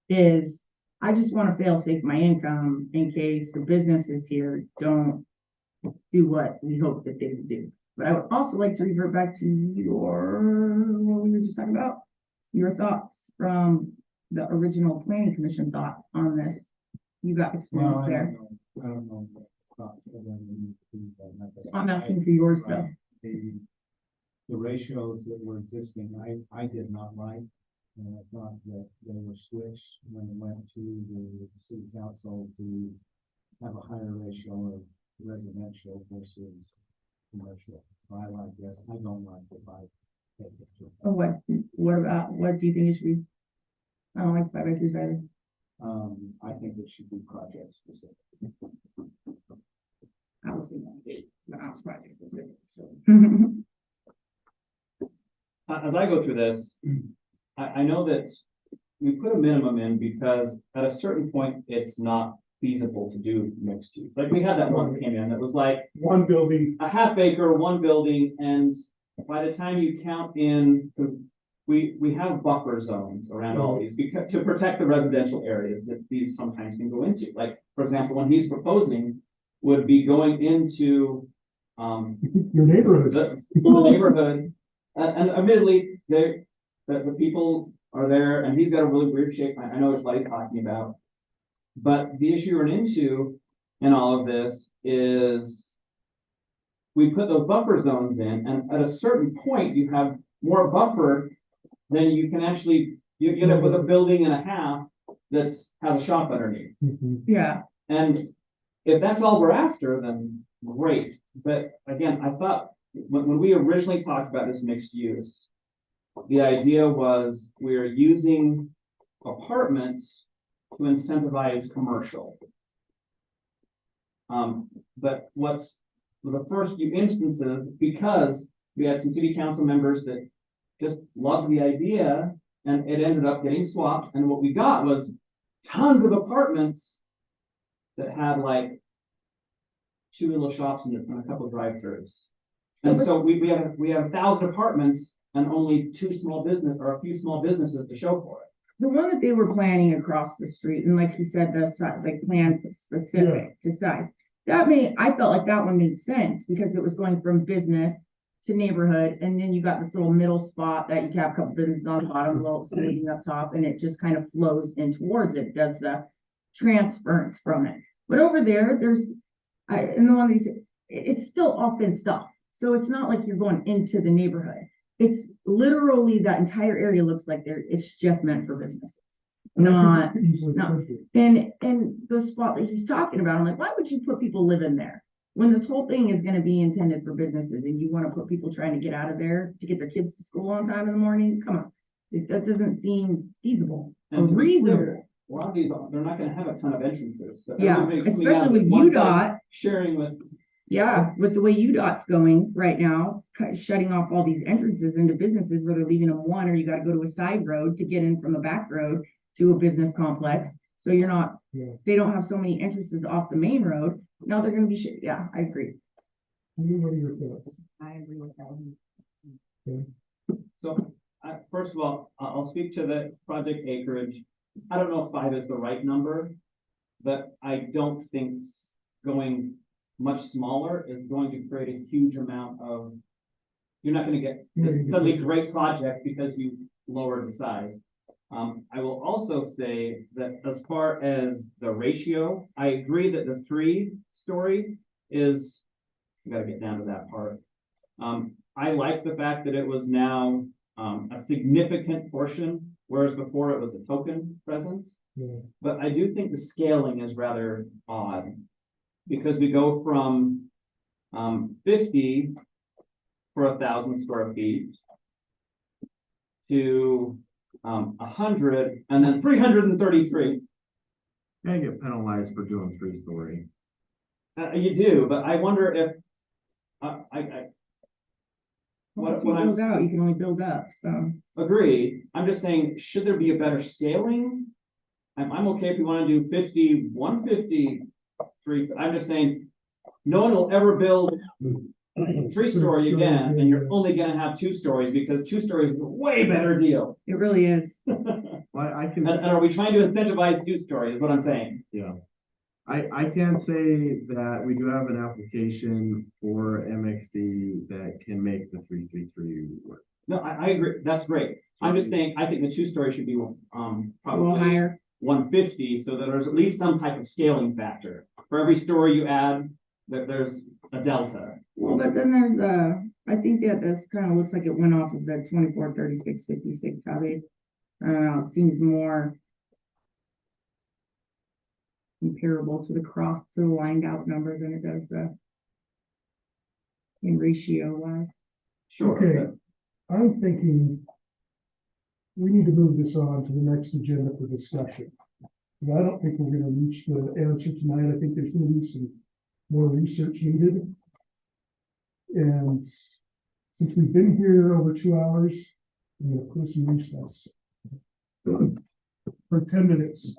is I just want to fail safe my income in case the businesses here don't do what we hope that they would do. But I would also like to revert back to what we were just talking about, your thoughts from the original planning commission thought on this. You got experience Well, there. I don't know. I'm asking for yours though. The ratios that were existing, I did not like. And I thought that they were switched when it went to the city council to have a higher ratio of residential versus commercial. So I like this. I don't like the 5 acres. Oh, what do you think it should be? I don't like 5 acres either. I think it should be project specific. I was thinking 8, but I was project specific, so. As I go through this, I know that we put a minimum in because at a certain point, it's not feasible to do mixed use. Like we had that one that came in that was like One building, a half acre, one building, and by the time you count in, we have buffer zones around all these because to protect the residential areas that these sometimes can go into. Like, for example, when he's proposing would be going into your neighborhood. the neighborhood, and admittedly, the people are there, and he's got a really weird shape. I know what he's talking about. But the issue we're into in all of this is we put those buffer zones in, and at a certain point, you have more buffer than you can actually, you end up with a building and a half that's has a shop underneath. Yeah, And if that's all we're after, then great. But again, I thought when we originally talked about this mixed use, the idea was we're using apartments to incentivize commercial. But what's the first few instances, because we had some city council members that just loved the idea and it ended up getting swapped. And what we got was tons of apartments that had like 2 little shops in it and a couple of drive-throughs. And so we have 1,000 apartments and only 2 small business or a few small businesses to show for it. the one that they were planning across the street, and like you said, the size, like plan specific to size. I felt like that one made sense because it was going from business to neighborhood, and then you got this little middle spot that you have a couple businesses on the bottom, a little smoothing up top, and it just kind of flows in towards it, does the transference from it. But over there, and the one these, it's still all fenced off. So it's not like you're going into the neighborhood. It's literally that entire area looks like it's just meant for business. Not, and the spot that he's talking about, I'm like, why would you put people living there? When this whole thing is gonna be intended for businesses and you wanna put people trying to get out of there to get their kids to school on time in the morning, come on. That doesn't seem feasible or And to be reasonable. clear, a lot of these, they're not gonna have a ton of entrances. So Yeah, everybody's coming out especially with one UDOT. place, sharing with. Yeah, with the way UDOT's going right now, shutting off all these entrances into businesses where they're leaving them one, or you gotta go to a side road to get in from a back road to a business complex. So you're not, they don't have so many entrances off the main road. Now they're gonna be, yeah, I agree. What are your thoughts? I agree with that one. So, first of all, I'll speak to the project acreage. I don't know if 5 is the right number, but I don't think going much smaller is going to create a huge amount of, you're not gonna get this suddenly great project because you lowered the size. I will also say that as far as the ratio, I agree that the 3-story is, you gotta get down to that part. I like the fact that it was now a significant portion, whereas before it was a token presence. But I do think the scaling is rather odd because we go from 50 for 1,000 square feet to 100 and then 333. Gotta get penalized for doing 3-story. You do, but I wonder if Well, if you build out, you can only build up, so. agree. I'm just saying, should there be a better scaling? I'm okay if you want to do 50, 153. I'm just saying, no one will ever build 3-story again, and you're only gonna have 2 stories because 2 stories is a way better deal. It really is. Well, I can. And are we trying to incentivize two-story is what I'm saying? Yeah. I can say that we do have an application for MXD that can make the 333 work. No, I agree. That's great. I'm just saying, I think the two-story should be, A little probably higher. 150, so that there's at least some type of scaling factor. For every story you add, there's a delta. Well, but then there's I think that this kind of looks like it went off of the 24, 36, 56. How they, I don't know, it seems more comparable to the lined out number than it does the in ratio wise. Sure. Okay. I'm thinking we need to move this on to the next agenda for discussion. And I don't think we're gonna reach the answer tonight. I think there's gonna be some more research needed. And since we've been here over 2 hours, I'm gonna put some recess for 10 minutes.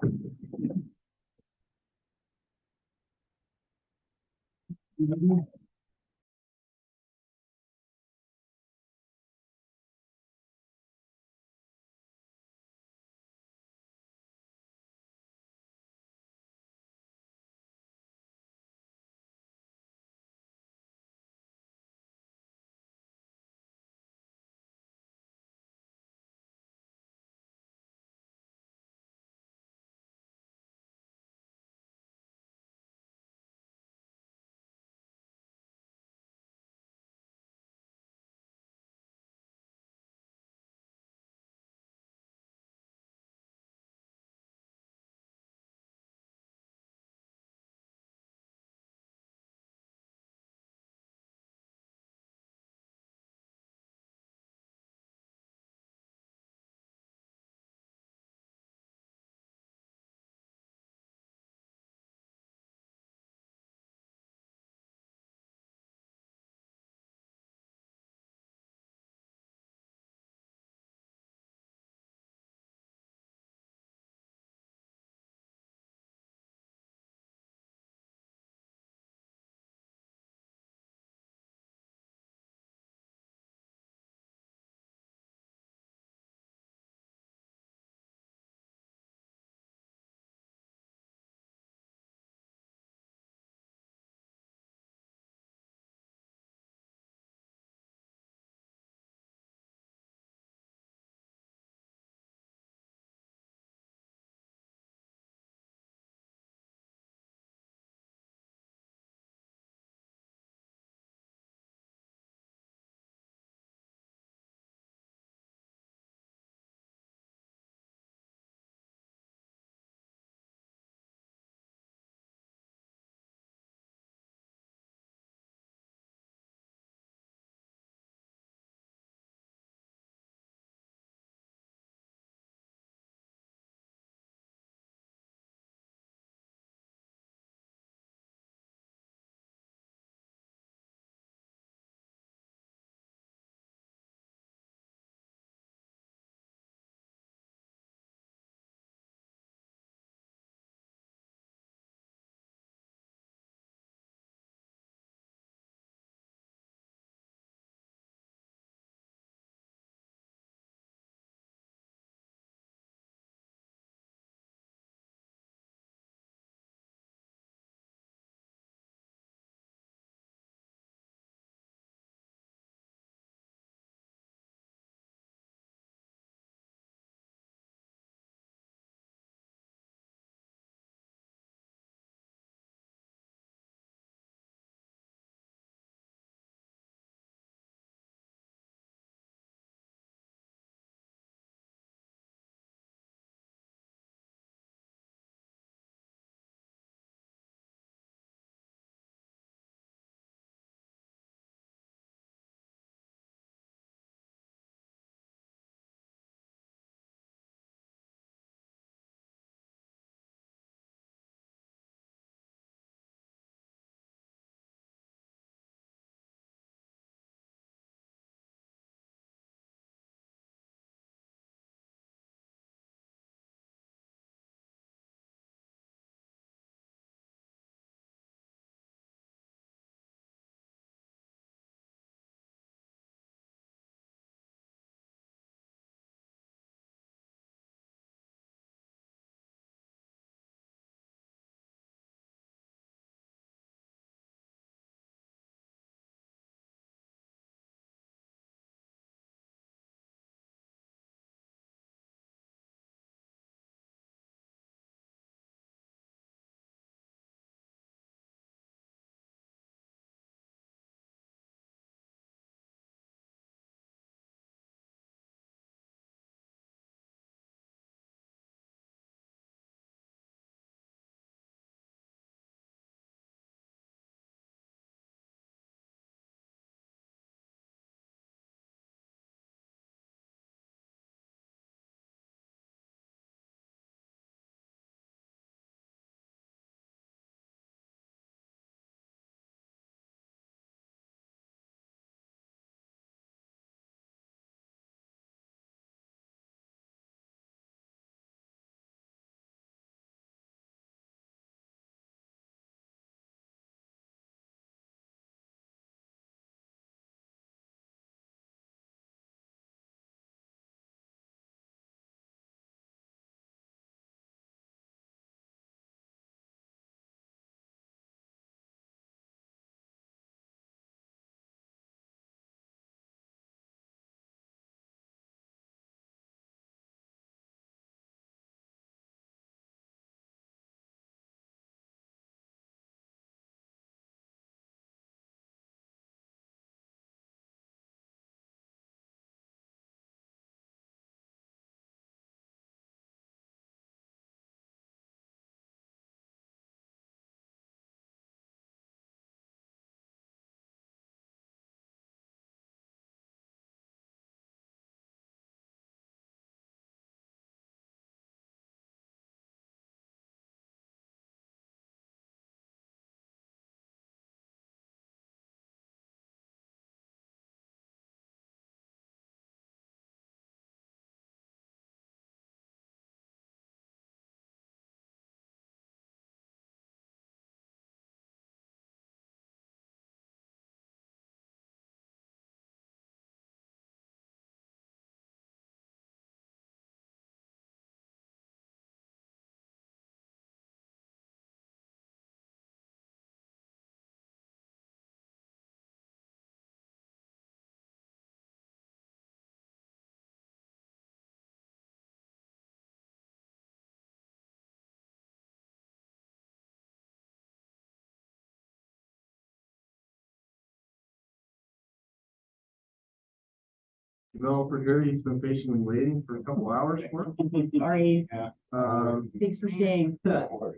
developer here. He's been patiently waiting for a couple hours for it. Sorry, Um, thanks for staying. So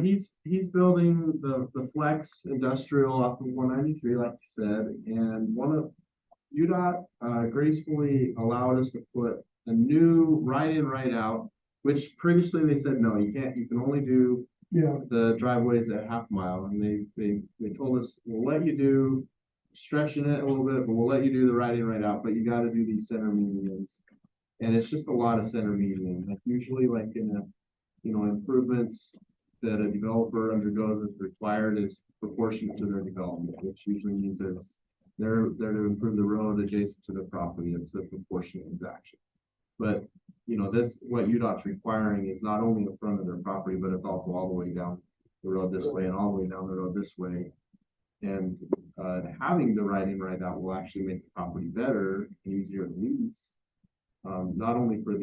he's building the flex industrial off of 193, like you said, and UDOT gracefully allowed us to put a new right in, right out, which previously they said, no, you can't, you can only do the driveways at half mile, and they told us, we'll let you do stretching it a little bit, but we'll let you do the right in, right out, but you gotta do these center medians. And it's just a lot of center median, like usually like in improvements that a developer undergoes is required is proportionate to their development, which usually means that they're to improve the road adjacent to the property. It's a proportionate transaction. But, this, what UDOT's requiring is not only the front of their property, but it's also all the way down the road this way and all the way down the road this way. And having the right in, right out will actually make the property better and easier to lease. Not only for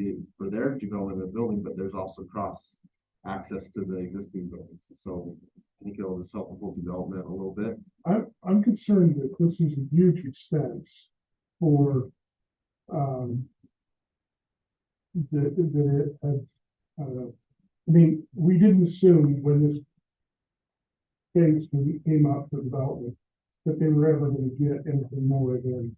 their development of the building, but there's also cross access to the existing buildings. So I think it'll just help the whole development a little bit. I'm concerned that this is a huge expense for, I mean, we didn't assume when this case came up for development that they were ever going to get anything more than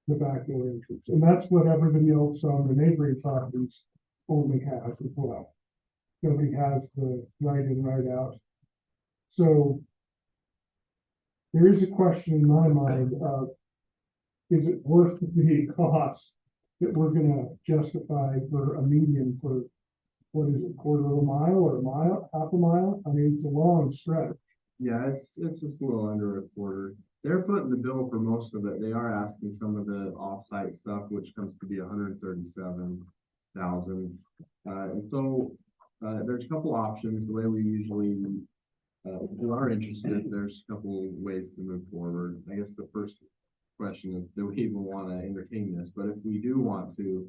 the back door entrance. And that's what everybody else on the neighboring properties only has as well. Nobody has the right in, right out. So there is a question in my mind of, is it worth the cost that we're gonna justify for a median for, what is it, quarter of a mile or a mile, half a mile? I mean, it's a long stretch. Yeah, it's just a little under a quarter. They're putting the bill for most of it. They are asking some of the off-site stuff, which comes to be 137,000. And so there's a couple options. The way we usually, if you are interested, there's a couple ways to move forward. I guess the first question is, do we even want to entertain this? But if we do want to,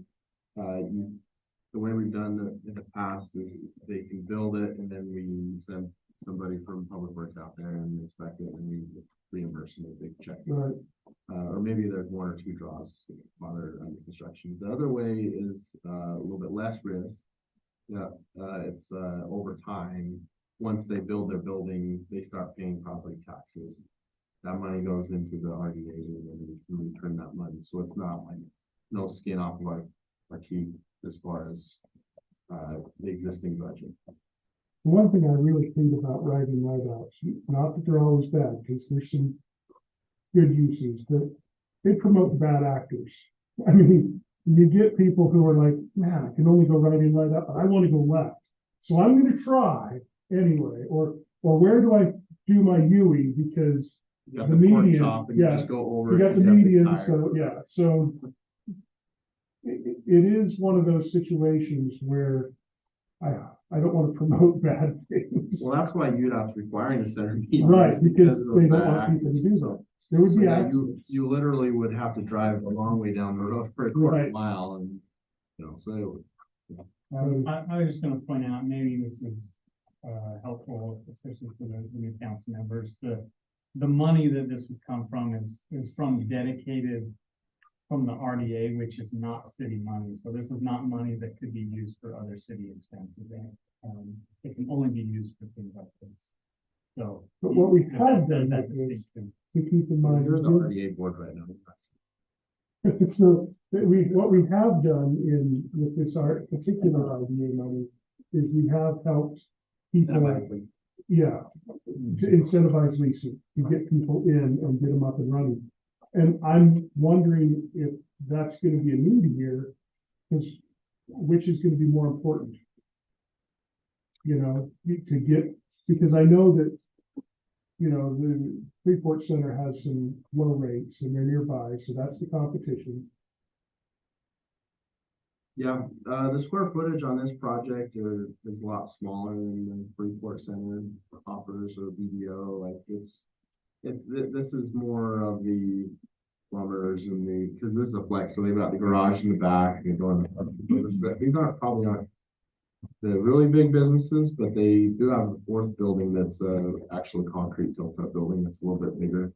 the way we've done it in the past is they can build it and then we send somebody from Public Works out there and inspect it and we reimburse them a big check. Right. Or maybe there's one or two draws while they're under construction. The other way is a little bit less risk. Yeah, it's over time. Once they build their building, they start paying property taxes. That money goes into the RDA and then we return that money. So it's not like no skin off of our teeth as far as the existing budget. One thing I really think about writing write-outs, not that they're always bad, because there's some good uses, but they promote bad actors. I mean, you get people who are like, man, I can only go right in, right out, but I want to go left. So I'm going to try anyway, or where do I do my UE? Because You got the the pork median, chop and you yeah, just go over. you it got the if you have to median, tire. so yeah, so it is one of those situations where I don't want to promote bad things. Well, that's why UDOT's requiring the center median. Right, because of they the don't want people to do so- that. There would So be yeah, accidents. you literally would have to drive a long way down the road for a quarter Right. mile and, so it would. I was just gonna point out, maybe this is, helpful, especially for the new council members, the money that this would come from is from dedicated from the RDA, which is not city money. So this is not money that could be used for other city expenses. It can only be used for things like this. So. But what we have there's done that with this, distinction. to keep in mind. You're is the we- RDA board right now. So what we have done with this particular RDA money is we have helped people, yeah, to incentivize leasing, to get people in and get them up and running. And I'm wondering if that's going to be a need here, because which is going to be more important? To get, because I know that, the Freeport Center has some low rates and they're nearby, so that's the competition. Yeah, the square footage on this project is a lot smaller than the Freeport Center offers or BDO. Like this is more of the plumbers and because this is a flex, so they've got the garage in the back and going. These aren't the really big businesses, but they do have a fourth building that's actually concrete tilt-up building that's a little bit bigger.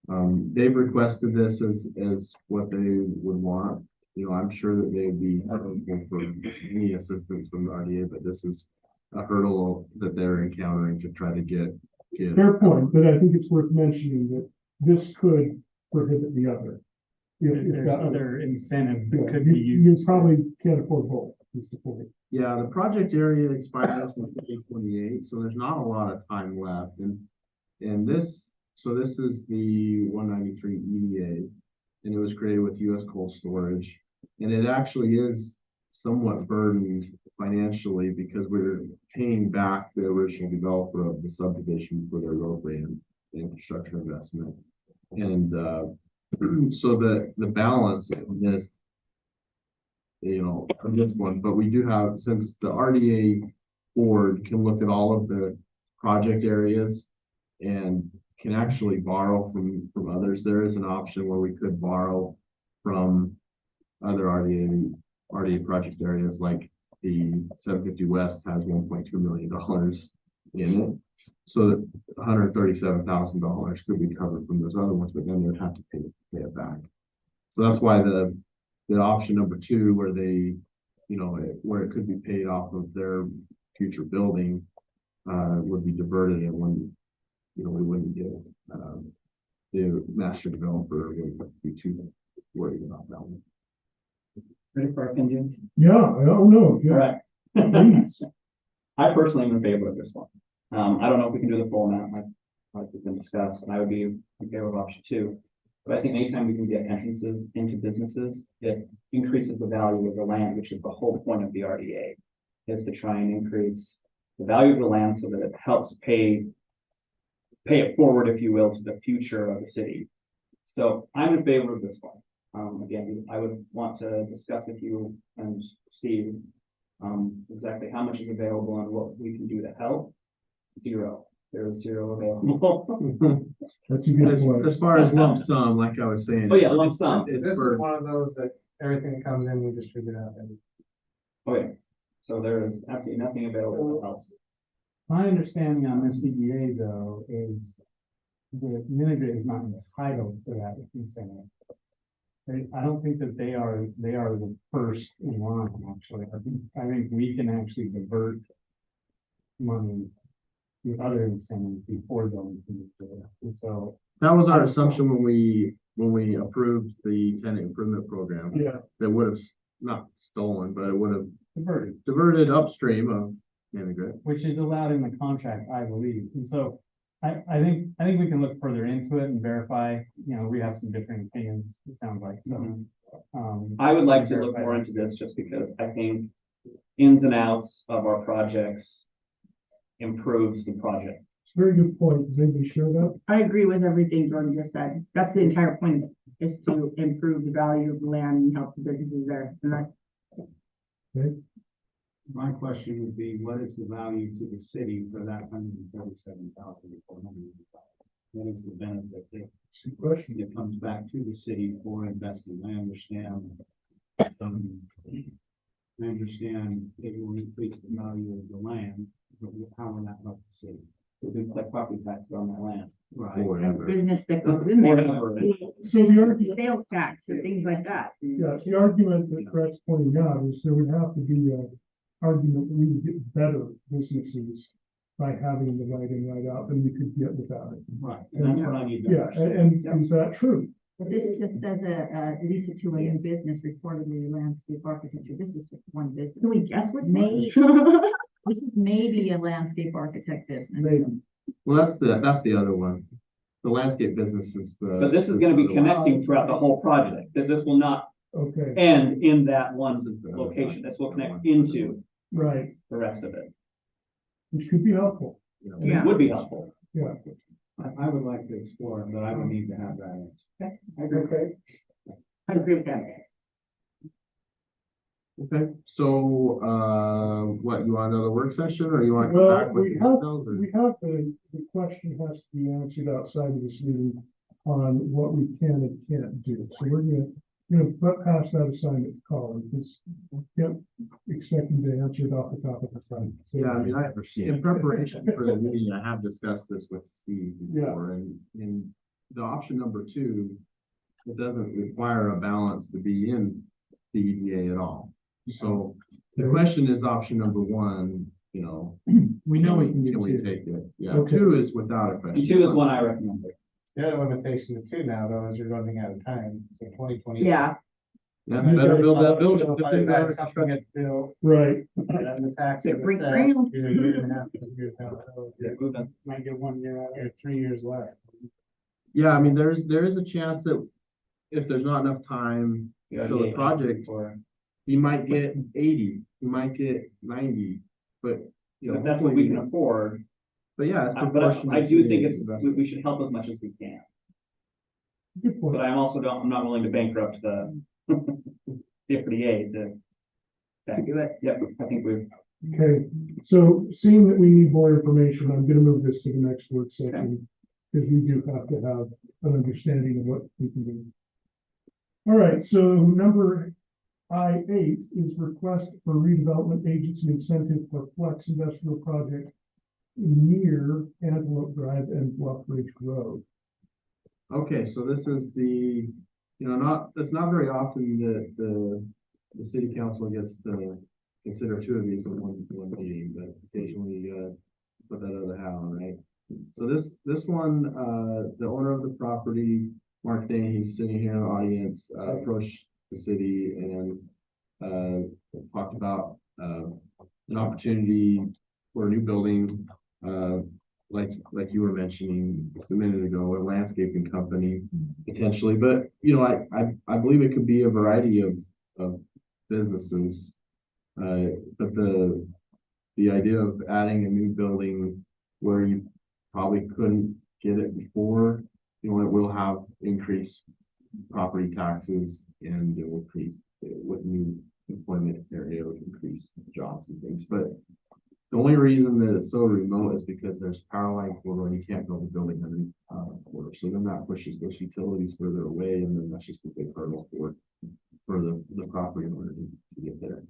They've requested this as what they would want. You know, I'm sure that they'd be helpful for any assistance from the RDA, but this is a hurdle that they're encountering to try to get. Fair point, but I think it's worth mentioning that this could prohibit the other. If There's that, other incentives yeah, that could be you used. probably can't afford both, is the point. Yeah, the project area expires in 2028, so there's not a lot of time left. And this, so this is the 193 EDA, and it was created with US Cold Storage. And it actually is somewhat burdened financially because we're paying back the original developer of the subdivision for their roadway and infrastructure investment. And so the balance in this, you know, on this one, but we do have, since the RDA board can look at all of the project areas and can actually borrow from others, there is an option where we could borrow from other RDA project areas, like the 750 West has $1.2 million in it. So that $137,000 could be covered from those other ones, but then they'd have to pay it back. So that's why the option number 2, where they, you know, where it could be paid off of their future building, would be diverted, and when, you know, we wouldn't get the master developer wouldn't be too worried about that one. Ready for our opinion? Yeah, I don't know. All Yeah, right. please. I personally am in favor of this one. I don't know if we can do the full amount, like we've been discussed, and I would be in favor of option 2. But I think anytime we can get entrances into businesses, it increases the value of the land, which is the whole point of the RDA, is to try and increase the value of the land so that it helps pay it forward, if you will, to the future of the city. So I'm in favor of this one. Again, I would want to discuss with you and Steve exactly how much is available and what we can do to help. 0. There is 0 available. That's a good point. As far as lump sum, like I was saying. Oh yeah, lump sum. It's This is for, one of those that everything comes in, we distribute out. Okay, so there is absolutely nothing available else. My understanding on this CDA though is the Mini-Grid is not entitled to that incentive. I don't think that they are the first in line, actually. I think we can actually divert money to other incentives before going to the grid. And so that was our assumption when we approved the tenant improvement program. Yeah. That would have not stolen, but it would have diverted, diverted upstream of Mini-Grid. which is allowed in the contract, I believe. And so I think we can look further into it and verify, you know, we have some different opinions, it sounds like, so. I would like to verify look more that. into this just because I think ins and outs of our projects improves the project. It's a very good point. Does anybody share that? I agree with everything Jordan just said. That's the entire point of it, is to improve the value of the land and help the businesses there. And that, My question would be, what is the value to the city for that $137,400? What is the benefit that It's a good question. it comes back to the city for investing? I understand. I understand it will increase the value of the land, but how will that help the city? We do collect property taxes on that land. Right. Whatever. business that goes in there, So the argument, sales tax and things like that. yeah, the argument that Brett's pointing out is there would have to be an argument that we would get better businesses by having the right in, right out than we could get without it. Right, and that's what I need to Yeah, understand. and is that true? But this just says a lease it to a new business, reportedly landscape architecture. This is just one business. Can we guess what? Maybe. This is maybe a landscape architect business. Maybe. Well, that's the other one. The landscape business is the. But this is gonna be the other one. connecting throughout the whole project, that this will not Okay, end in that one This is the other location. one. This will connect into right, the rest of it. which could be helpful. Yeah. It would be helpful. Yeah. I would like to explore it, but I would need to have that. Okay. I agree with that. Okay, so, what, you want another work session or you want to come Well, back with we the have, details, or- we have, the question has to be answered outside of this meeting on what we can and can't do. So we're gonna pass that assignment to Colin, because can't expect him to answer it off the top of his head. So- Yeah, I mean, in preparation for the meeting, I have discussed this with Steve Yeah. before, and the option number two, it doesn't require a balance to be in the EDA at all. So the question is option number one, you know. We know we can Can do we two. take it? Yeah, Okay. two is without a question. And two is one I recommend. The other limitation of two now, though, is you're running out of time, so 2020. Yeah, Yeah, better build that building. So by the time something gets built, Right. and the tax. Get is break set, ground. you're a year and a half, 2 years down the road. Yeah, move on. Might get 1 year out, or 3 years left. Yeah, I mean, there is a chance that if there's not enough time, so the project, you might get 80, you might get 90, but. You know, If that's what we can afford, But yeah, it's but proportionate. I to do the think investment. we should help as much as we can. Good point. But I'm not willing to bankrupt the FDA to do it. Yep, I think we've, Okay, so seeing that we need more information, I'm gonna move this to the next work session. Because we do have to have an understanding of what we can do. All right, so number I8 is request for redevelopment agency incentive for flex industrial project near Antelope Drive and Bluff Ridge Road. Okay, so this is the, it's not very often that the city council gets to consider two of these in one meeting, but occasionally you gotta put that other hat on, right? So this one, the owner of the property, Mark Dane, he's sitting here in the audience, approached the city and talked about an opportunity for a new building, like you were mentioning just a minute ago, a landscaping company potentially, but I believe it could be a variety of businesses. But the idea of adding a new building where you probably couldn't get it before, it will have increased property taxes and it will increase with new employment area, it would increase jobs and things. But the only reason that it's so remote is because there's power line corridor and you can't build a building underneath corridor. So then that pushes those utilities further away, and then that's just a big hurdle for the property owner to get there.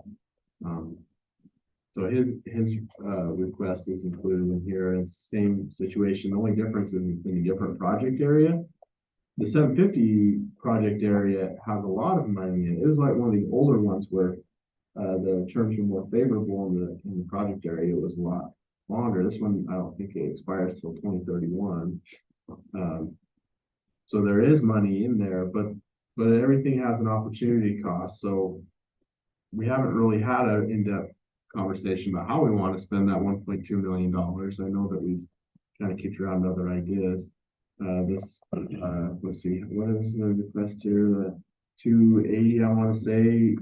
So his request is included in here. It's the same situation. The only difference is it's in a different project area. The 750 project area has a lot of money in it. It was like one of these older ones where the terms were more favorable in the project area. It was a lot longer. This one, I don't think it expires till 2031. So there is money in there, but everything has an opportunity cost. So we haven't really had an in-depth conversation about how we want to spend that $1.2 million. I know that we've kind of kicked around other ideas. Let's see, what is the request here? The 280, I want to say,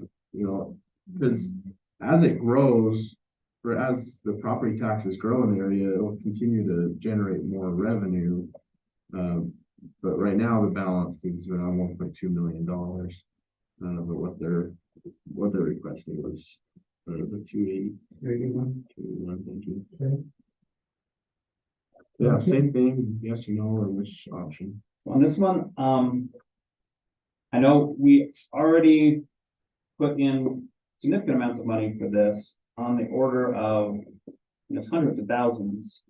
because as it grows, or as the property taxes grow in the area, it will continue to generate more revenue. But right now the balance is around $1.2 million. But what they're requesting was the 280. 281, thank you. Okay. Yeah, same thing, yes or no, or which option? on this one, I know we already put in significant amounts of money for this on the order of, hundreds of thousands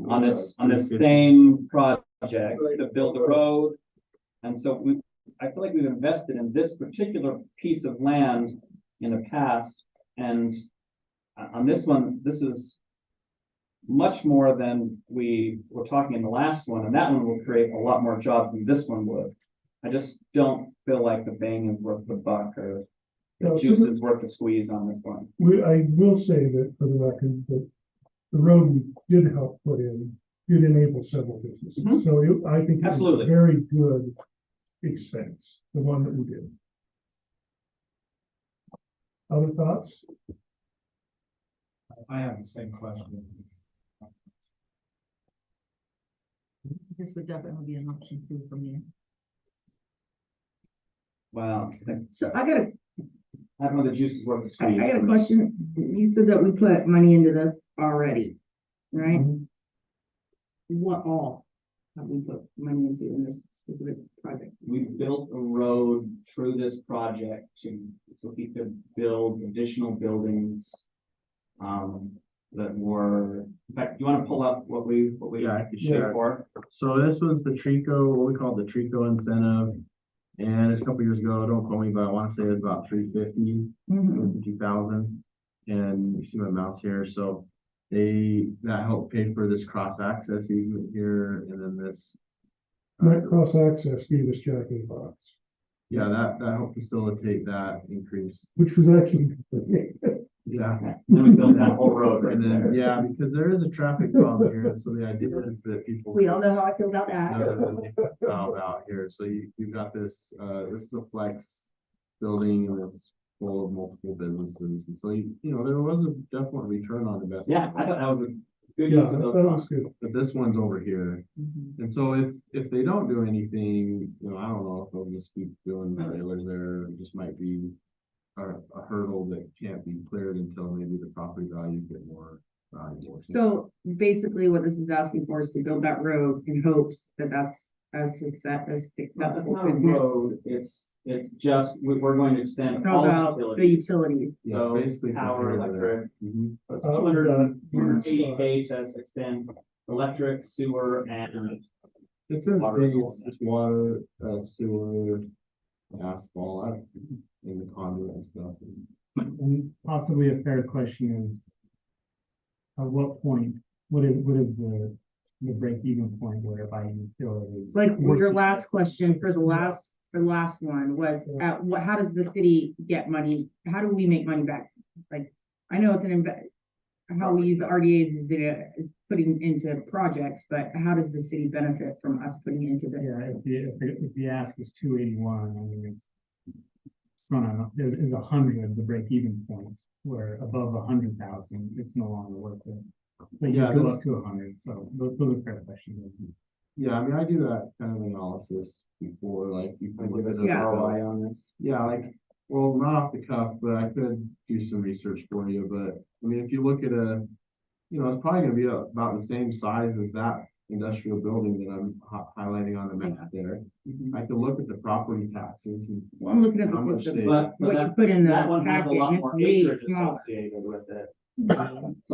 on this same project to build the road. And so I feel like we've invested in this particular piece of land in the past, and on this one, this is much more than we were talking in the last one, and that one will create a lot more jobs than this one would. I just don't feel like the bang is worth the buck, or the No, so juice is worth the squeeze on this one. I will say that for the record, that the road we did help put in did enable several businesses. Mhm. So I think it was Absolutely. a very good expense, the one that we did. Other thoughts? I have the same question. this would definitely be an option too for me. Wow, So I got I don't know the juice is worth the I squeeze. got a question. You said that we put money into this already, right? What all have we put money into in this specific project? We built a road through this project so we could build additional buildings. that were, in fact, do you want to pull up what we Yeah, I could paid share. for? So this was the Trico, what we call the Trico incentive. And it's a couple years ago, don't quote me, but I want to say it was about 350, Mhm. 50,000. And you see my mouse here, so that helped pay for this cross access easement here, and then this. That cross access gave us Jack in the Box, Yeah, that helped facilitate that increase. which was actually. Yeah. Then we built that whole road right And then, there. yeah, because there is a traffic problem here, and so the idea is that people. We all know how I feel about that. Valve out here, so you've got this, this is a flex building, and it's full of multiple businesses, and so there was a definite return on investment. Yeah, I thought that was a good Yeah, use of those that was funds. good. But this one's over here, and so if they don't do anything, I don't know if they'll just keep doing trailers there, it just might be a hurdle that can't be cleared until maybe the property values get more valuable. So basically what this is asking for is to build that road in hopes that that's as That's acceptable. not a road, it's just, we're going to extend How all about the utilities. utilities? Yeah, So basically. power, electric, Mhm. two hundred eighty K to extend electric, sewer, and It's in Water. it's just water, sewer, asphalt, in the conduit and stuff. And possibly a fair question is, at what point, what is the break even point whereby you feel it is? It's like worth your it? last question for the last one was, how does the city get money? How do we make money back? Like, I know it's how we use the RDA putting into projects, but how does the city benefit from us putting into the? Yeah, if the ask is 281, I mean, it's is 100 the break even point, where above 100,000, it's no longer worth it. But you Yeah, go this- up to 100, so those are fair questions. Yeah, I mean, I do that kind of analysis before, like, you can look at an it. ROI on this. Yeah, like, well, not off the cuff, but I could do some research for you, but, I mean, if you look at it's probably gonna be about the same size as that industrial building that I'm highlighting on the map there. I could look at the property taxes and. Well, I'm looking at how much they- But what you that, put in the that one has a packet, lot and it's more way acreage smaller. associated with it.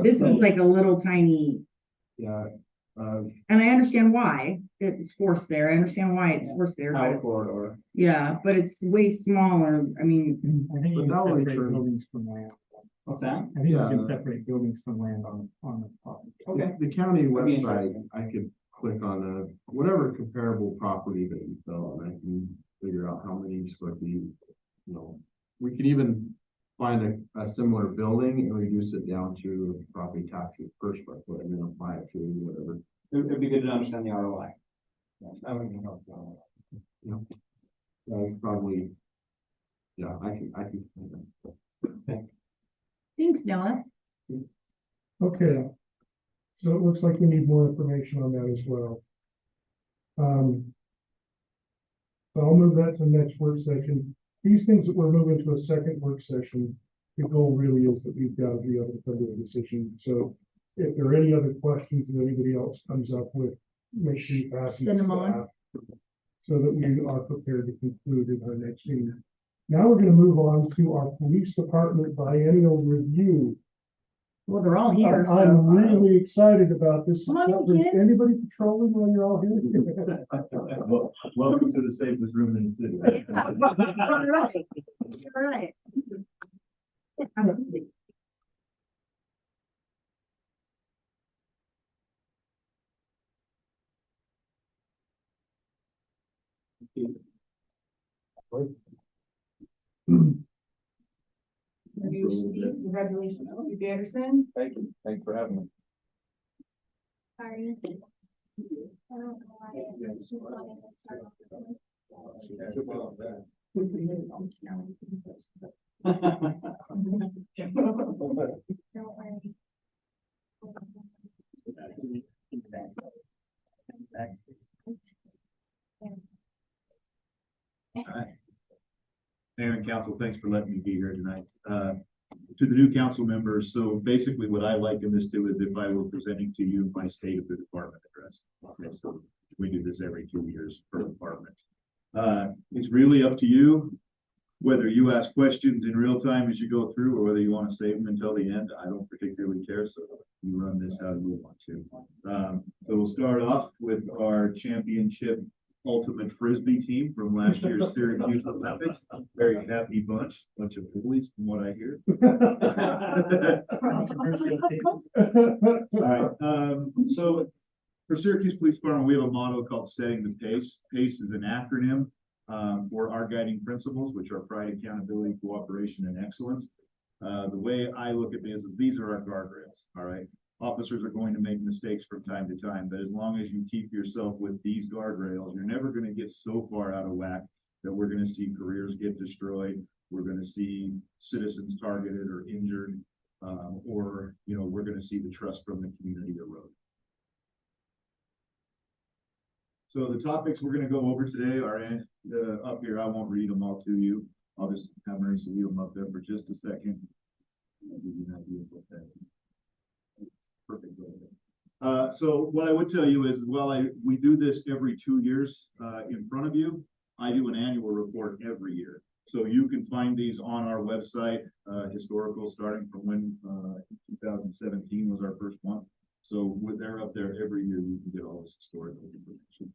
This is like a little tiny, Yeah, and I understand why it's forced there. I understand why it's forced there, but Power it's- corridor. yeah, but it's way smaller. I mean, I think you But can that would separate return- buildings from land. What's that? I think you Yeah. can separate buildings from land on the property. Okay. the county That'd be website, interesting. I could click on whatever comparable property that you sell, and I can figure out how many square feet, we could even find a similar building and reduce it down to property taxes per square foot and then apply it to whatever. It'd be good to understand the ROI. Yes, that would be helpful. That's probably, yeah, I can. thanks, Noah. Okay. So it looks like we need more information on that as well. So I'll move that to the next work session. These things that we're moving to a second work session, the goal really is that we've got to be able to come to a decision. So if there are any other questions that anybody else comes up with, make sure you pass them to Send them on. staff so that we are prepared to conclude in our next meeting. Now we're going to move on to our police department biennial review. Well, they're all here, I'm so. really excited about this. Come on in, kid. Anybody patrolling when you're all here? Welcome to the safest room in the city. All right. All right. Absolutely. Congratulations, Steve Anderson. Thank you. Thanks for having me. Sorry. I don't know why it's not in the Don't worry. Mayor and council, thanks for letting me be here tonight. To the new council members, so basically what I liken this to is if I were presenting to you my state of the department address. Okay, so we do this every 2 years per department. It's really up to you whether you ask questions in real time as you go through, or whether you want to save them until the end, I don't particularly care, so you run this how you want to. So we'll start off with our championship ultimate frisbee team from last year's Syracuse Olympics. Very happy bunch of bullies from what I hear. All right, so for Syracuse Police Department, we have a motto called setting the pace. PACE is an acronym for our guiding principles, which are pride, accountability, cooperation, and excellence. The way I look at this is these are our guardrails, all right? Officers are going to make mistakes from time to time, but as long as you keep yourself with these guardrails, you're never going to get so far out of whack that we're going to see careers get destroyed. We're going to see citizens targeted or injured, or, we're going to see the trust from the community erode. So the topics we're going to go over today are up here. I won't read them all to you. I'll just have Marisa leave them up there for just a second. I'll give you an idea of what that is. Perfect. So what I would tell you is, we do this every 2 years in front of you. I do an annual report every year. So you can find these on our website, historical, starting from when 2017 was our first one. So they're up there every year. You can get all this historical information.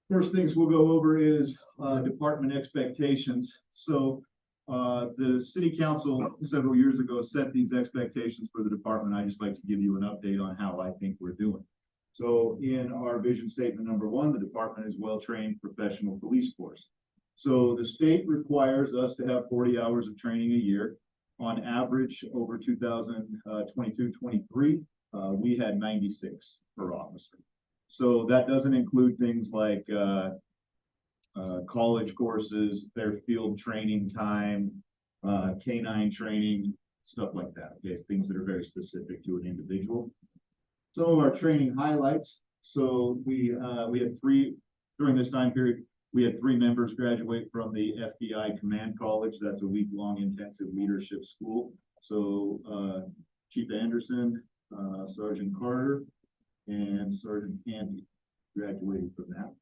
First things we'll go over is department expectations. So the city council several years ago set these expectations for the department. I just like to give you an update on how I think we're doing. So in our vision statement number 1, the department is well-trained professional police force. So the state requires us to have 40 hours of training a year. On average, over 2022-23, we had 96 per officer. So that doesn't include things like college courses, their field training time, K9 training, stuff like that. Okay, things that are very specific to an individual. Some of our training highlights. So we had 3 during this time period. We had 3 members graduate from the FBI Command College. That's a week-long intensive leadership school. So Chief Anderson, Sergeant Carter, and Sergeant Candy graduated from that.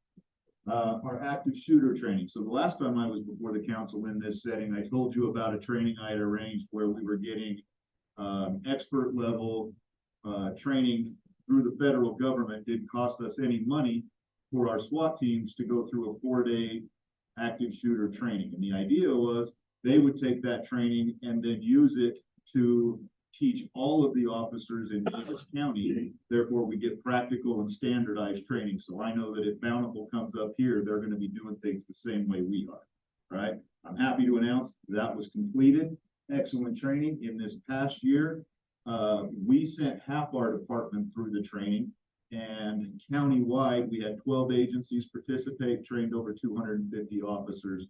Our active shooter training. So the last time I was before the council in this setting, I told you about a training I had arranged where we were getting expert level training through the federal government. Didn't cost us any money for our SWAT teams to go through a 4-day active shooter training. And the idea was they would take that training and then use it to teach all of the officers in Davis County. Therefore, we get practical and standardized training. So I know that if Bountiful comes up here, they're going to be doing things the same way we are. Right? I'm happy to announce that was completed. Excellent training in this past year. We sent half our department through the training, and countywide, we had 12 agencies participate, trained over 250 officers.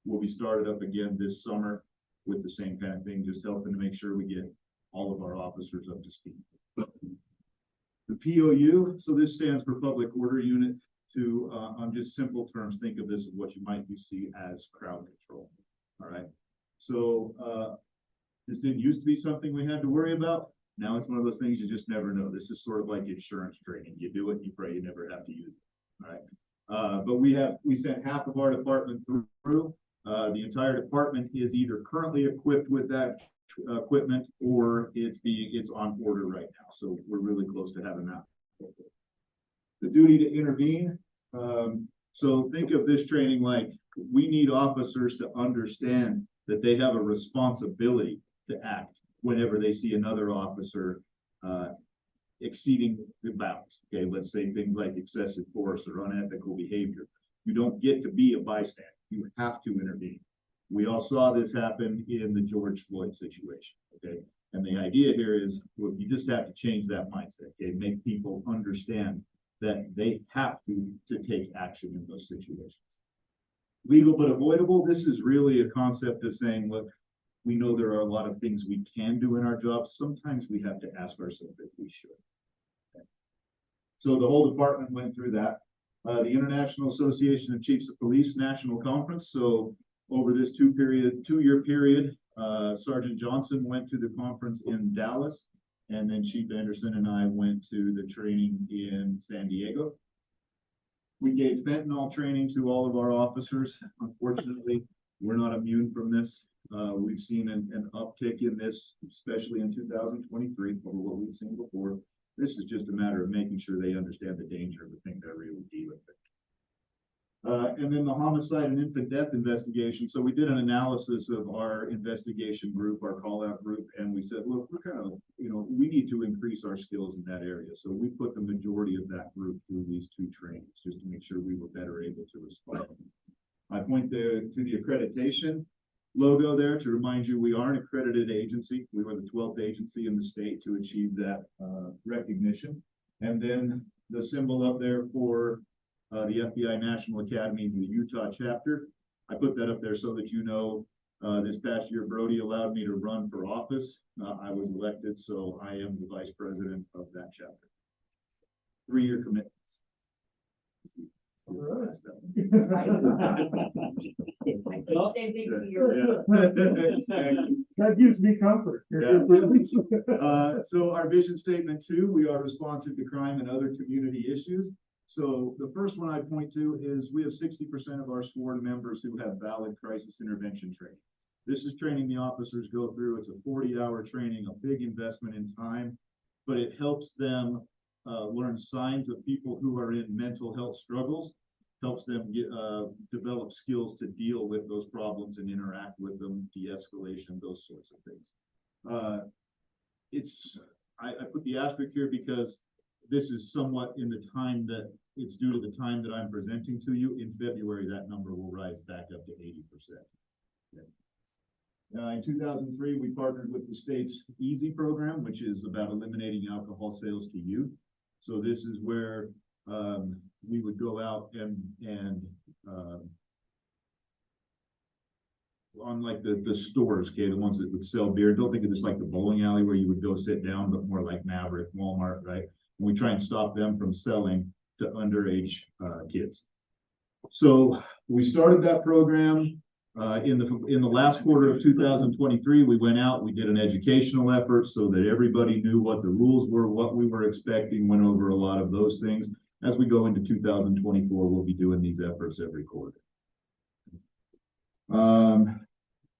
We'll be started up again this summer with the same kind of thing, just helping to make sure we get all of our officers up to speed. The POU, so this stands for Public Order Unit. On just simple terms, think of this as what you might see as crowd control. All right. So this didn't used to be something we had to worry about. Now it's one of those things you just never know. This is sort of like insurance training. You do it, you pray you never have to use it. All right. But we sent half of our department through. The entire department is either currently equipped with that equipment or it's on order right now. So we're really close to having that. The duty to intervene. So think of this training like we need officers to understand that they have a responsibility to act whenever they see another officer exceeding the bounds. Okay, let's say things like excessive force or unethical behavior. You don't get to be a bystander. You have to intervene. We all saw this happen in the George Floyd situation. Okay, and the idea here is, well, you just have to change that mindset. Okay, make people understand that they have to take action in those situations. Legal but avoidable. This is really a concept of saying, look, we know there are a lot of things we can do in our jobs. Sometimes we have to ask ourselves if we should. Okay. So the whole department went through that. The International Association of Chiefs of Police National Conference. So over this 2-year period, Sergeant Johnson went to the conference in Dallas, and then Chief Anderson and I went to the training in San Diego. We gave fentanyl training to all of our officers. Unfortunately, We're not immune from this. We've seen an uptick in this, especially in 2023, over what we've seen before. This is just a matter of making sure they understand the danger of the thing they're really dealing with. And then the homicide and infant death investigation. So we did an analysis of our investigation group, our call out group, and we said, look, we're kind of, we need to increase our skills in that area. So we put the majority of that group through these 2 trainings just to make sure we were better able to respond. I point to the accreditation logo there to remind you we are an accredited agency. We were the 12th agency in the state to achieve that recognition. And then the symbol up there for the FBI National Academy, the Utah chapter. I put that up there so that this past year, Brody allowed me to run for office. I was elected, so I am the vice president of that chapter. 3-year commitments. That gives me comfort. So our vision statement 2, we are responsive to crime and other community issues. So the first one I'd point to is we have 60% of our sworn members who have valid crisis intervention training. This is training the officers go through. It's a 40-hour training, a big investment in time, but it helps them learn signs of people who are in mental health struggles, helps them develop skills to deal with those problems and interact with them, de-escalation, those sorts of things. I put the asterisk here because this is somewhat in the time that it's due to the time that I'm presenting to you. In February, that number will rise back up to 80%. Okay. In 2003, we partnered with the state's EASY program, which is about eliminating alcohol sales to youth. So this is where we would go out and on like the stores, okay, the ones that would sell beer. Don't think of this like the bowling alley where you would go sit down, but more like Maverick, Walmart, right? And we try and stop them from selling to underage kids. So we started that program in the last quarter of 2023. We went out, we did an educational effort so that everybody knew what the rules were, what we were expecting, went over a lot of those things. As we go into 2024, we'll be doing these efforts every quarter.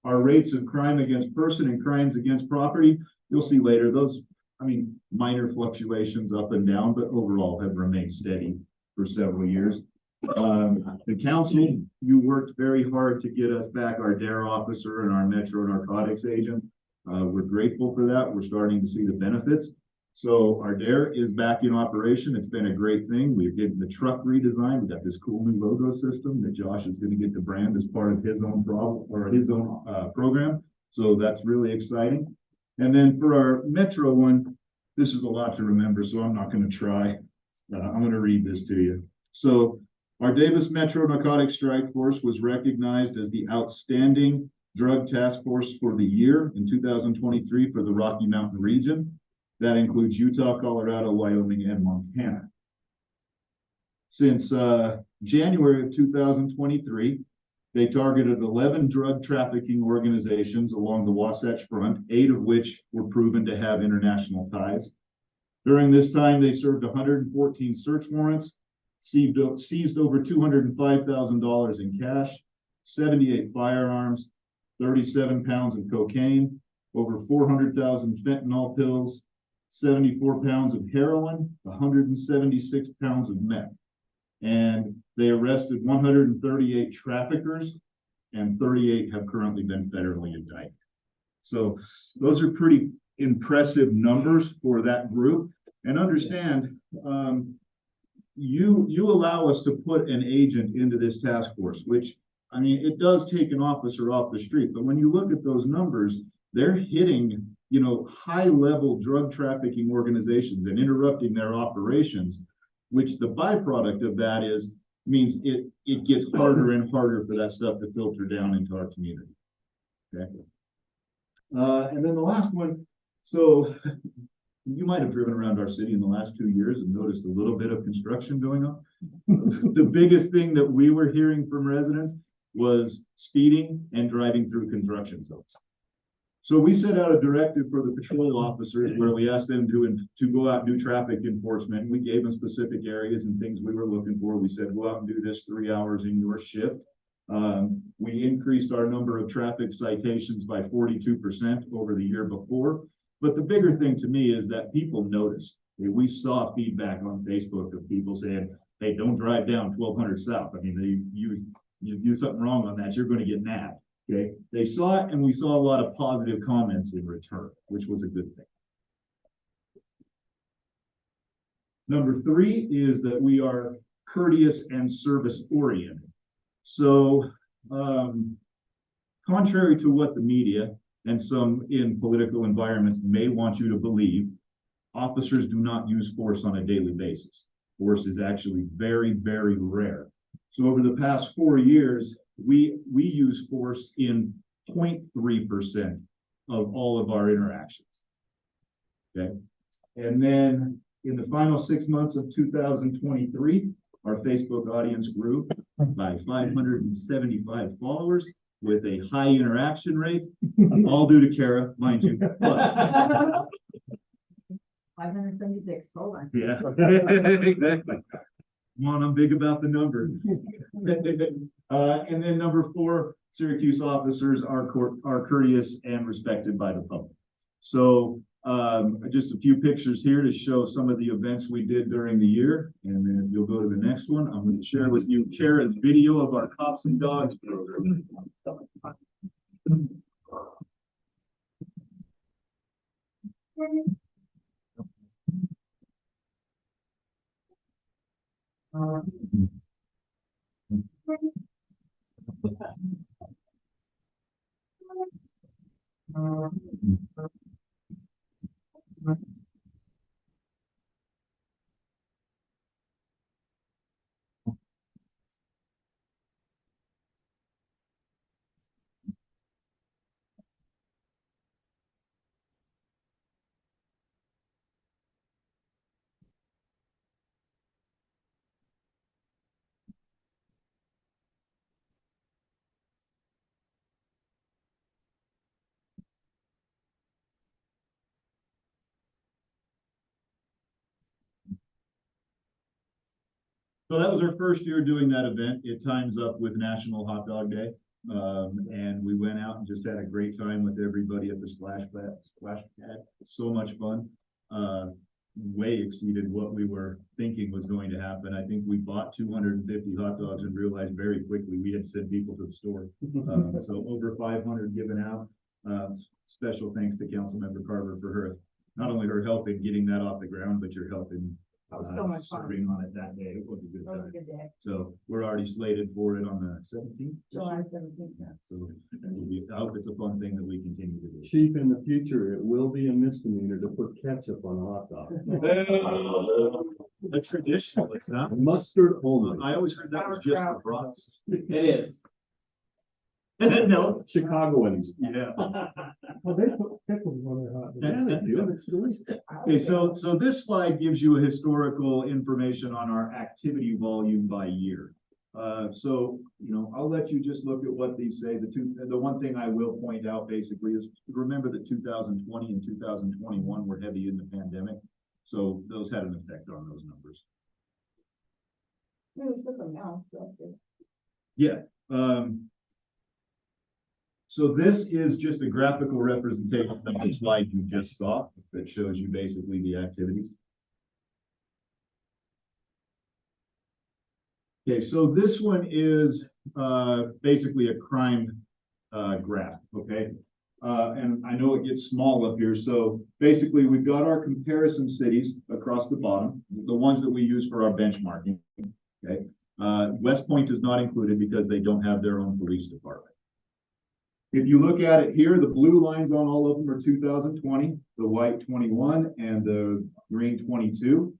Our rates of crime against person and crimes against property, you'll see later, those, minor fluctuations up and down, but overall have remained steady for several years. The council, you worked very hard to get us back our DARE officer and our Metro Narcotics agent. We're grateful for that. We're starting to see the benefits. So our DARE is back in operation. It's been a great thing. We're getting the truck redesigned. We got this cool new logo system that Josh is going to get to brand as part of his own program. So that's really exciting. And then for our Metro one, this is a lot to remember, so I'm not going to try. I'm going to read this to you. So our Davis Metro Narcotics Strike Force was recognized as the outstanding drug task force for the year in 2023 for the Rocky Mountain region. That includes Utah, Colorado, Wyoming, and Montana. Since January of 2023, they targeted 11 drug trafficking organizations along the Wasatch Front, 8 of which were proven to have international ties. During this time, they served 114 search warrants, seized over $205,000 in cash, 78 firearms, 37 pounds of cocaine, over 400,000 fentanyl pills, 74 pounds of heroin, 176 pounds of meth. And they arrested 138 traffickers, and 38 have currently been federally indicted. So those are pretty impressive numbers for that group. And understand, you allow us to put an agent into this task force, which, it does take an officer off the street. But when you look at those numbers, they're hitting, high-level drug trafficking organizations and interrupting their operations, which the byproduct of that means it gets harder and harder for that stuff to filter down into our community. Okay. And then the last one, so you might have driven around our city in the last 2 years and noticed a little bit of construction going on. The biggest thing that we were hearing from residents was speeding and driving through construction zones. So we set out a directive for the patrol officers where we asked them to go out and do traffic enforcement. We gave them specific areas and things we were looking for. We said, go out and do this 3 hours in your shift. We increased our number of traffic citations by 42% over the year before. But the bigger thing to me is that people noticed. We saw feedback on Facebook of people saying, hey, don't drive down 1200 South. I mean, you do something wrong on that, you're going to get nabbed. Okay. They saw it, and we saw a lot of positive comments in return, which was a good thing. Number 3 is that we are courteous and service oriented. So, contrary to what the media and some in political environments may want you to believe, officers do not use force on a daily basis. Force is actually very, very rare. So over the past 4 years, we use force in 0.3% of all of our interactions. Okay. And then in the final 6 months of 2023, our Facebook audience grew by 575 followers with a high interaction rate, all due to Kara, mind you. 576, hold on. Yeah, exactly. Come on, I'm big about the number. And then number 4, Syracuse officers are courteous and respected by the public. So just a few pictures here to show some of the events we did during the year. And then if you'll go to the next one, I'm going to share with you Kara's video of our Cops and Dogs program. So that was our first year doing that event. It times up with National Hot Dog Day. And we went out and just had a great time with everybody at the splash pad. So much fun. Way exceeded what we were thinking was going to happen. I think we bought 250 hot dogs and realized very quickly we had to send people to the store. So over 500 given out. Special thanks to Councilmember Carver for her, not only her help in getting that off the ground, but your help in so much fun. serving on it that day. It was a good That was a time. good day. So we're already slated for it on the 17th. July 17th. Yeah, so I hope it's a fun thing that we continue to do. Chief, in the future, it will be a misdemeanor to put ketchup on a hot dog. A traditionalist, huh? Mustard only. I always heard that was just for brats. It is. No. Chicagoans. Yeah. Well, they put pickles on their hot dogs. Yeah, they do. It's delicious. Okay, so this slide gives you a historical information on our activity volume by year. So, you know, I'll let you just look at what these say. The one thing I will point out basically is remember that 2020 and 2021 were heavy in the pandemic. So those had an effect on those numbers. We took them now, so that's good. Yeah. So this is just a graphical representation of the slide you just saw that shows you basically the activities. Okay, so this one is basically a crime graph, okay? And I know it gets small up here. So basically we've got our comparison cities across the bottom, the ones that we use for our benchmarking, okay? West Point is not included because they don't have their own police department. If you look at it here, the blue lines on all of them are 2020, the white 21, and the green 22.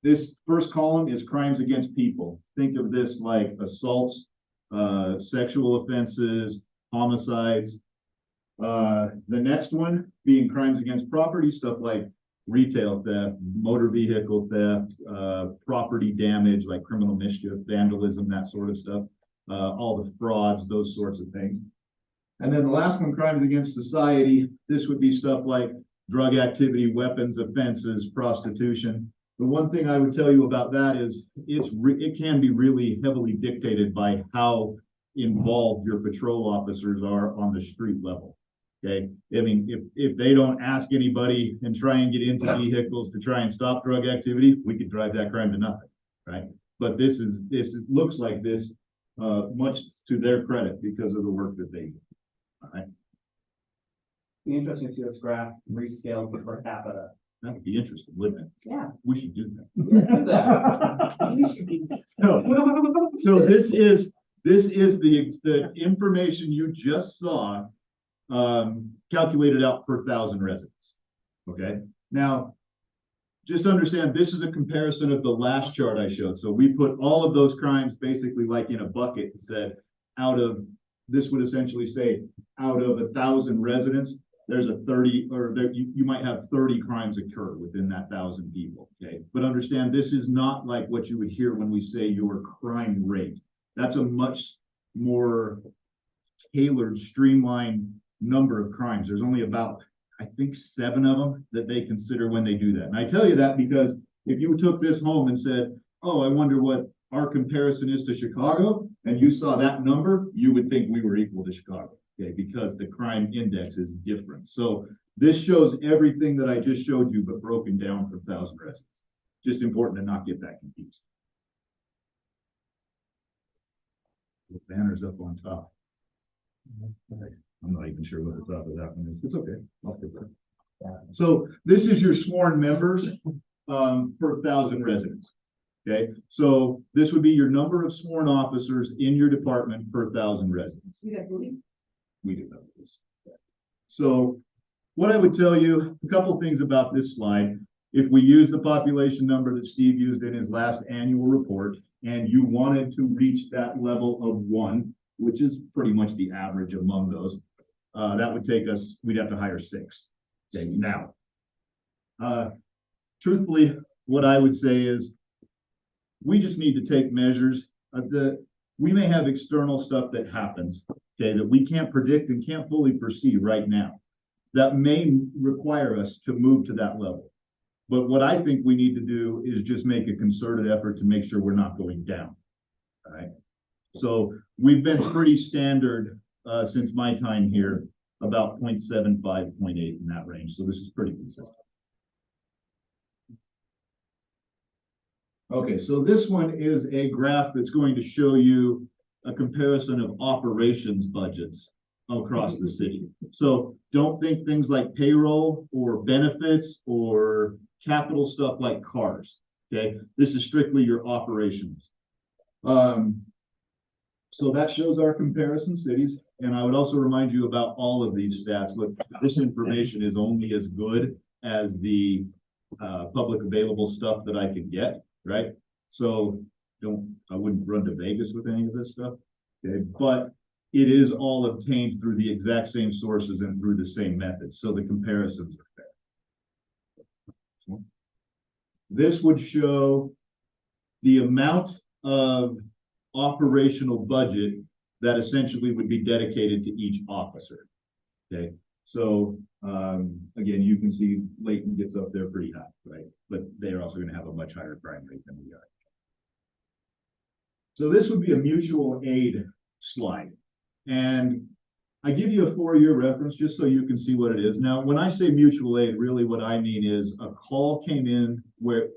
This first column is crimes against people. Think of this like assaults, sexual offenses, homicides. The next one being crimes against property, stuff like retail theft, motor vehicle theft, property damage like criminal mischief, vandalism, that sort of stuff. All the frauds, those sorts of things. And then the last one, crimes against society. This would be stuff like drug activity, weapons offenses, prostitution. The one thing I would tell you about that is it can be really heavily dictated by how involved your patrol officers are on the street level. Okay, I mean, if they don't ask anybody and try and get into vehicles to try and stop drug activity, we could drive that crime to nothing, right? But this looks like this, much to their credit because of the work that they do. All right, Be interesting to see this graph rescaled per capita. that would be interesting, wouldn't it? Yeah. We should do that. Let's do that. You should be. So this is the information you just saw, calculated out per 1,000 residents. Okay, now just understand this is a comparison of the last chart I showed. So we put all of those crimes basically like in a bucket and said this would essentially say out of 1,000 residents, there's a 30, or there, you might have 30 crimes occur within that 1,000 people. Okay, but understand this is not like what you would hear when we say your crime rate. That's a much more tailored, streamlined number of crimes. There's only about, I think, 7 of them that they consider when they do that. And I tell you that because if you took this home and said, oh, I wonder what our comparison is to Chicago, and you saw that number, you would think we were equal to Chicago, okay, because the crime index is different. So this shows everything that I just showed you, but broken down for 1,000 residents. Just important to not get that confused. The banner's up on top. I'm not even sure what the top of that one is. It's okay. I'll fix it. So this is your sworn members per 1,000 residents. Okay, so this would be your number of sworn officers in your department per 1,000 residents. You got police? We do have this. So what I would tell you, a couple things about this slide. If we use the population number that Steve used in his last annual report, and you wanted to reach that level of 1, which is pretty much the average among those, that would take us, we'd have to hire 6. Okay, now, truthfully, what I would say is we just need to take measures. We may have external stuff that happens, okay, that we can't predict and can't fully foresee right now. That may require us to move to that level. But what I think we need to do is just make a concerted effort to make sure we're not going down. All right. So we've been pretty standard since my time here, about 0.75, 0.8 in that range. So this is pretty consistent. Okay, so this one is a graph that's going to show you a comparison of operations budgets across the city. So don't think things like payroll or benefits or capital stuff like cars. Okay, this is strictly your operations. So that shows our comparison cities. And I would also remind you about all of these stats. Look, this information is only as good as the public available stuff that I can get, right? So I wouldn't run to Vegas with any of this stuff, okay? But it is all obtained through the exact same sources and through the same methods. So the comparisons are fair. This would show the amount of operational budget that essentially would be dedicated to each officer. Okay, so again, you can see Layton gets up there pretty high, right? But they're also going to have a much higher crime rate than we are. So this would be a mutual aid slide. And I give you a 4-year reference just so you can see what it is. Now, when I say mutual aid, really what I mean is a call came in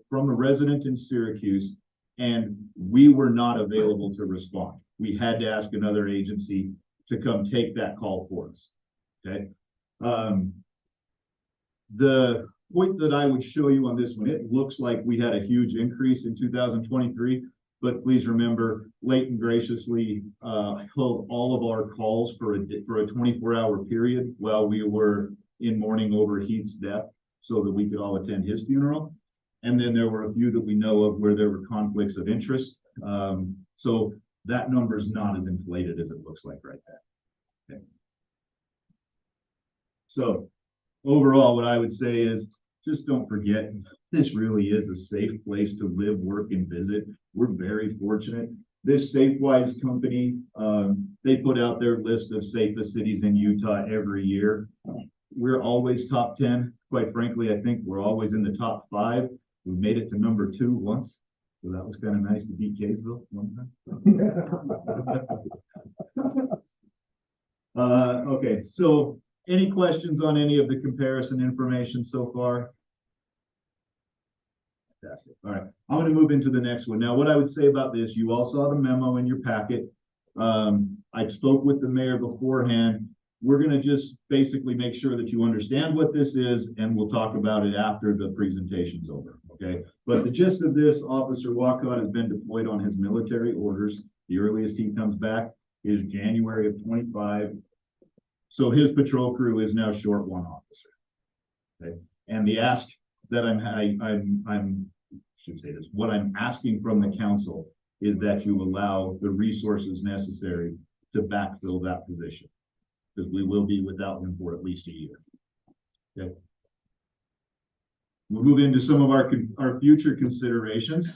from a resident in Syracuse, and we were not available to respond. We had to ask another agency to come take that call for us. Okay. The point that I would show you on this one, it looks like we had a huge increase in 2023, but please remember, Layton graciously held all of our calls for a 24-hour period while we were in mourning over Heath's death so that we could all attend his funeral. And then there were a few that we know of where there were conflicts of interest. So that number is not as inflated as it looks like right there. Okay. So overall, what I would say is just don't forget, this really is a safe place to live, work, and visit. We're very fortunate. This SafeWise company, they put out their list of safest cities in Utah every year. We're always top 10. Quite frankly, I think we're always in the top 5. We made it to number 2 once, so that was kind of nice to beat Kaysville one time. Okay, so any questions on any of the comparison information so far? Fantastic. All right, I'm going to move into the next one. Now, what I would say about this, you all saw the memo in your packet. I spoke with the mayor beforehand. We're going to just basically make sure that you understand what this is, and we'll talk about it after the presentation's over, okay? But the gist of this, Officer Walcott has been deployed on his military orders. The earliest he comes back is January of 25. So his patrol crew is now short 1 officer, okay? And the ask that should say this, what I'm asking from the council is that you allow the resources necessary to backfill that position, because we will be without him for at least a year. Okay. We'll move into some of our future considerations.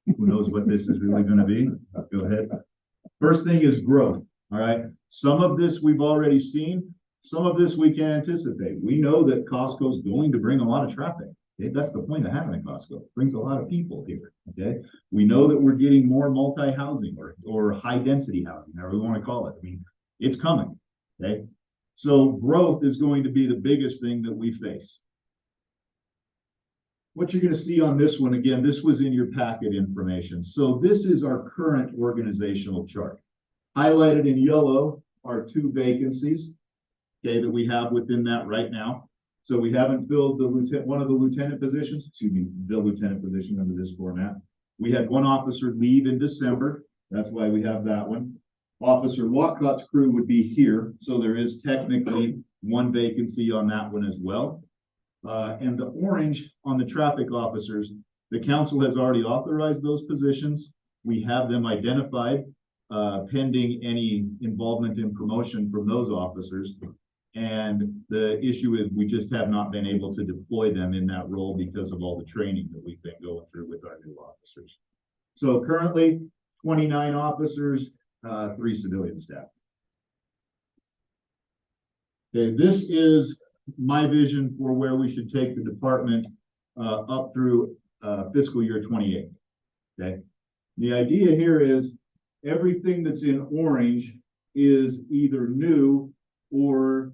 Who knows what this is really going to be? Go ahead. First thing is growth. All right. Some of this we've already seen. Some of this we can anticipate. We know that Costco is going to bring a lot of traffic. Okay? That's the point of having a Costco. It brings a lot of people here. Okay. We know that we're getting more multi-housing or high density housing, however we want to call it. I mean, it's coming. Okay. So growth is going to be the biggest thing that we face. What you're going to see on this one, again, this was in your packet information. So this is our current organizational chart. Highlighted in yellow are 2 vacancies, okay, that we have within that right now. So we haven't filled one of the lieutenant positions, the lieutenant position under this format. We had 1 officer leave in December. That's why we have that one. Officer Walcott's crew would be here. So there is technically 1 vacancy on that one as well. And the orange on the traffic officers, the council has already authorized those positions. We have them identified pending any involvement in promotion from those officers. And the issue is we just have not been able to deploy them in that role because of all the training that we've been going through with our new officers. So currently 29 officers, 3 civilian staff. Okay, this is my vision for where we should take the department up through fiscal year 28. Okay. The idea here is everything that's in orange is either new or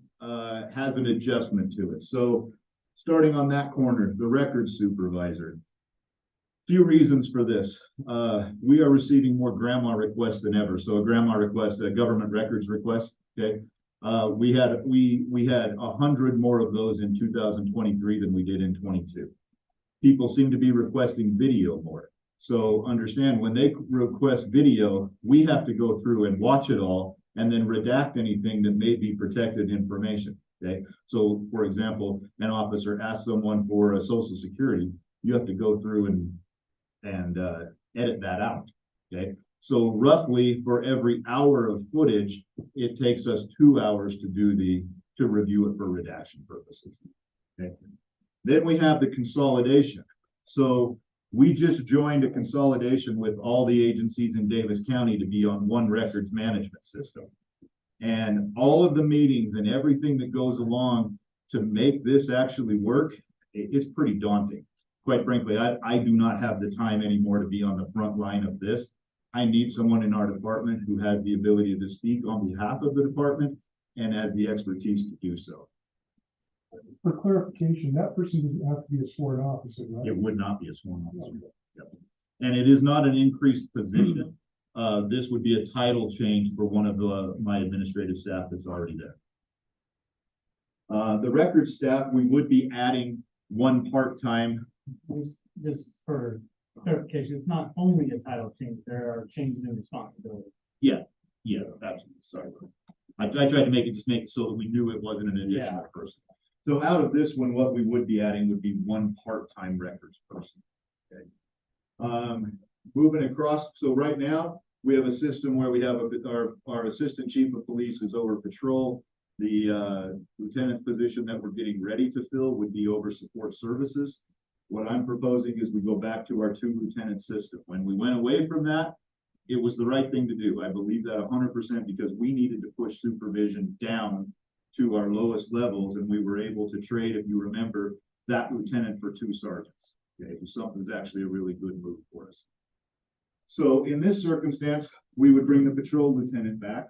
has an adjustment to it. So starting on that corner, the records supervisor. Few reasons for this. We are receiving more grandma requests than ever. So a grandma request, a government records request. Okay. We had 100 more of those in 2023 than we did in 22. People seem to be requesting video more. So understand when they request video, we have to go through and watch it all and then redact anything that may be protected information. Okay. So for example, an officer asks someone for a social security, you have to go through and edit that out. Okay. So roughly for every hour of footage, it takes us 2 hours to review it for redaction purposes. Okay. Then we have the consolidation. So we just joined a consolidation with all the agencies in Davis County to be on 1 records management system. And all of the meetings and everything that goes along to make this actually work, it's pretty daunting. Quite frankly, I do not have the time anymore to be on the front line of this. I need someone in our department who has the ability to speak on behalf of the department and has the expertise to do so. For clarification, that person doesn't have to be a sworn officer, right? It would not be a sworn officer. Yep. And it is not an increased position. This would be a title change for one of my administrative staff that's already there. The records staff, we would be adding 1 part-time. Just for clarification, it's not only a title change, there are changes in responsibility. Yeah, absolutely. Sorry. I tried to make it so that we knew it wasn't an additional person. So out of this one, what we would be adding would be 1 part-time records person. Okay. Moving across. So right now we have a system where we have our assistant chief of police is over patrol. The lieutenant's position that we're getting ready to fill would be over support services. What I'm proposing is we go back to our 2 lieutenant system. When we went away from that, it was the right thing to do. I believe that 100% because we needed to push supervision down to our lowest levels, and we were able to trade, if you remember, that lieutenant for 2 sergeants. Okay, so something's actually a really good move for us. So in this circumstance, we would bring the patrol lieutenant back.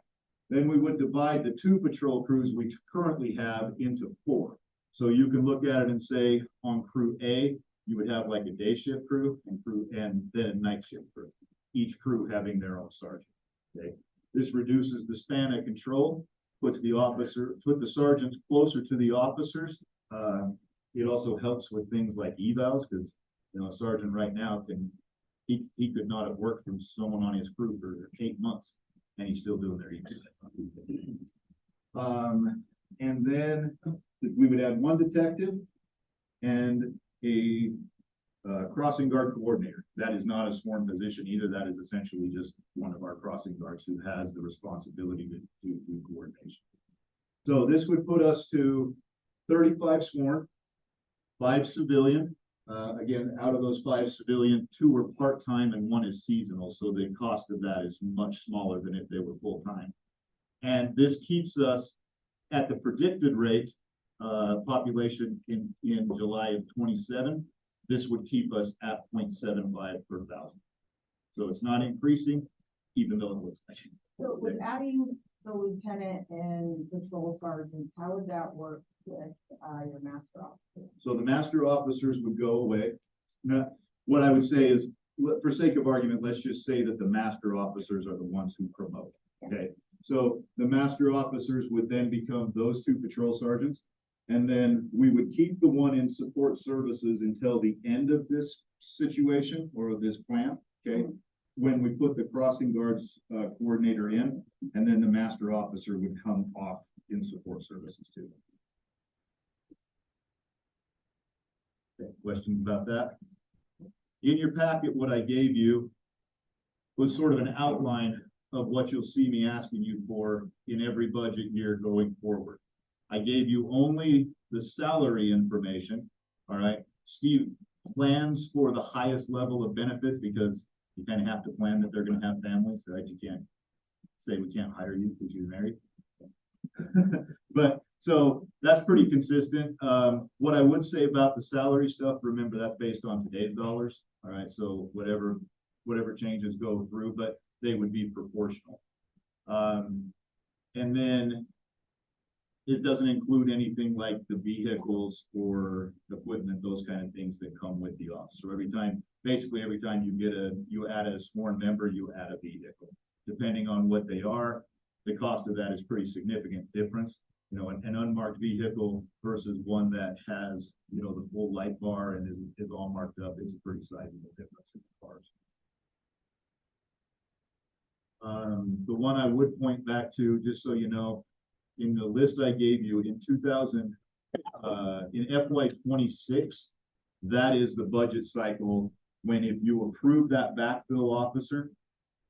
Then we would divide the 2 patrol crews we currently have into 4. So you can look at it and say on crew A, you would have like a day shift crew and then a night shift crew, each crew having their own sergeant. Okay, this reduces the span of control, put the sergeants closer to the officers. It also helps with things like evals, because a sergeant right now he could not have worked from someone on his crew for 8 months, and he's still doing their eval. And then we would add 1 detective and a crossing guard coordinator. That is not a sworn position either. That is essentially just one of our crossing guards who has the responsibility to do coordination. So this would put us to 35 sworn, 5 civilian. Again, out of those 5 civilian, 2 were part-time and 1 is seasonal. So the cost of that is much smaller than if they were full-time. And this keeps us at the predicted rate population in July of 27. This would keep us at 0.75 per thousand. So it's not increasing, even though it looks like it. So with adding the lieutenant and patrol sergeants, how would that work with your master officer? So the master officers would go away. Now, what I would say is, for sake of argument, let's just say that the master officers are the ones who promote. Okay, so the master officers would then become those 2 patrol sergeants. And then we would keep the 1 in support services until the end of this situation or this plan, okay? When we put the crossing guards coordinator in, and then the master officer would come off in support services too. Okay, questions about that? In your packet, what I gave you was sort of an outline of what you'll see me asking you for in every budget year going forward. I gave you only the salary information, all right? Steve plans for the highest level of benefits because you kind of have to plan that they're going to have families, right? You can't say we can't hire you because you're married. But so that's pretty consistent. What I would say about the salary stuff, remember that's based on today's dollars, all right? So whatever changes go through, but they would be proportional. And then it doesn't include anything like the vehicles or equipment, those kind of things that come with the office. So basically every time you add a sworn member, you add a vehicle. Depending on what they are, the cost of that is pretty significant difference. An unmarked vehicle versus one that has, the full light bar and is all marked up, it's a pretty sizable difference in the cars. The one I would point back to, just so you know, in the list I gave you in FY 26, that is the budget cycle when if you approve that backfill officer,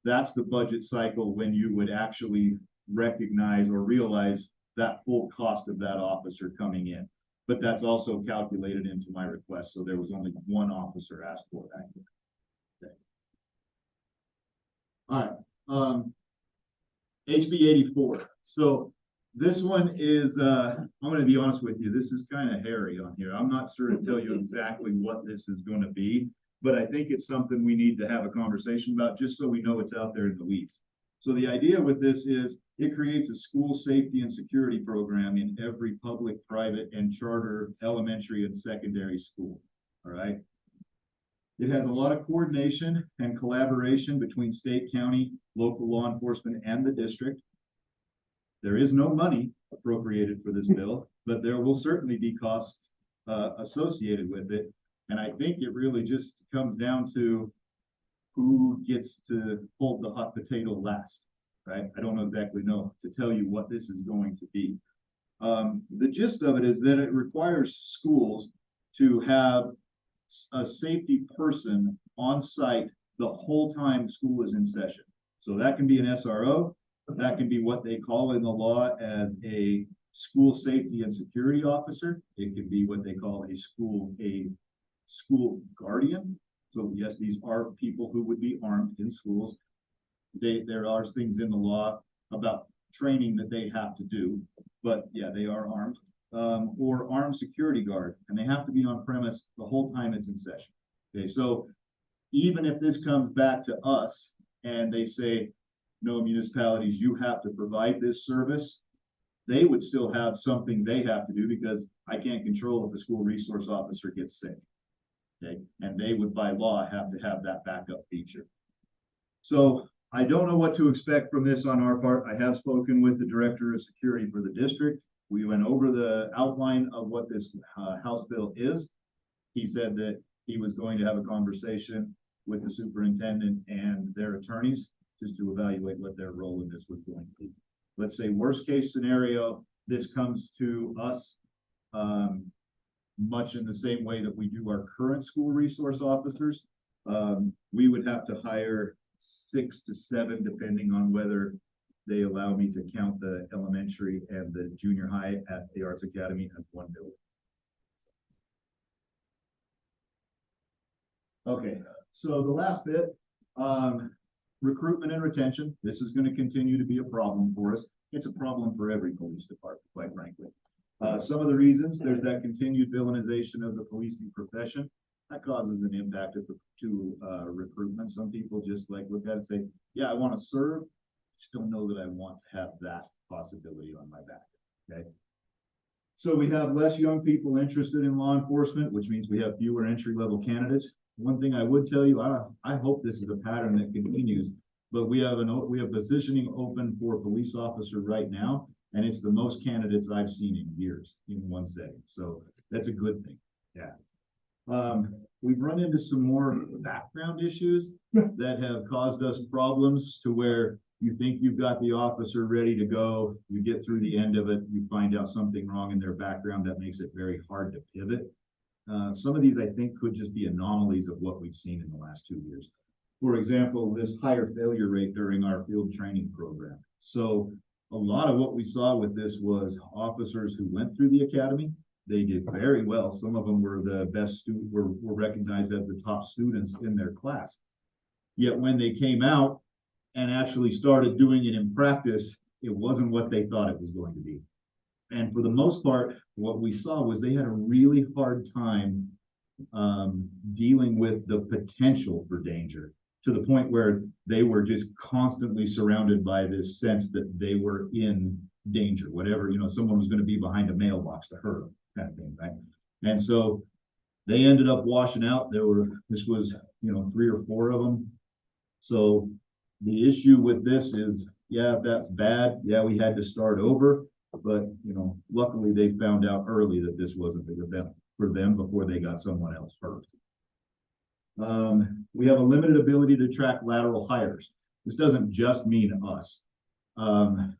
that's the budget cycle when you would actually recognize or realize that full cost of that officer coming in. But that's also calculated into my request. So there was only 1 officer asked for that. Okay. All right. HB 84. So this one is, I'm going to be honest with you, this is kind of hairy on here. I'm not sure to tell you exactly what this is going to be, but I think it's something we need to have a conversation about just so we know it's out there in the weeds. So the idea with this is it creates a school safety and security program in every public, private, and charter elementary and secondary school. All right. It has a lot of coordination and collaboration between state, county, local law enforcement, and the district. There is no money appropriated for this bill, but there will certainly be costs associated with it. And I think it really just comes down to who gets to hold the hot potato last, right? I don't exactly know to tell you what this is going to be. The gist of it is that it requires schools to have a safety person on site the whole time school is in session. So that can be an SRO. That can be what they call in the law as a school safety and security officer. It could be what they call a school guardian. So yes, these are people who would be armed in schools. There are things in the law about training that they have to do, but yeah, they are armed. Or armed security guard, and they have to be on premise the whole time it's in session. Okay, so even if this comes back to us and they say, no municipalities, you have to provide this service, they would still have something they have to do because I can't control if a school resource officer gets sick. Okay, and they would by law have to have that backup feature. So I don't know what to expect from this on our part. I have spoken with the director of security for the district. We went over the outline of what this House bill is. He said that he was going to have a conversation with the superintendent and their attorneys just to evaluate what their role in this was going to be. Let's say worst case scenario, this comes to us much in the same way that we do our current school resource officers. We would have to hire 6 to 7, depending on whether they allow me to count the elementary and the junior high at the Arts Academy as one building. Okay, so the last bit, recruitment and retention. This is going to continue to be a problem for us. It's a problem for every police department, quite frankly. Some of the reasons, there's that continued villainization of the policing profession. That causes an impact to recruitment. Some people just like look at it and say, yeah, I want to serve. Just don't know that I want to have that possibility on my back. Okay. So we have less young people interested in law enforcement, which means we have fewer entry-level candidates. One thing I would tell you, I hope this is a pattern that continues, but we have positioning open for police officer right now, and it's the most candidates I've seen in years in one setting. So that's a good thing. Yeah. We've run into some more background issues that have caused us problems to where you think you've got the officer ready to go, you get through the end of it, you find out something wrong in their background that makes it very hard to pivot. Some of these I think could just be anomalies of what we've seen in the last 2 years. For example, this higher failure rate during our field training program. So a lot of what we saw with this was officers who went through the academy. They did very well. Some of them were the best students, were recognized as the top students in their class. Yet when they came out and actually started doing it in practice, it wasn't what they thought it was going to be. And for the most part, what we saw was they had a really hard time dealing with the potential for danger, to the point where they were just constantly surrounded by this sense that they were in danger, whatever, someone was going to be behind a mailbox to hurt them, kind of thing, right? And so they ended up washing out. This was 3 or 4 of them. So the issue with this is, yeah, that's bad. Yeah, we had to start over, but luckily they found out early that this wasn't for them before they got someone else hurt. We have a limited ability to track lateral hires. This doesn't just mean us. The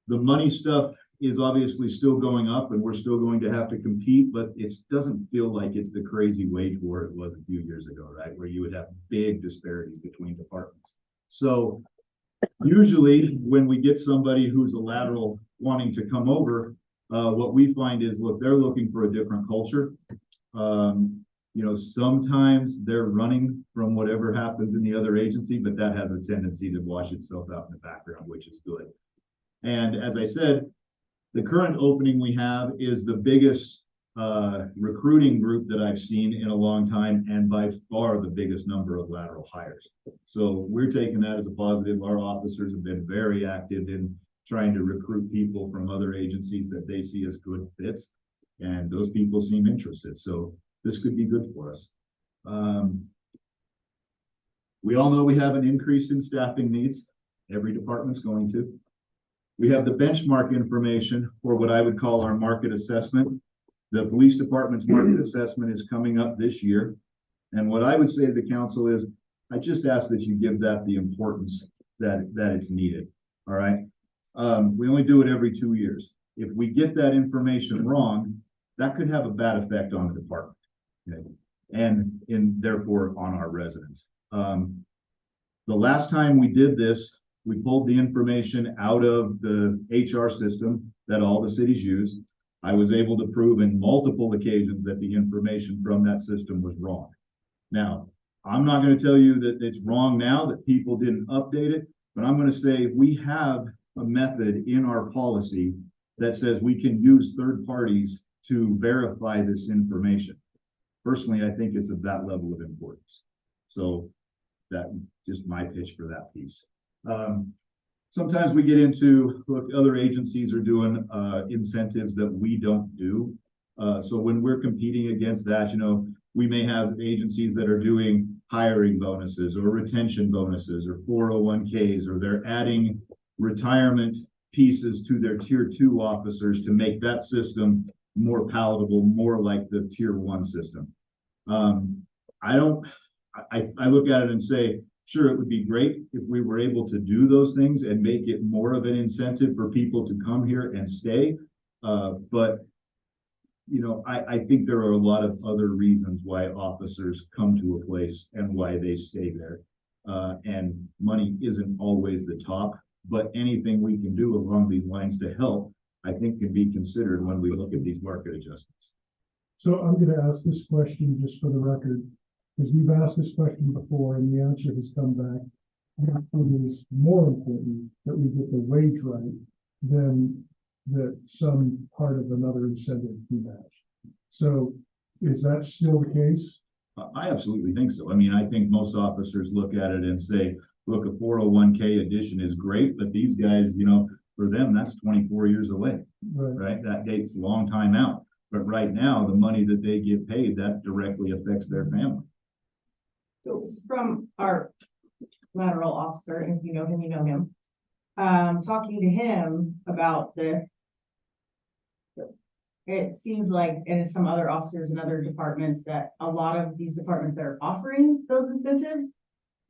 money stuff is obviously still going up and we're still going to have to compete, but it doesn't feel like it's the crazy wage war it was a few years ago, right? Where you would have big disparities between departments. So usually when we get somebody who's a lateral wanting to come over, what we find is, look, they're looking for a different culture. Sometimes they're running from whatever happens in the other agency, but that has a tendency to wash itself out in the background, which is good. And as I said, the current opening we have is the biggest recruiting group that I've seen in a long time, and by far the biggest number of lateral hires. So we're taking that as a positive. Our officers have been very active in trying to recruit people from other agencies that they see as good fits, and those people seem interested. So this could be good for us. We all know we have an increase in staffing needs. Every department's going to. We have the benchmark information for what I would call our market assessment. The police department's market assessment is coming up this year. And what I would say to the council is, I just ask that you give that the importance that it's needed. All right. We only do it every 2 years. If we get that information wrong, that could have a bad effect on the department. Okay? And therefore on our residents. The last time we did this, we pulled the information out of the HR system that all the cities use. I was able to prove in multiple occasions that the information from that system was wrong. Now, I'm not going to tell you that it's wrong now, that people didn't update it, but I'm going to say we have a method in our policy that says we can use third parties to verify this information. personally, I think it's of that level of importance. So that just my pitch for that piece. Sometimes we get into, look, other agencies are doing incentives that we don't do. So when we're competing against that, you know, we may have agencies that are doing hiring bonuses or retention bonuses or 401ks, or they're adding retirement pieces to their tier 2 officers to make that system more palatable, more like the tier 1 system. I look at it and say, sure, it would be great if we were able to do those things and make it more of an incentive for people to come here and stay. But you know, I think there are a lot of other reasons why officers come to a place and why they stay there. And money isn't always the top, but anything we can do along these lines to help, I think can be considered when we look at these market adjustments. So I'm gonna ask this question just for the record, because we've asked this question before and the answer has come back. It is more important that we get the wage right than that some part of another incentive be matched. So is that still the case? I absolutely think so. I mean, I think most officers look at it and say, look, a 401k addition is great, but these guys, you know, for them, that's 24 years away, right? That date's a long time out. But right now, the money that they get paid, that directly affects their family. So from our lateral officer, and if you know him, you know him. Talking to him about it seems like, and some other officers in other departments, that a lot of these departments that are offering those incentives,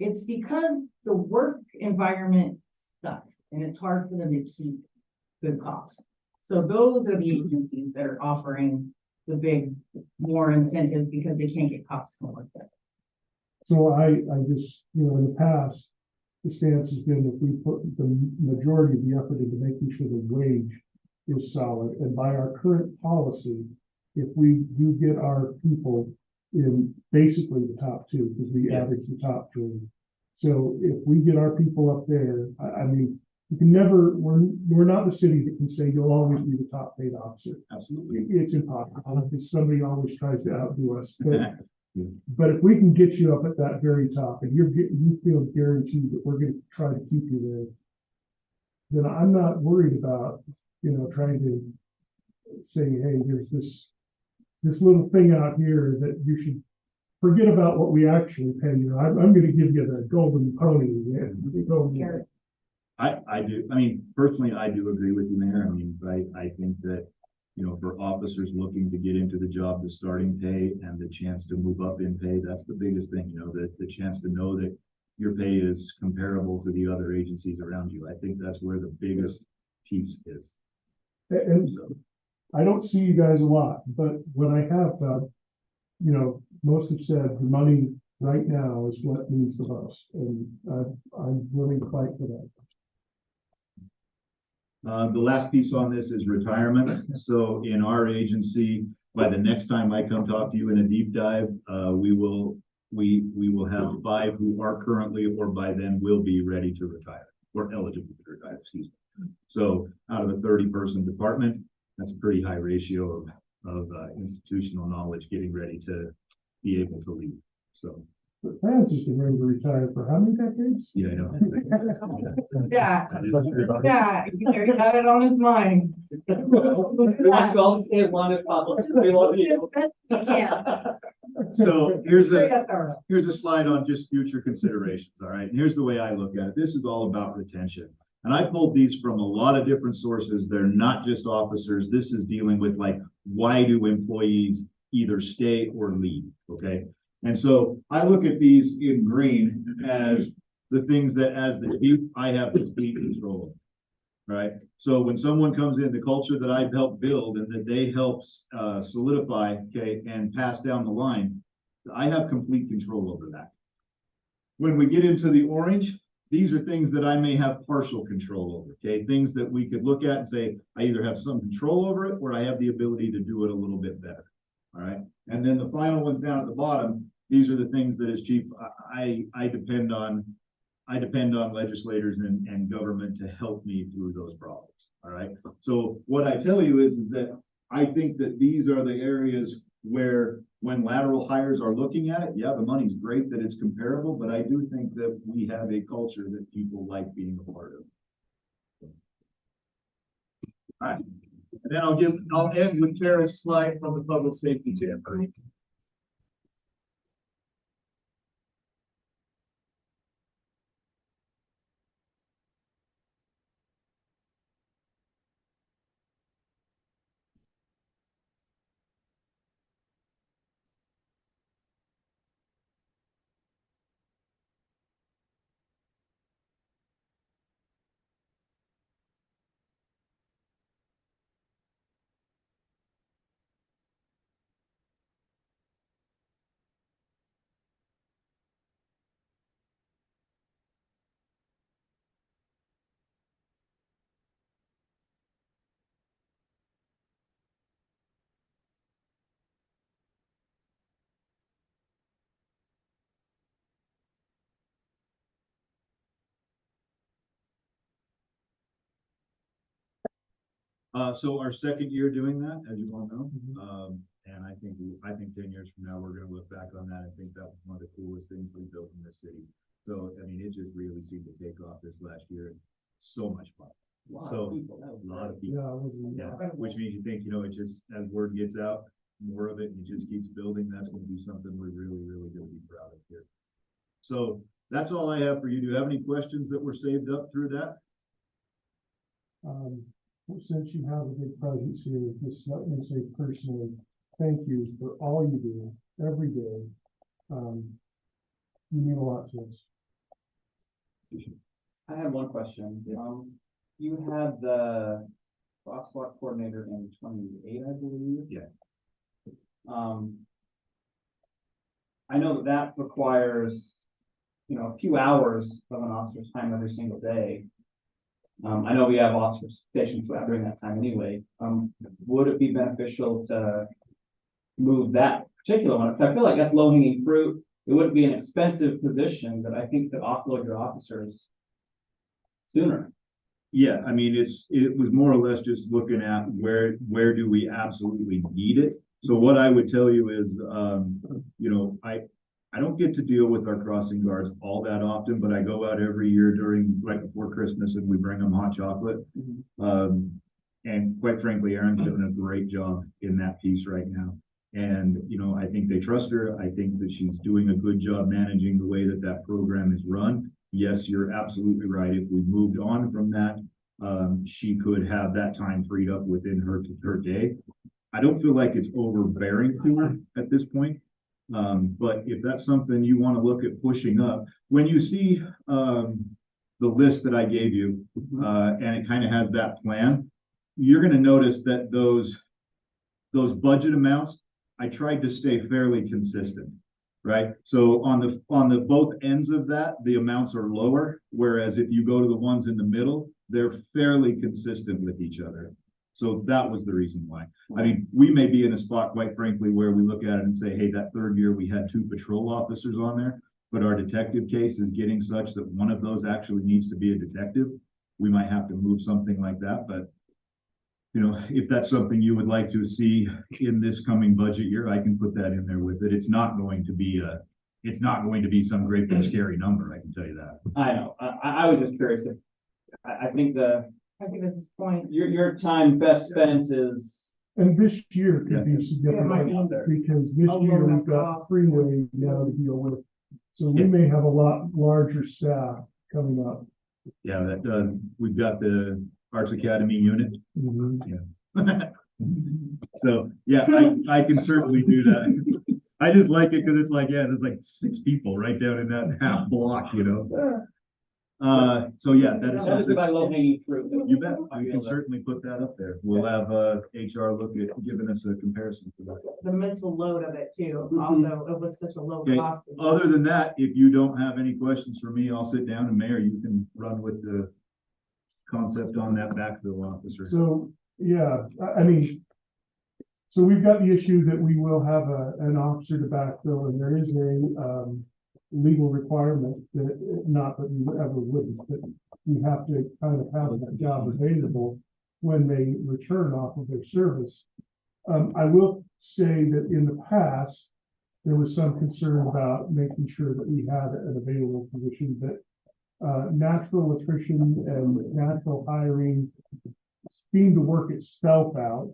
it's because the work environment sucks and it's hard for them to keep good cops. So those are the agencies that are offering the big more incentives because they can't get cops to work there. So I just, you know, in the past, the stance has been if we put the majority of the effort into making sure the wage is solid, and by our current policy, if we do get our people in basically the top 2, because we average the top 3. So if we get our people up there, I mean, you can never, we're not the city that can say you'll always be the top paid officer. Absolutely. It's impossible because somebody always tries to outdo us. But if we can get you up at that very top and you feel guaranteed that we're going to try to keep you there, then I'm not worried about, you know, trying to say, hey, there's this little thing out here that you should forget about what we actually pay you. I'm going to give you the golden pony. I do. I mean, personally, I do agree with you, Mayor. I mean, I think that, you know, for officers looking to get into the job, the starting pay and the chance to move up in pay, that's the biggest thing, you know, the chance to know that your pay is comparable to the other agencies around you. I think that's where the biggest piece is. And I don't see you guys a lot, but when I have, you know, most have said the money right now is what means the most, and I'm willing to fight for that. The last piece on this is retirement. So in our agency, by the next time I come talk to you in a deep dive, we will have 5 who are currently or by then will be ready to retire or eligible to retire, excuse me. So out of a 30-person department, that's a pretty high ratio of institutional knowledge getting ready to be able to leave. So But Francis has been ready to retire for how many decades? yeah, I know. Yeah, yeah, he already got it on his mind. We want you all to stay as long as possible. We love you. So here's a slide on just future considerations. All right. And here's the way I look at it. This is all about retention. And I pulled these from a lot of different sources. They're not just officers. This is dealing with like, why do employees either stay or leave? Okay. And so I look at these in green as the things that as the chief, I have complete control of. Right. So when someone comes in, the culture that I've helped build and that they help solidify, okay, and pass down the line, I have complete control over that. When we get into the orange, these are things that I may have partial control over, okay? Things that we could look at and say, I either have some control over it or I have the ability to do it a little bit better, all right? And then the final ones down at the bottom, these are the things that as chief, I depend on legislators and government to help me through those problems, all right? So what I tell you is that I think that these are the areas where when lateral hires are looking at it, yeah, the money's great that it's comparable, but I do think that we have a culture that people like being a part of. All right, and then I'll end with Tara's slide from the public safety chamber. So our second year doing that, as you all know, and I think 10 years from now, we're gonna look back on that and think that was one of the coolest things we built in this city. So, I mean, it just really seemed to take off this last year. So much fun. So, a lot of people. Yeah, which means you think, it just, as word gets out, more of it, and it just keeps building, that's gonna be something we're really, really gonna be proud of here. So, that's all I have for you. Do you have any questions that were saved up through that? Since you have a big presence here, just let me say personally, thank you for all you do every day. You mean a lot to us. I have one question. You had the crosswalk coordinator in 28, I believe. Yeah. I know that requires, a few hours of an officer's time every single day. I know we have officers stationed during that time anyway. Would it be beneficial to move that particular one? Because I feel like that's low hanging fruit. It wouldn't be an expensive position, but I think could offload your officers sooner. Yeah, I mean, it was more or less just looking at where do we absolutely need it. So what I would tell you is, I don't get to deal with our crossing guards all that often, but I go out every year right before Christmas and we bring them hot chocolate. And quite frankly, Erin's doing a great job in that piece right now. And, I think they trust her. I think that she's doing a good job managing the way that that program is run. Yes, you're absolutely right. If we moved on from that, she could have that time freed up within her day. I don't feel like it's overbearing to her at this point. But if that's something you want to look at pushing up, when you see the list that I gave you, and it kind of has that plan, you're going to notice that those budget amounts, I tried to stay fairly consistent, right? So on the both ends of that, the amounts are lower, whereas if you go to the ones in the middle, they're fairly consistent with each other. So that was the reason why. I mean, we may be in a spot, quite frankly, where we look at it and say, hey, that third year we had 2 patrol officers on there, but our detective case is getting such that one of those actually needs to be a detective. We might have to move something like that, but if that's something you would like to see in this coming budget year, I can put that in there with it. It's not going to be some great big scary number, I can tell you that. I know. I was just curious if I think at this point, your time best spent is. And this year could be significant because this year we've got freeway now to deal with. So we may have a lot larger staff coming up. Yeah, that we've got the Arts Academy unit. Yeah. So yeah, I can certainly do that. I just like it because it's like, yeah, there's like 6 people right down in that half block, So yeah, that is something. Low hanging fruit. You bet. I can certainly put that up there. We'll have HR look at giving us a comparison for that. The mental load of it too, also, it was such a low Okay. cost. Other than that, if you don't have any questions for me, I'll sit down and Mayor, you can run with the concept on that backfill officer. So, yeah, I mean, so we've got the issue that we will have an officer to backfill, and there is a legal requirement that, not that we ever wouldn't, but we have to kind of have that job available when they return off of their service. I will say that in the past, there was some concern about making sure that we had an available position that natural attrition and natural hiring seem to work itself out.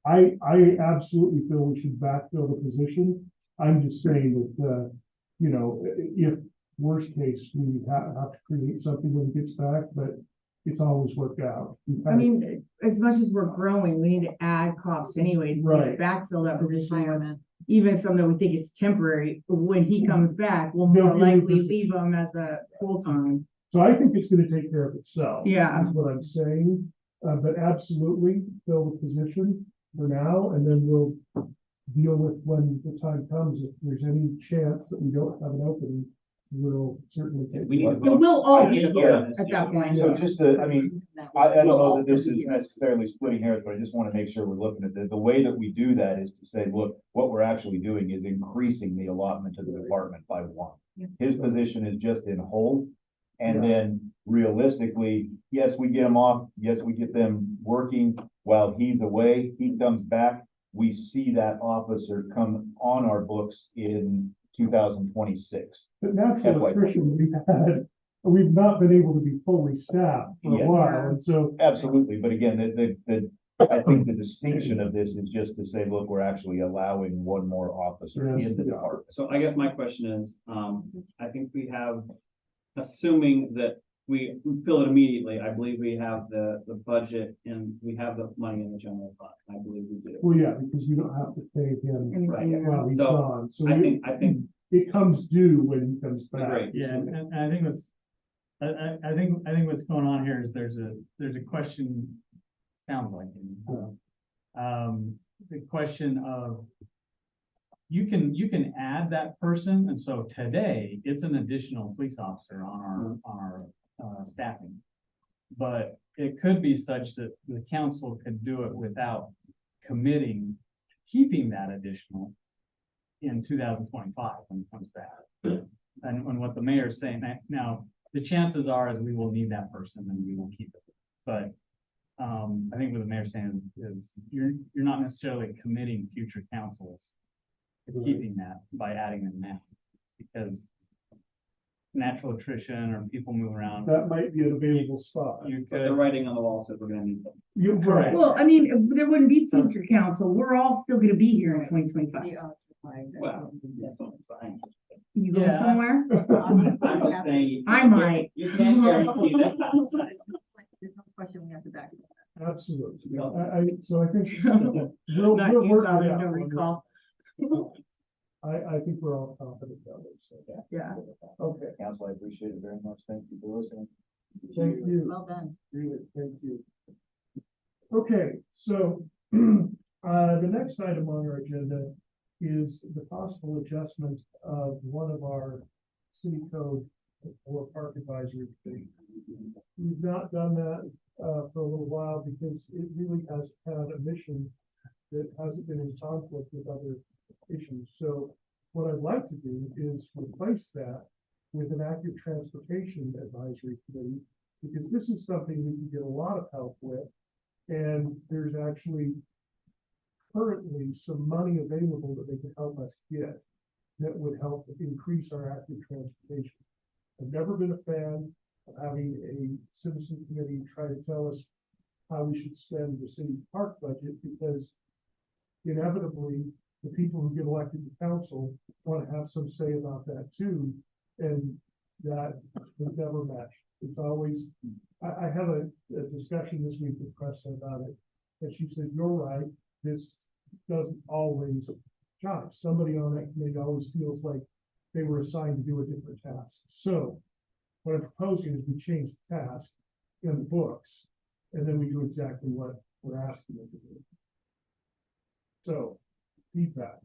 I absolutely feel we should backfill the position. I'm just saying that, you know, if worst case, we have to create something when it gets back, but it's always worked out. I mean, as much as we're growing, we need to add cops anyways. Right. Backfill that position, Retirement. even some that we think is temporary, when he comes back, we'll They'll more be likely able to- leave him as a full-time. So I think it's gonna take care of itself. Yeah. Is what I'm saying, but absolutely fill the position for now, and then we'll deal with when the time comes. If there's any chance that we don't have an opening, we'll certainly take. We need to it. vote. And we'll all I be need to vote here on this, at yeah. that point. So just to, I mean, I don't know that this is Yeah. necessarily splitting hairs, but I just want to make sure we're looking at the way that we do that is to say, look, what we're actually doing is increasing the allotment to the department by one. His position is just in hold. And then realistically, yes, we get them off, yes, we get them working while he's away, he comes back. We see that officer come on our books in 2026. But natural attrition, we've not been able to be fully staffed for a Yeah. while, and so. Absolutely, but again, I think the distinction of this is just to say, look, we're actually allowing one more officer in the department. So I guess my question is, I think we have, assuming that we fill it immediately, I believe we have the budget and we have the money in the general fund. I believe we do. Well, yeah, because we don't have to pay him Anything while else. he's So, gone, so I think, it comes due when he comes back. Great. Yeah, and I think what's, I think what's going on here is there's a question, sounds like, the question of, you can add that person, and so today, it's an additional police officer on our staffing. But it could be such that the council could do it without committing, keeping that additional in 2025 when it comes back. And when what the mayor's saying, now, the chances are is we will need that person and we will keep it. But I think what the mayor's saying is you're not necessarily committing future councils to keeping that by adding them now. Because natural attrition or people move around. That might be an available spot. You but the could, writing on the wall says we're gonna need them. You're right. Well, I mean, there wouldn't be future council. We're all still gonna be here in 2025. Well, that's something fine. You going Yeah. somewhere? I'm just saying. I might. You can't guarantee that. There's no question we have to back. Absolutely. Yeah. So I think Not we'll you, work Bob, it there's no out. recall. I think we're all confident about it, so. Yeah. Okay, Council, I appreciate it very much. Thank you for listening. thank you. Well done. Really, thank you. Okay, so, the next item on our agenda is the possible adjustment of one of our city code or park advisory committee. We've not done that, for a little while because it really has had a mission that hasn't been in conflict with other issues. So what I'd like to do is replace that with an active transportation advisory committee, because this is something we can get a lot of help with. And there's actually currently some money available that they could help us get that would help increase our active transportation. I've never been a fan of having a citizen committee try to tell us how we should spend the city park budget, because inevitably the people who get elected to council want to have some say about that too. And that was never matched. It's always, I had a discussion this week with Preston about it. And she said, you're right, this doesn't always jive. Somebody on that committee always feels like they were assigned to do a different task. So what I'm proposing is we change the task in the books, and then we do exactly what we're asking them to do. So, feedback.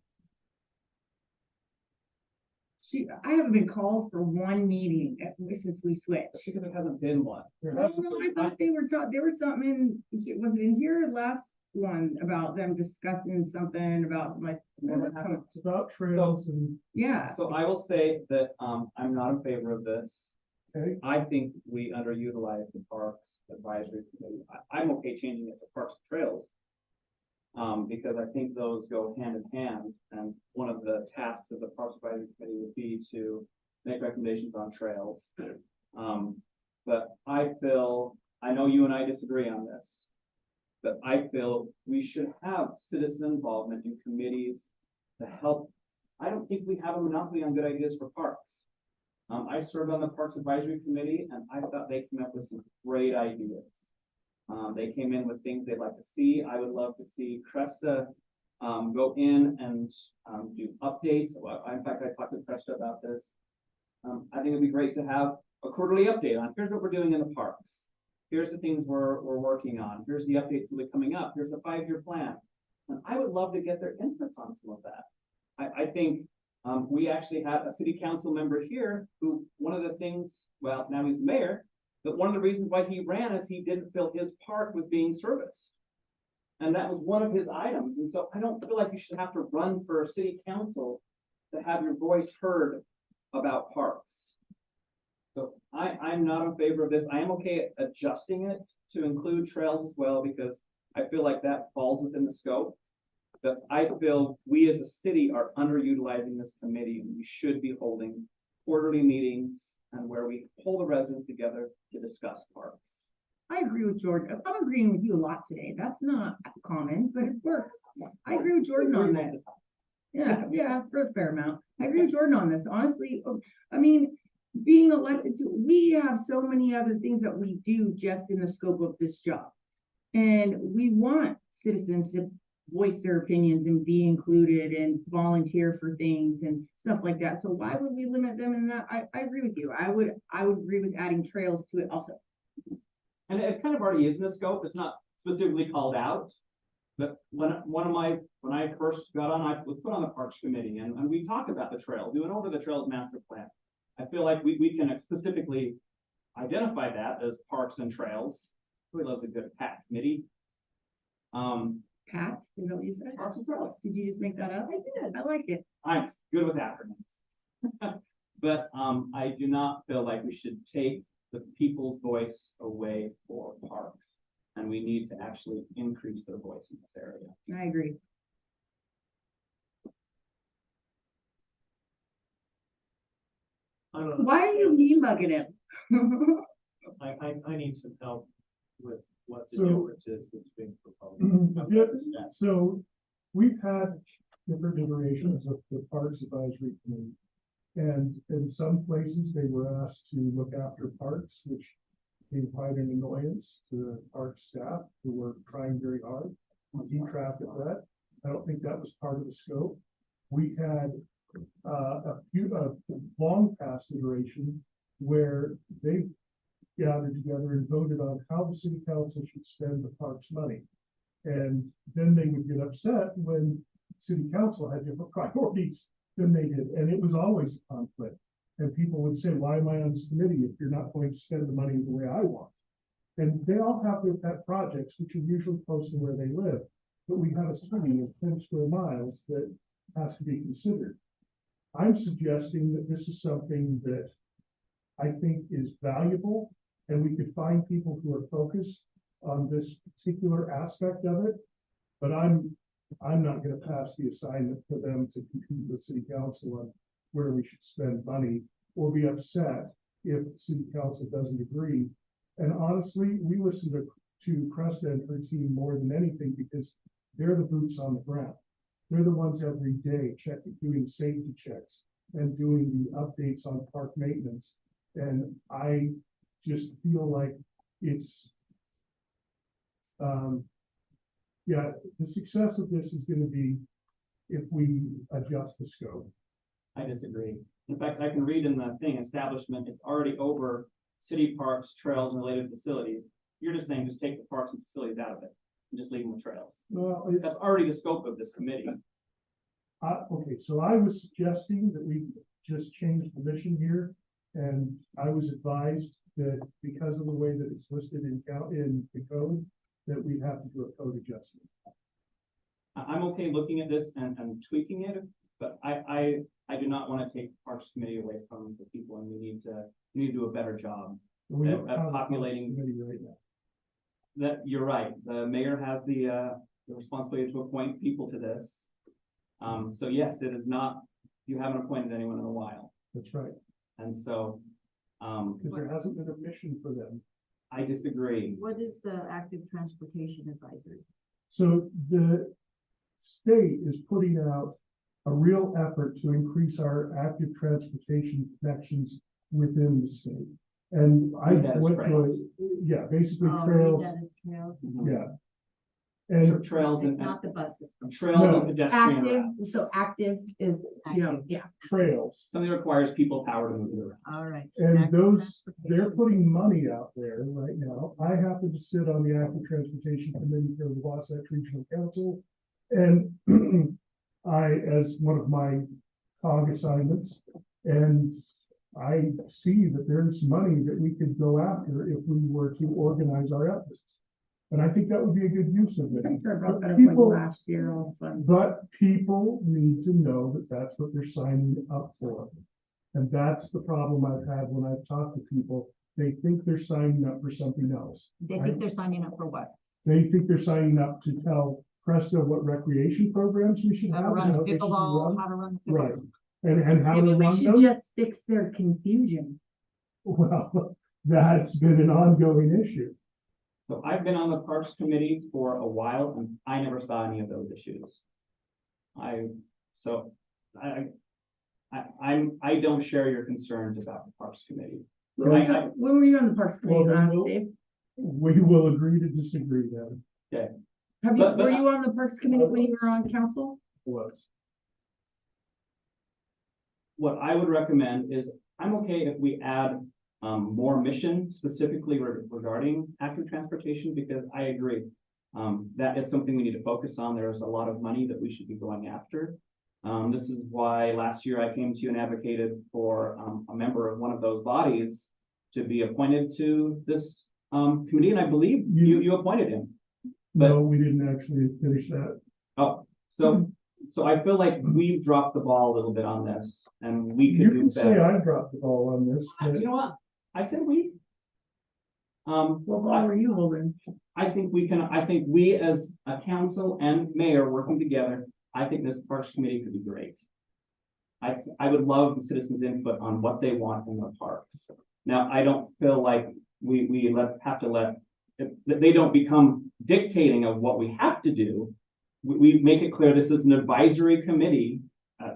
Shoot, I haven't been called for one meeting since we switched. Because there hasn't been one. There No, has- no, I thought they were there was something was it in here last one about them discussing something about like, It's about trails and, yeah. So I will say that, I'm not in favor of this. okay, I think we underutilize the Parks Advisory Committee. I'm okay changing it to Parks and Trails. Because I think those go hand in hand, and one of the tasks of the Parks Advisory Committee would be to make recommendations on trails. But I feel, I know you and I disagree on this, but I feel we should have citizen involvement in committees to help. I don't think we have a monopoly on good ideas for parks. I served on the Parks Advisory Committee, and I thought they came up with some great ideas. They came in with things they'd like to see. I would love to see Cresta go in and do updates. Well, in fact, I talked with Cresta about this. I think it'd be great to have a quarterly update on here's what we're doing in the parks. Here's the things we're working on. Here's the updates that will be coming up. Here's the 5-year plan. And I would love to get their inputs on some of that. I think we actually had a city council member here who, one of the things, well, now he's mayor, but one of the reasons why he ran is he didn't feel his park was being serviced. And that was one of his items. And so I don't feel like you should have to run for a city council to have your voice heard about parks. So I'm not in favor of this. I am okay adjusting it to include trails as well, because I feel like that falls within the scope. But I feel we as a city are underutilizing this committee, and we should be holding quarterly meetings and where we pull the residents together to discuss parks. I agree with Jordan. I'm agreeing with you a lot today. That's not common, but it works. I agree with Jordan on this. Yeah, for a fair amount. I agree with Jordan on this. Honestly, I mean, being elected to, we have so many other things that we do just in the scope of this job. And we want citizens to voice their opinions and be included and volunteer for things and stuff like that. So why would we limit them in that? I agree with you. I would agree with adding trails to it also. And it kind of already is in the scope. It's not specifically called out. But when I first got on, I was put on the Parks Committee, and we talked about the trail, doing over the Trails Master Plan. I feel like we can specifically identify that as parks and trails. Really loves a good PAT committee. Pat, is that what you said? Parks and trails. Did you just make that up? I did. I like it. I'm good with acronyms. But I do not feel like we should take the people's voice away for parks. And we need to actually increase their voice in this area. I agree. Why are you mean bugging him? I need some help with what the So- difference is that's being proposed. So we've had different iterations of the Parks Advisory Committee. And in some places, they were asked to look after parks, which became quite an annoyance to the park staff who were trying very hard to keep track of that. I don't think that was part of the scope. We had a long past iteration where they gathered together and voted on how the city council should spend the parks money. And then they would get upset when city council had different priorities than they did. And it was always a conflict. And people would say, why am I on this committee if you're not going to spend the money the way I want? And they all have their pet projects, which are usually close to where they live. But we have a city of 10 square miles that has to be considered. I'm suggesting that this is something that I think is valuable, and we could find people who are focused on this particular aspect of it. But I'm not going to pass the assignment for them to compete with city council on where we should spend money, or be upset if city council doesn't agree. And honestly, we listen to Cresta and her team more than anything, because they're the boots on the ground. They're the ones every day doing safety checks and doing the updates on park maintenance. And I just feel like it's, the success of this is going to be if we adjust the scope. I disagree. In fact, I can read in the thing, establishment, it's already over city parks, trails, and related facilities. You're just saying, just take the parks and facilities out of it and just leave them with trails. Well, That's already the scope of this committee. Okay, so I was suggesting that we just change the mission here, and I was advised that because of the way that it's listed in the code, that we have to do a code adjustment. I'm okay looking at this and tweaking it, but I do not want to take the Parks Committee away from the people, and we need to do a better job We at don't have a populating. committee right now. That you're right. The mayor has the the responsibility to appoint people to this. So yes, it is not, you haven't appointed anyone in a while. That's right, And so, because there hasn't been a mission for them. I disagree. What is the active transportation advisory? So the state is putting out a real effort to increase our active transportation connections within the state. And I Read that as went to trails. yeah, basically Oh, trails, that is trails. yeah. And Trails It's and, not the bus system. trails No. and pedestrian Active, routes. so active is, you know, yeah. trails, Something that requires people power to move it around. All right. and Active those, they're transportation. putting money out there right now. I happen to sit on the active transportation committee for the Wasatch Regional Council. And I, as one of my COG assignments, and I see that there's money that we could go after if we were to organize our efforts. And I think that would be a good use of it. I think I brought that But up like people, last year, all fun. but people need to know that that's what they're signing up for. And that's the problem I've had when I've talked to people. They think they're signing up for something else. They think they're signing up for what? They think they're signing up to tell Cresta what recreation programs we should How to have. run and a how they should be pickleball, run. how to run. the Right. pickleball. And how to Maybe we run should them. just fix their confusion. Well, that's been an ongoing issue. So I've been on the Parks Committee for a while and I never saw any of those issues. I don't share your concerns about the Parks Committee. When were you on the Parks Committee Well, then last, we'll- Dave? We will agree to disagree then. Have you, but- were you on the Parks Committee when you were on council? Was. What I would recommend is, I'm okay if we add more mission specifically regarding active transportation, because I agree. That is something we need to focus on. There's a lot of money that we should be going after. This is why last year I came to you and advocated for a member of one of those bodies to be appointed to this committee, and I believe you appointed him. No, we didn't actually finish that. Oh, so I feel like we've dropped the ball a little bit on this, and we You could can do say better. I dropped the ball on this, but You know what? I said we. What ball were you holding? I think we as a council and mayor working together, I think this Parks Committee could be great. I would love the citizens' input on what they want in the parks. Now, I don't feel like they don't become dictating of what we have to do. We make it clear this is an advisory committee,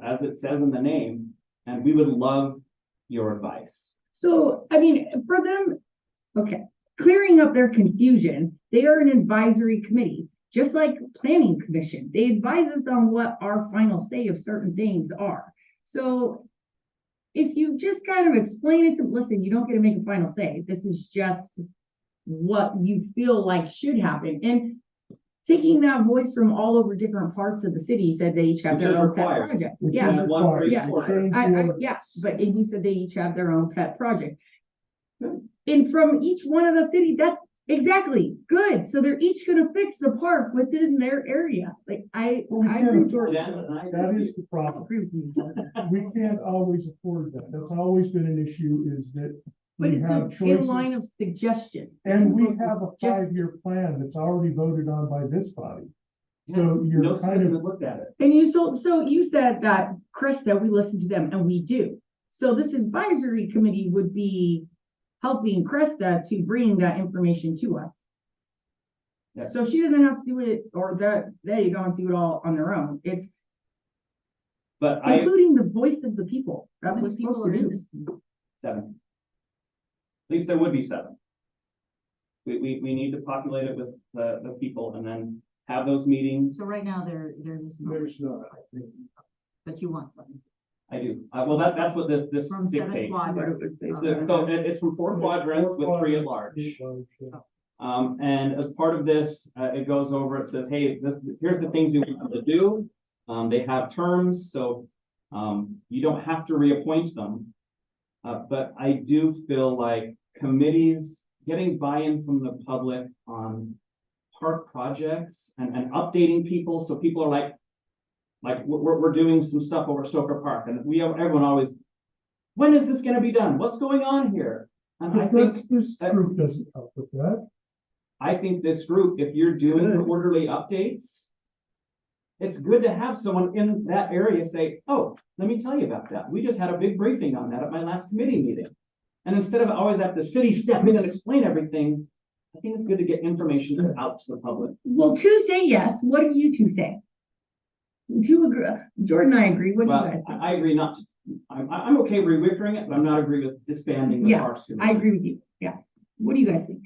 as it says in the name, and we would love your advice. So, I mean, for them, okay, clearing up their confusion, they are an advisory committee, just like planning commission. They advise us on what our final say of certain things are. So if you just kind of explain it to, listen, you don't get to make a final say. This is just what you feel like should happen. And taking that voice from all over different parts of the city, you said they each have Which their is own pet required. projects. which Yeah, is one required. for each Yeah. quarter. yes, but you said they each have their own pet project. And from each one of the city, that's exactly good. So they're each gonna fix the park within their area. Like I agree with George. Jen and I That agree. is the problem. Agree with you, George. We can't always afford that. That's always been an issue, is that But we it's have a line choices. of suggestion. And we You're supposed to have a suggest- 5-year plan that's already voted on by this body. So No you're kind citizen has of, looked at it. And so you said that Krista, we listen to them, and we do. So this advisory committee would be helping Krista to bring that information to us. Yes. So she doesn't have to do it, or that they don't do it all on their own. It's But including the voice of the people. How That's many what people supposed are to in do. this? 7. At least there would be 7. We need to populate it with the people and then have those meetings. So right now, there's no, there's not. but you want something. I do. Well, that's what this From 7 dictates. quadrants. So it's from 4 quadrants with 3 at large. And as part of this, it goes over, it says, hey, here's the things we want them to do. They have terms, so you don't have to reappoint them. But I do feel like committees, getting buy-in from the public on park projects and updating people, so people are like we're doing some stuff over Stoker Park, and everyone always, when is this gonna be done? What's going on here? And I But think this group doesn't help with that. I think this group, if you're doing quarterly updates, it's good to have someone in that area say, oh, let me tell you about that. We just had a big briefing on that at my last committee meeting. And instead of always have the city step in and explain everything, I think it's good to get information out to the public. Well, two say yes. What do you two say? Two agree. Jordan and I agree. What do you Well, guys think? I agree not to, I'm okay rewickering it, but I'm not agree with disbanding the Yeah, parks. I Committee. agree with you. Yeah. What do you guys think?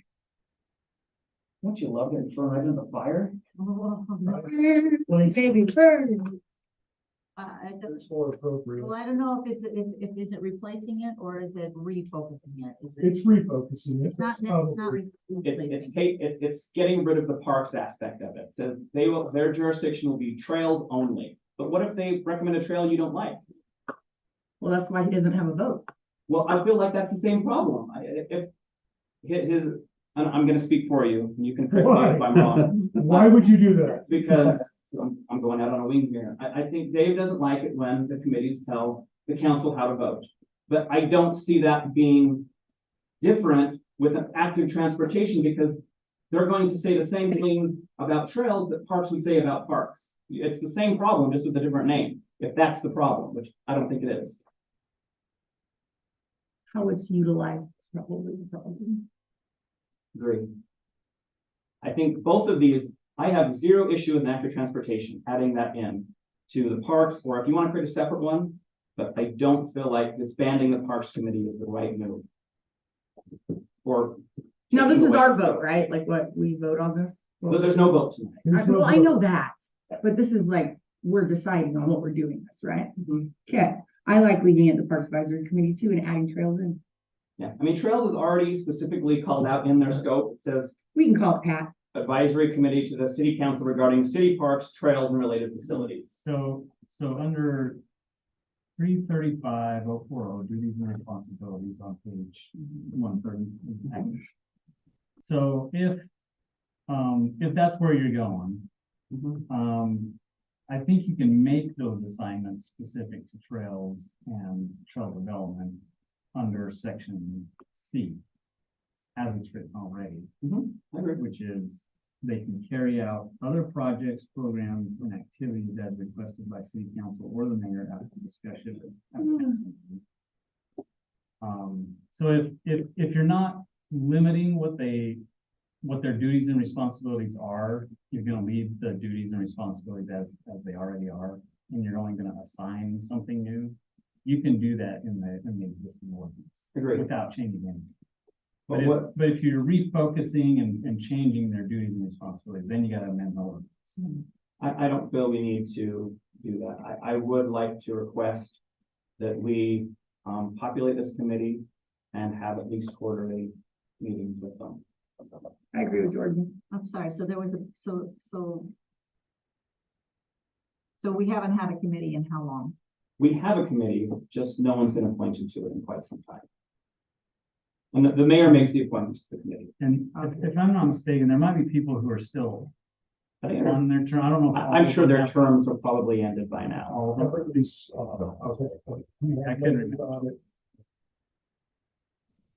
Don't you love getting thrown right into the fire? Baby bird. It doesn't- It's more appropriate. Well, I don't know if is it replacing it or is it refocusing it? Is it- It's refocusing. It's not, it's not replacing. It's getting rid of the parks aspect of it. So their jurisdiction will be trails only. But what if they recommend a trail you don't like? Well, that's why he doesn't have a vote. Well, I feel like that's the same problem. And I'm gonna speak for you, and you can correct me if I'm wrong. Why would you do that? Because I'm going out on a wing here. I think Dave doesn't like it when the committees tell the council how to vote. But I don't see that being different with an active transportation because they're going to say the same thing about trails that parks would say about parks. It's the same problem, just with a different name, if that's the problem, which I don't think it is. How it's utilized is probably the problem. Agree. I think both of these, I have zero issue with active transportation, adding that in to the parks, or if you want to create a separate one, but I don't feel like disbanding the Parks Committee is the right move. Or. Now, this taking is away- our vote, right? Like what we vote on this? Well, there's no vote tonight. There's no Well, I vote. know that, but this is like, we're deciding on what we're doing this, right? Mhm. Okay, I like leaving it the Parks Advisory Committee too and adding trails in. Yeah, I mean, trails is already specifically called out in their scope. It says We can call it Pat. advisory committee to the city council regarding city parks, trails, and related facilities. So under 335.040, duties and responsibilities on page 130. So if that's where you're going, I think you can make those assignments specific to trails and trail development under section C, as it's written already, I agree. which is they can carry out other projects, programs, and activities as requested by city council or the mayor after discussion. at the council meeting. So if you're not limiting what their duties and responsibilities are, you're gonna leave the duties and responsibilities as they already are, and you're only gonna assign something new. You can do that in the existing ordinance. Agreed. Without changing anything. But But if you're refocusing and changing their duties and responsibilities, then you gotta amend the ordinance. I don't feel we need to do that. I would like to request that we populate this committee and have at least quarterly meetings with them. I agree with Jordan. I'm sorry, so there was so we haven't had a committee in how long? We have a committee, just no one's been appointed to it in quite some time. And the mayor makes the appointments to the committee. And if I'm not mistaken, there might be people who are still I think on their term. I don't know. if all I'm of sure them their have- terms are probably ended by now. all of them. Everybody's, I couldn't remember.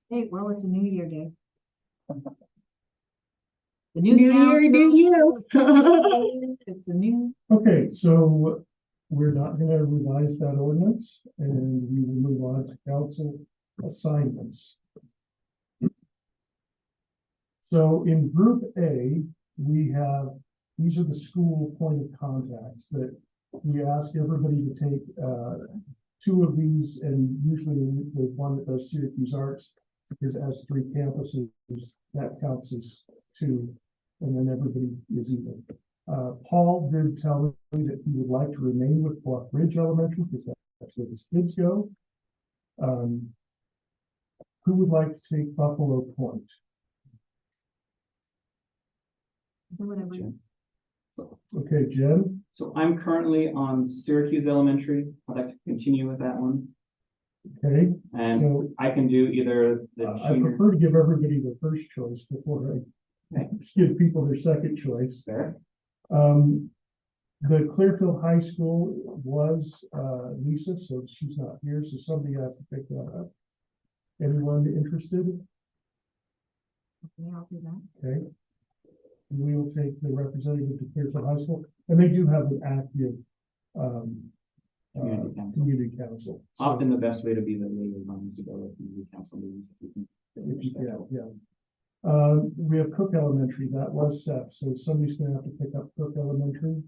Hey, well, it's a new year, Dave. The New year, new you. It's a new. Okay, so we're not gonna revise that ordinance and we will move on to council assignments. So in group A, we have, these are the school point of contacts that we ask everybody to take, two of these, and usually the one that does Syracuse Arts, because it has 3 campuses, that counts as 2, and then everybody is even. Paul did tell me that he would like to remain with Bluff Ridge Elementary, because that's where his kids go. Who would like to take Buffalo Point? Whatever. Okay, Jen, So I'm currently on Syracuse Elementary. I'd like to continue with that one. okay, And so I can do either the I junior. prefer to give everybody the first choice before I give people their second choice. There. The Clearfield High School was Lisa, so she's not here, so somebody has to pick that up. Anyone interested? Yeah, I'll do that. Okay. We will take the representative to Clearfield High School, and they do have an active, community council. So Often the best way to be the liaison is to go to community council meetings. if you can, yeah. We have Cook Elementary, that was Seth, so somebody's gonna have to pick up Cook Elementary.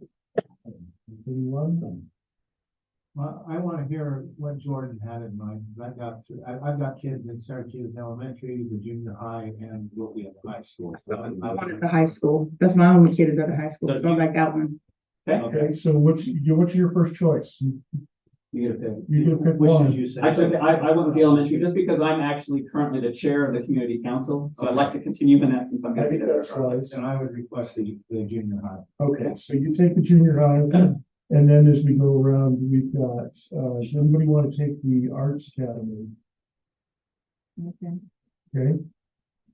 Anyone? Well, I want to hear what Jordan had in mind, 'cause I've got kids in Syracuse Elementary, the junior high, and will be at the high school. So One at the high school. That's my only kid is at the high school, so I like that one. Okay, so what's your first choice? You get a pick. You get to pick Which one. did you say? I went with the elementary just because I'm actually currently the chair of the community council, so I'd like to continue in that since I'm I gonna be think there. that's wise. And I would request the junior high. Okay, so you take the junior high, and then as we go around, we've got, does anybody want to take the Arts Academy? Okay. Okay,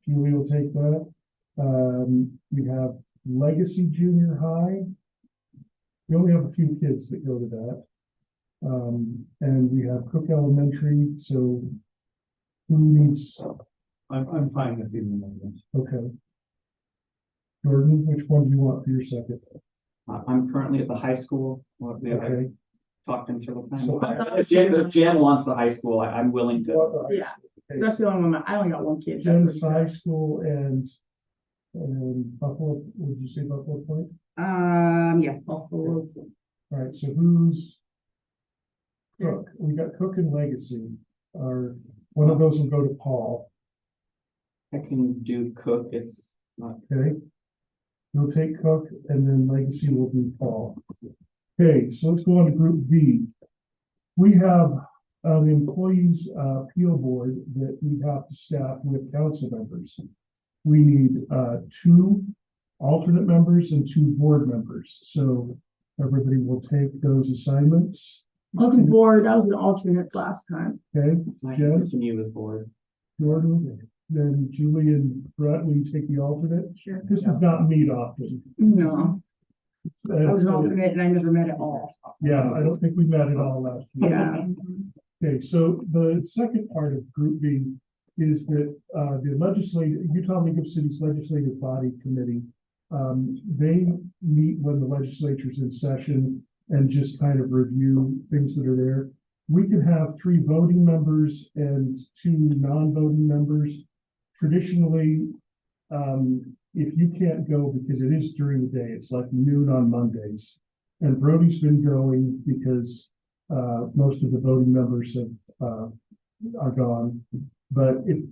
Julie will take that. We have Legacy Junior High. We only have a few kids that go to that. And we have Cook Elementary, so who needs, I'm fine with either one of those. okay. Jordan, which one do you want for your second? I'm currently at the high school. Okay. Talked him several times. So- If Jen wants the high school, I'm willing to. Yeah, that's the only one. I only got one kid. That's Jen's what he High said. School and Buffalo, would you say Buffalo Point? Yes, Buffalo. All right, so who's Cook? We got Cook and Legacy, or one of those will go to Paul, I can do Cook. It's not. okay? You'll take Cook and then Legacy will be Paul. Okay, so let's go on to Group B. We have the employees appeal board that we have to staff with council members. We need 2 alternate members and 2 board members. So everybody will take those assignments. Looking forward, I was an alternate last time. Okay, I Jen? can continue with board. Jordan, then Julie and Brett, will you take the alternate? Sure. This does not meet often. No, I And was an so- alternate and I never met at all. Yeah, I don't think we met at all last year. Yeah. Okay, so the second part of Group B is that the Utah League of Cities Legislative Body Committee, they meet when the legislature's in session and just kind of review things that are there. We can have 3 voting members and 2 non-voting members. Traditionally, if you can't go because it is during the day, it's like noon on Mondays. And Brody's been going because most of the voting members are gone. But if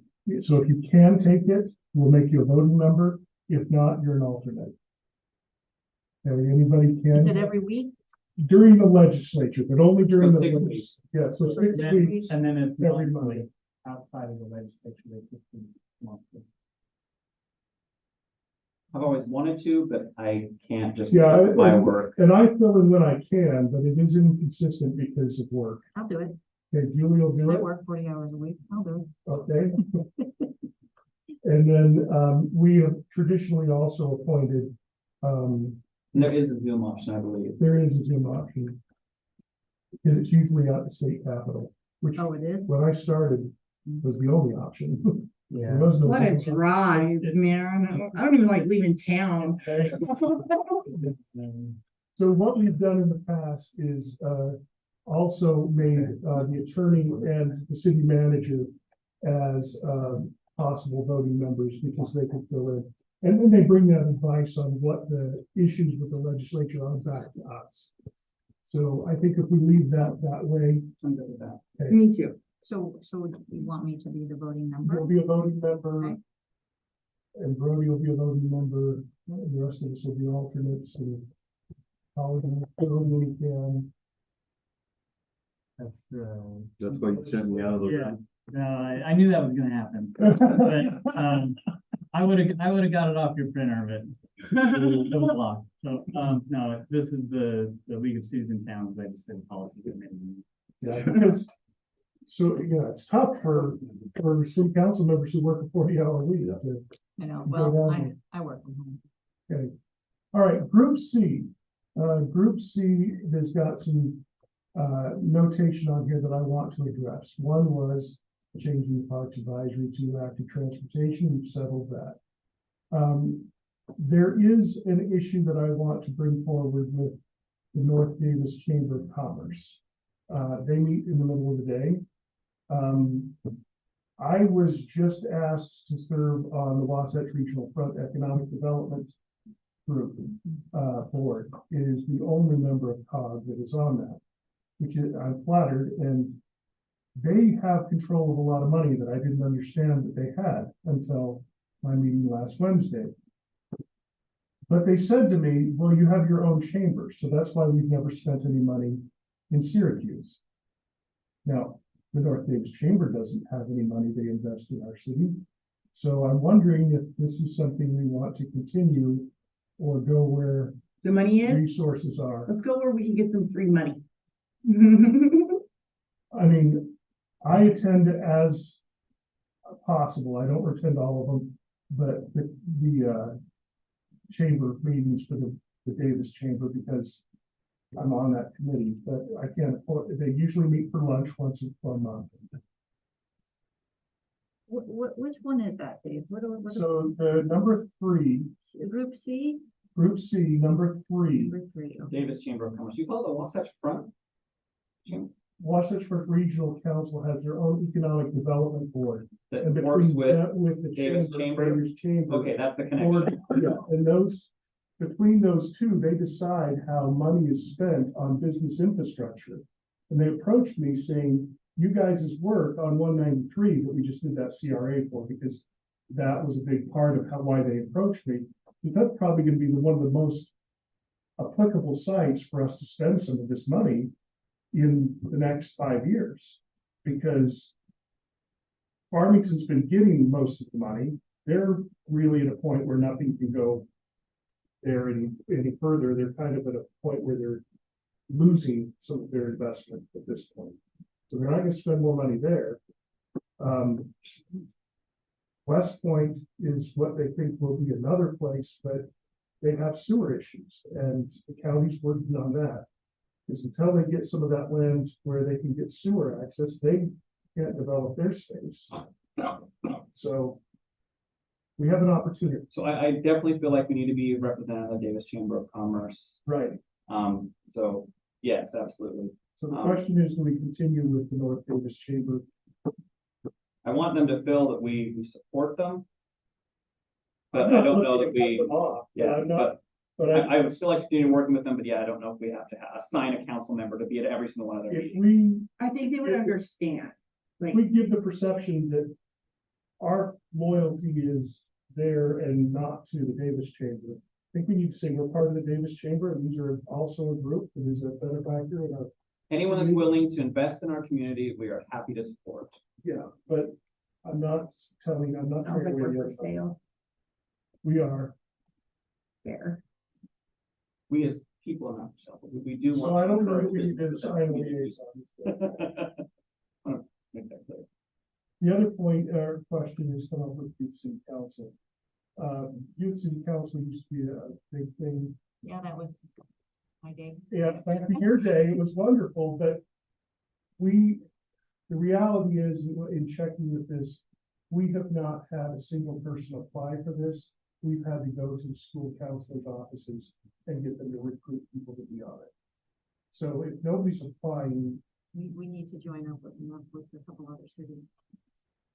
you can take it, we'll make you a voting member. If not, you're an alternate. Okay, anybody can. Is it every week? During the legislature, but only during So the. 6 weeks. Yeah, so 6 Yeah, weeks. And then if Every monthly, Monday. outside of the legislature, they could be monthly. I've always wanted to, but I can't just Yeah, by work. and I fill in when I can, but it is inconsistent because of work. I'll do it. Okay, Julie will do I it. work 40 hours a week. I'll do it. Okay. And then we have traditionally also appointed, And there is a Zoom option, I believe. there is a Zoom option. And it's usually at the state capitol, which Oh, it is? when I started was the only option. There was no What a Zoom. drive, man. I don't even like leaving town. So what we've done in the past is also made the attorney and the city manager as possible voting members because they could fill in. And then they bring that advice on what the issues with the legislature are back to us. So I think if we leave that way, I'm good with that. Me too. So you want me to be the voting you'll member? be a voting member. Okay. And Brody will be a voting member, and the rest of us will be alternates and. Howard will fill in when he can. That's the. That's why you sent me out of the Yeah, room. no, I knew that was gonna happen, but, I would have got it off your printer, but it was locked. So, no, this is the League of Cities and Towns Legislative Policy Committee. Yeah, because, so, yeah, it's tough for city council members who work a 40-hour week to. You know, Go well, down I work from home. Okay. All right, Group C. Group C has got some notation on here that I want to address. One was changing the Parks Advisory to active transportation. We've settled that. there is an issue that I want to bring forward with the North Davis Chamber of Commerce. They meet in the middle of the day. I was just asked to serve on the Wasatch Regional Front Economic Development Group board. It is the only member of COG that is on that, which is, I'm flattered, and they have control of a lot of money that I didn't understand that they had until my meeting last Wednesday. But they said to me, well, you have your own chamber, so that's why we've never spent any money in Syracuse. Now, the North Davis Chamber doesn't have any money they invest in our city. So I'm wondering if this is something we want to continue or go where The money is, resources are. let's go where we can get some free money. I mean, I attend as possible. I don't attend all of them, but the chamber meetings for the Davis Chamber, because I'm on that committee, but I can't afford, they usually meet for lunch once a month. Which one is that, Dave? So the number 3, Group C? Group C, number 3, Group 3, okay. Davis Chamber of Commerce. You call it the Wasatch Front? Chamber Wasatch Front Regional Council has their own economic development board. that And works between with, that, with the Davis Chamber? Davis Chamber. okay, that's the Or, connection. yeah, and those, between those two, they decide how money is spent on business infrastructure. And they approached me saying, you guys' work on 193 that we just did that CRA for, because that was a big part of why they approached me. That's probably going to be one of the most applicable sites for us to spend some of this money in the next 5 years, because Farmington's been getting most of the money. They're really at a point where nothing can go there any further. They're kind of at a point where they're losing some of their investment at this point. So they're not going to spend more money there. West Point is what they think will be another place, but they have sewer issues, and the county's working on that. Because until they get some of that land where they can get sewer access, they can't develop their space. So we have an opportunity. So I definitely feel like we need to be represented in the Davis Chamber of Commerce. Right. So yes, absolutely. So the question is, do we continue with the North Davis Chamber? I want them to feel that we support them. But I don't know that we, yeah, but I would still like to continue working with them, but yeah, I don't know if we have to assign a council member to be at every single one of their If meetings. I think they would understand, like, we give the perception that our loyalty is there and not to the Davis Chamber, I think we need to say we're part of the Davis Chamber, and these are also a group that is a benefactor in our. Anyone that's willing to invest in our community, we are happy to support. Yeah, but I'm not sounds like trying we're for to. sale We are. there. We as people are not for sale. We do want. So I don't know encourage if we need to business assign a communities. liaison. Make that clear. The other point or question is come up with Youth City Council. Youth City Council used to be a big thing. Yeah, that was my day. Yeah, back in your day, it was wonderful, but the reality is, in checking with this, we have not had a single person apply for this. We've had to go to the school counselor's offices and get them to recruit people to be on it. So if nobody's applying, We need to join up with a couple other cities.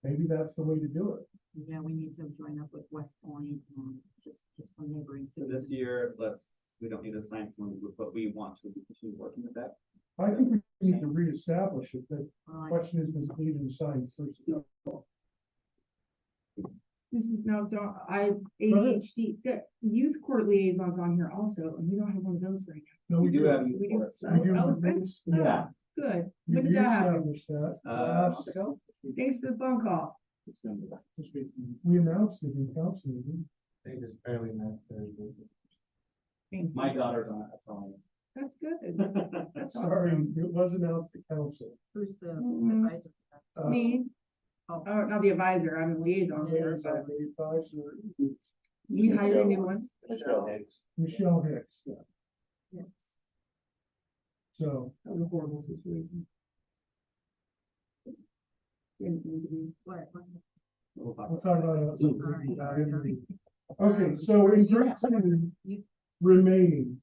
maybe that's the way to do it. Yeah, we need to join up with West Point and just some neighboring So cities. this year, we don't need to sign someone, but we want to continue working with that. I think we need to reestablish it. The Uh, question is, does it need an assigned person? This is now, I, Go ahead. ADHD, the youth court liaisons on here also, and we don't have one of those right No, We do have now. youth We do. forest. We do. Oh, good. Yeah. Good. We When did that happen? reestablished that. A month ago? Thanks for the phone call. We announced it in council meeting. They just barely met Thursday. Thank My you. daughter's on it, that's all. That's good. That's Sorry, awesome. it was announced to council. Who's the Mm. advisor? Me, Oh, not the advisor, I'm a liaison there, There's our but advisor, you hire new ones. Michelle Hicks, yeah. yes. So, That was a horrible situation. Didn't need to be. What? We'll talk we'll about talk about it. Sorry. Okay, so in group two, remaining.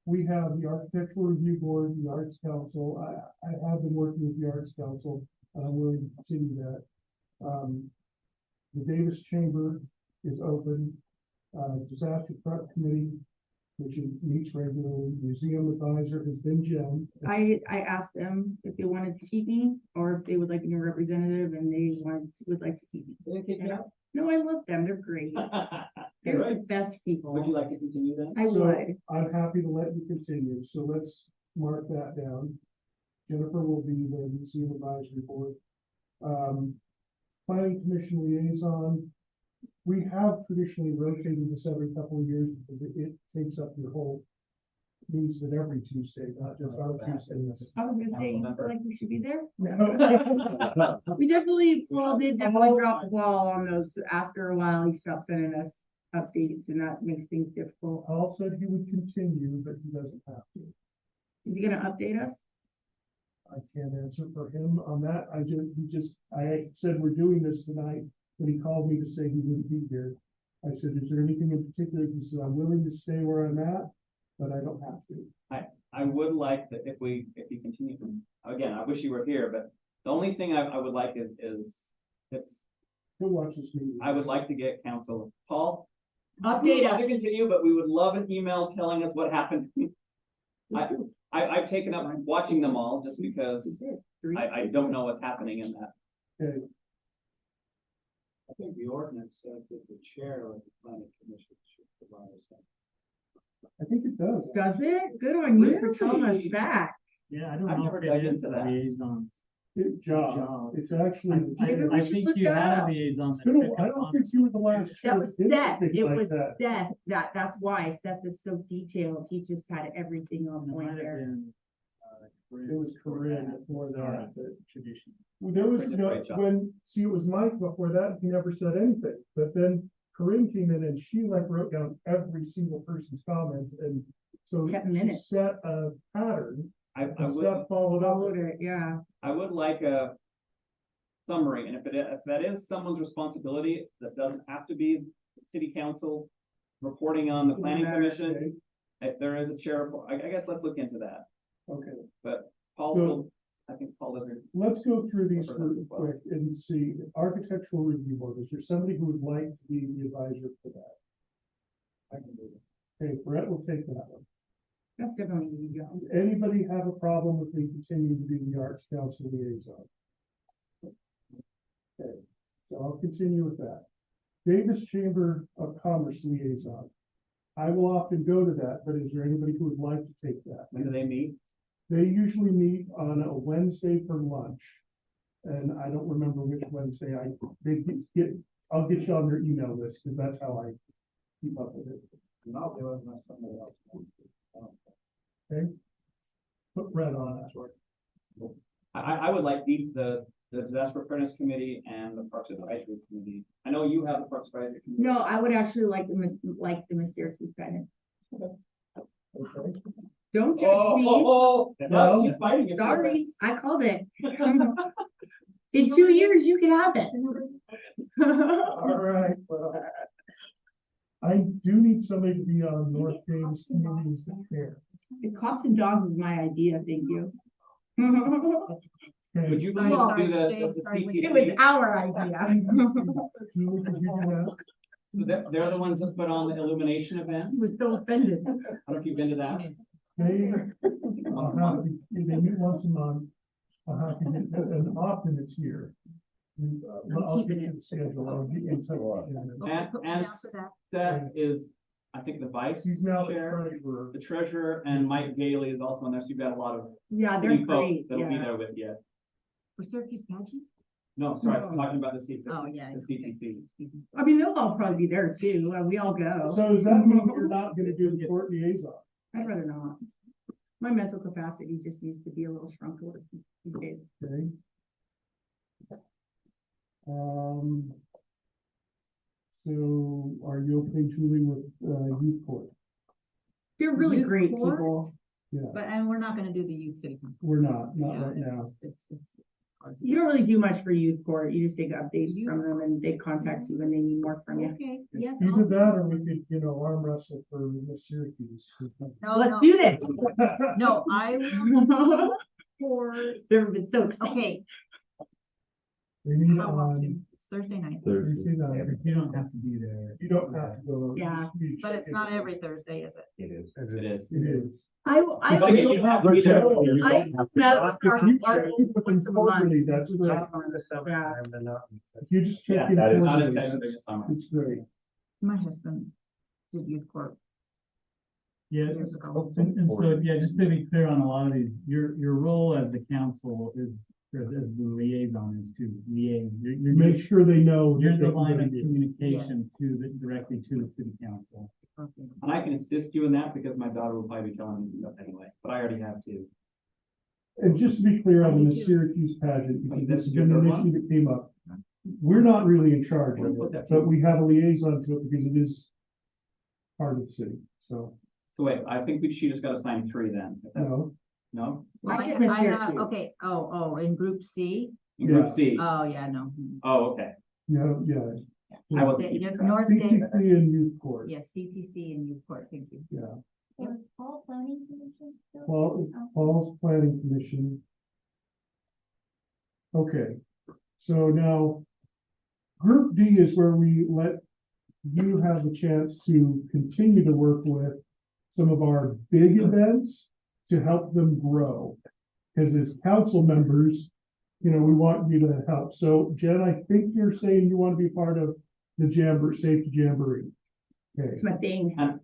We have the Architectural Review Board, the Arts Council. I have been working with the Arts Council, and I'm willing to continue that. The Davis Chamber is open. Disaster Prep Committee, which meets regularly. Museum Advisor has been Jen. I asked them if they wanted to keep me or if they would like a new representative and they would like to keep me. No, I love them. They're great. They're the best people. Would you like to continue then? I So, would. I'm happy to let you continue, so let's mark that down. Jennifer will be the Museum Advisory Board. Planning Commission Liaison. We have traditionally rotated this every couple of years because it takes up your whole means of every Tuesday, not just our Tuesdays. I was gonna say, you feel like we should be there? No. We definitely, Paul did definitely drop the ball on those. After a while, he stopped sending us updates and that makes things difficult. Paul said he would continue, but he doesn't have to. Is he gonna update us? I can't answer for him on that. I said we're doing this tonight, but he called me to say he wouldn't be here. I said, is there anything in particular? He said, I'm willing to stay where I'm at, but I don't have to. I would like that if you continue, again, I wish you were here, but the only thing I would like is it's, He'll watch this meeting. I would like to get counsel. Paul? Update I us. to continue, but we would love an email telling us what happened. I've taken up watching them all just because I don't know what's happening in that. Okay, I think the ordinance says that the chair of the planning commission should provide us. I think it does. Does it? Good on you for telling us Really? back. Yeah, I don't I've know never if dug it is into the that. liaison. Job. It's actually. Maybe we I should think look you that had a up. liaison. It's that been a- took I up don't on think you were the last chair. That was that did Seth. things It like was that. Seth. That's why Seth is so detailed. He just had everything on It point might have there. been, It was Corinne before that. Tradition. Well, there was, Chris did you a know, great job. it was Mike before that, he never said anything, but then Corinne came in and she like wrote down every single person's comment, and so Kept she minutes. set a pattern, I and would, Steph followed up. Followed it, yeah. I would like a summary, and if that is someone's responsibility, that doesn't have to be city council reporting on the planning commission. If there is a chair, I guess let's look into that, Okay, but Paul So- will, I think Paul doesn't. let's go through these Cover that real as well. quick and see, architectural review board, is there somebody who would like to be the advisor for that? I can do it. Okay, Brett will take that one. That's definitely you go. Anybody have a problem with me continuing to be the arts council liaison? Okay, so I'll continue with that. Davis Chamber of Commerce liaison. I will often go to that, but is there anybody who would like to take that? When do they meet? They usually meet on a Wednesday for lunch. And I don't remember which Wednesday I'll get you on their email list, because that's how I keep up with it. And I'll do it unless somebody else wants to. Okay? Put Brett on that. I would like the disaster preparedness committee and the Parks Advisory Committee. I know you have the Parks Advisory Committee. No, I would actually like the Syracuse guidance. Okay? Don't judge me. No, she's fighting it. Sorry, I called it. In 2 years, you can have it. All right, well. I do need somebody to be on North James Communities Care. The cops and dogs is my idea, thank you. Okay. Would you like to do the It was CPC? our idea. Julie, could you do that? So they're the ones that put on the illumination event. He was so offended. I don't know if you've been to that. They, they meet once a month. I'll have to get, and often it's here. I'll get you the schedule. I'll get you in touch with you. And that is, I think, the vice He's now the chair, treasurer. the treasurer, and Mike Gailey is also on there. So you've got a lot of Yeah, they're city folk great, that'll be yeah. there with you. For Syracuse pageant? No, sorry, No. I'm talking about the Oh, yeah. the CTC. I mean, they'll all probably be there too. We all go. So does that mean you're not gonna do the court liaison? I'd rather not. My mental capacity just needs to be a little shrunk these days. Okay. So are you okay, Julie, with, youth court? They're really Youth great court? people. Yeah, But, and we're not gonna do the youth city council. we're not Yeah, right now. it's You don't really do much for youth court. You just take updates from them and they contact you when they need more from you. Okay, yes. Either that or we could, arm wrestle for Miss Syracuse. No, Let's no, do this. no, I will for, They've been so excited. okay, We meet how on often? It's Thursday night, Thursday night. You don't have to be there. You don't have to go. Yeah. but it's not every Thursday, is it? It is. It is. It is. I But again, you have to be there. I met with If you our check in with them once a month. quarterly, that's great. Yeah. If you just check Yeah, in that is Not quarterly, intentional, that's- it's summer. it's great. My husband did youth court Yeah, years ago. and so, yeah, just to be clear on a lot of these, your role as the council is, as the liaison is to liaise. You're Make sure they know. You're that the they line of can do it. communication directly to the city council. Okay. And I can assist you in that because my daughter will probably be telling me stuff anyway, but I already have to. And just to be clear on the Me too. Syracuse pageant, because Is this this has your been an third one? issue that came up. We're not really in charge of We'll put it, that but we have a liaison to it because it is part of the city, so, So wait, I think she just got to sign 3 then. if that's- no. No? I I get Miss have, Syracuse. okay, in group C, In group Yeah. C? oh, yeah, no. Oh, okay. Yeah. I wasn't Okay, keeping just track. North Bay, CTC and youth court, yes, CTC and youth court, thank you. yeah. Was Paul planning commission still? Paul's Planning Commission. Okay, so now, Group D is where we let you have the chance to continue to work with some of our big events to help them grow. Because as council members, we want you to help. So Jen, I think you're saying you want to be part of the Safety Jamboree. Okay, It's my thing. And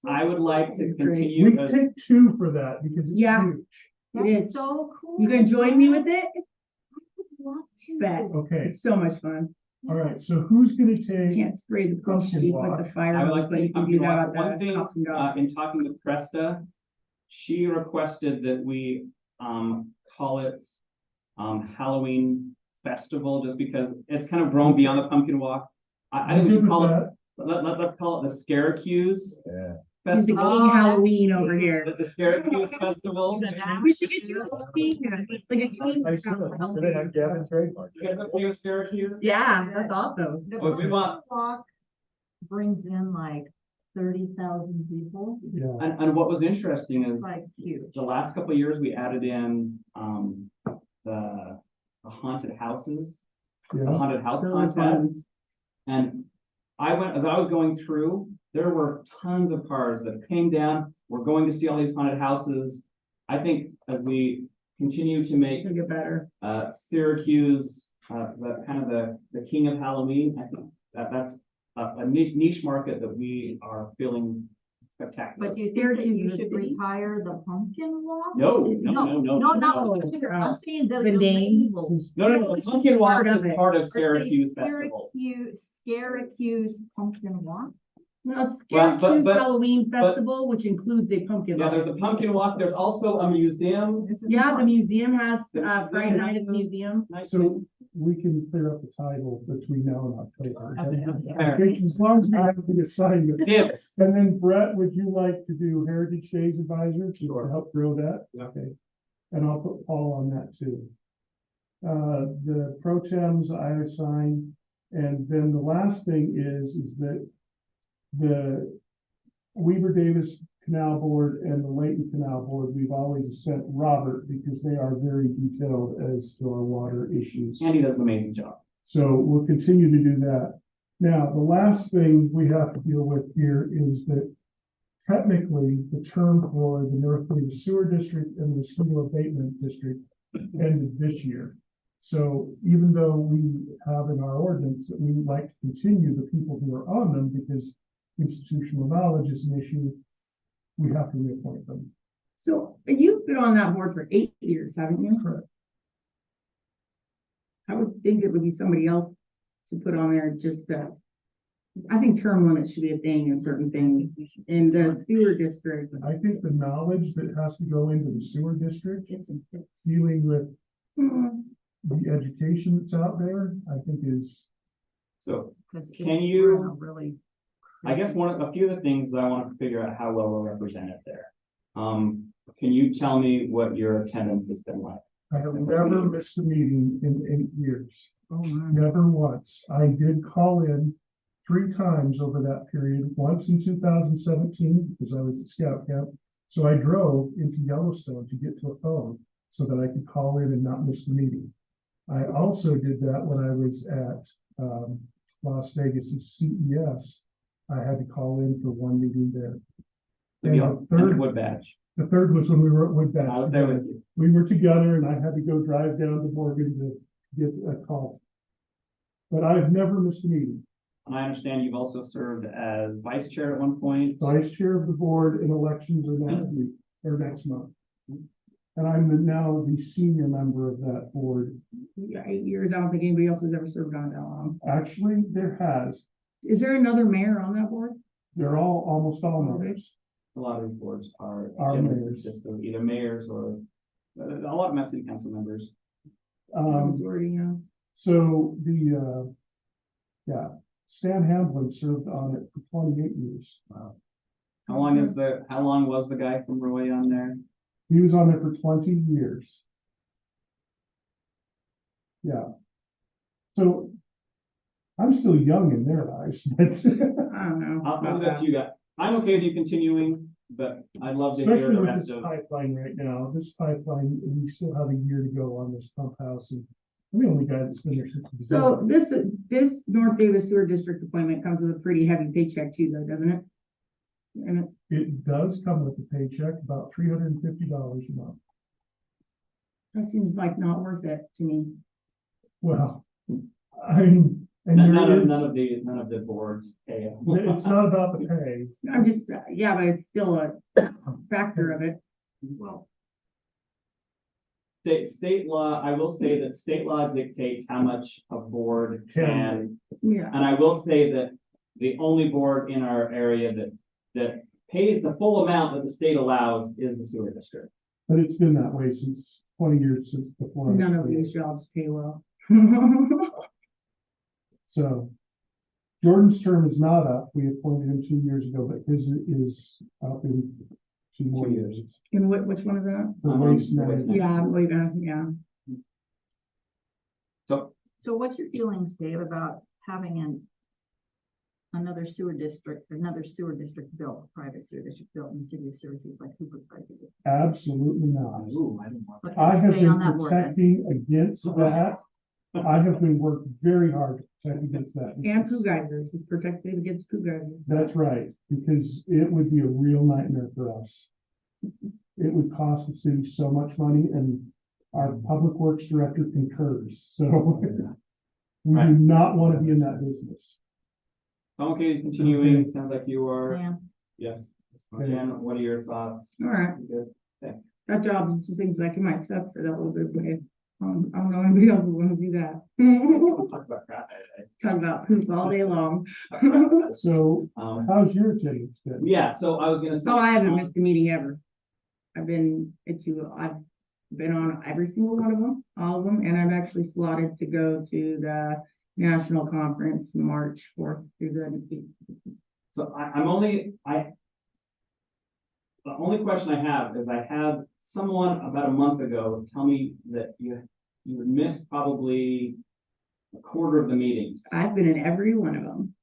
I would like to Great. continue we as, take 2 for that because it's Yeah. huge. It is. That's so cool. You gonna join me with it? Love to. Bet. Okay, It's so much fun. all right, so who's gonna You take? can't spray the Pumpkin sheep walk. with the fire, I would like but to, you can do that one at the thing, cops and dogs. in talking with Cresta, she requested that we, call it, Halloween festival, just because it's kind of grown beyond the pumpkin walk. I think we should call it, let's call it the Syracuse Yeah. He's the Festival. King Halloween over here. The Syracuse Festival. We should get you a king, like a king. Gavin trademark? You guys okay with Syracuse? Yeah, that's awesome. The Well, we want- walk brings in like 30,000 people, Yeah, And what was interesting is, it's like huge. the last couple of years, we added in, the haunted houses, the yeah, haunted house Really fun. contests. And as I was going through, there were tons of cars that came down, we're going to see all these haunted houses. I think as we continue to make, It'll get better. Syracuse, the kind of the king of Halloween, I think that's a niche market that we are feeling spectacular. But do you think that you should retire the pumpkin walk? No, no. No, no. I'm saying the The name. labels. No, the pumpkin walk Part of is it. part of Or say Syracuse Festival. Syracuse Pumpkin Walk? No, Well, Syracuse but- Halloween Festival, which includes a pumpkin. Yeah, walk. there's a pumpkin walk, there's also a museum. This is Yeah, the fun. museum has, The Friday museum night has at the museum. so we can clear up the title between now and October. Okay. I think as long as we have the assignment. Dibs. And then Brett, would you like to do Heritage Days Advisor to Sure. help grow that? Yeah. Okay. And I'll put Paul on that too. The pro tems I assign, and then the last thing is that the Weaver Davis Canal Board and the Layton Canal Board, we've always sent Robert because they are very detailed as to our water issues. Andy does an amazing job. So we'll continue to do that. Now, the last thing we have to deal with here is that technically the term for the North Davis Sewer District and the Mosquito Abatement District ended this year. So even though we have in our ordinance that we would like to continue the people who are on them because institutional knowledge is an issue, we have to reappoint them. So you've been on that board for 8 years, haven't you? Correct. I would think it would be somebody else to put on there just I think term limits should be a thing in certain things. In the sewer district, I think the knowledge that has to go into the sewer district, it's dealing with Hmm. the education that's out there, I think is, So 'Cause Can it's you- we're in a really. I guess a few of the things that I want to figure out how well we're represented there. Can you tell me what your attendance has been like? I have never missed a meeting in 8 years. Oh, my. Never once. I did call in 3 times over that period, once in 2017, because I was at scout camp. So I drove into Yellowstone to get to a phone so that I could call in and not miss the meeting. I also did that when I was at Las Vegas's CES. I had to call in for one meeting there. Maybe And on the Wood Badge. the third was when we were at Woodbatch. I was there with you. We were together and I had to go drive down to Morgan to get a call. But I've never missed a meeting. And I understand you've also served as vice chair at one point. Vice chair of the board and elections are next week or next month. And I'm now the senior member of that board. Yeah, 8 years. I don't think anybody else has ever served on that long. Actually, there has. Is there another mayor on that board? They're almost all members. A lot of these boards are Are generally mayors. consist of either mayors or a lot of them have city council members. Majority, yeah. So Stan Hamblin served on it for 28 years. Wow. How long was the guy from Roy on there? He was on there for 20 years. Yeah. So I'm still young in their eyes, but I don't know. I'll leave that to you guys. I'm okay with you continuing, but I'd love to hear especially the with rest this of. pipeline right now. This pipeline, we still have a year to go on this pump house, and I'm the only guy that's been there since. the So beginning. this North Davis Sewer District appointment comes with a pretty heavy paycheck too, though, doesn't it? And It does come with a paycheck, about $350 a month. that seems like not worth it to me. Well, I mean, and there is, None of the boards pay. it's not about the pay. I'm just, yeah, but it's still a factor of it. Well, state law, I will say that state law dictates how much a board can, Yeah. and I will say that the only board in our area that pays the full amount that the state allows is the sewer district. But it's been that way since 20 years since before. I None was of there. these jobs pay well. So Jordan's term is not up. We appointed him 2 years ago, but his is up in 2 more 2 years. years. And which one is that? The waste management. Yeah, I'm leaving, yeah. So So what's your feelings, Dave, about having another sewer district built, a private sewer district built in the city of Syracuse, like Cooper tried to do? Absolutely not. ooh, I didn't want that. Okay, I have stay on been that board then. protecting against that. I have been working very hard to protect against that. And poo geysers, he's protected against poo geysers. That's right, because it would be a real nightmare for us. It would cost the city so much money, and our public works director concurs, so we do not want to be in that business. I'm okay continuing, sounds like you are, Yeah. yes. Jen, what are your thoughts? All right, You good? that job just seems like it might suck for that little bit of way. I don't know anybody else would want to do that. We'll talk about crap today. Talk about poop all day long. So how's your attendance been? Yeah, so I was gonna say. Oh, I haven't missed a meeting ever. I've been on every single one of them, all of them, and I've actually slotted to go to the national conference March 4th through the 8th. So the only question I have is I had someone about a month ago tell me that you would miss probably a quarter of the meetings. I've been in every one of them.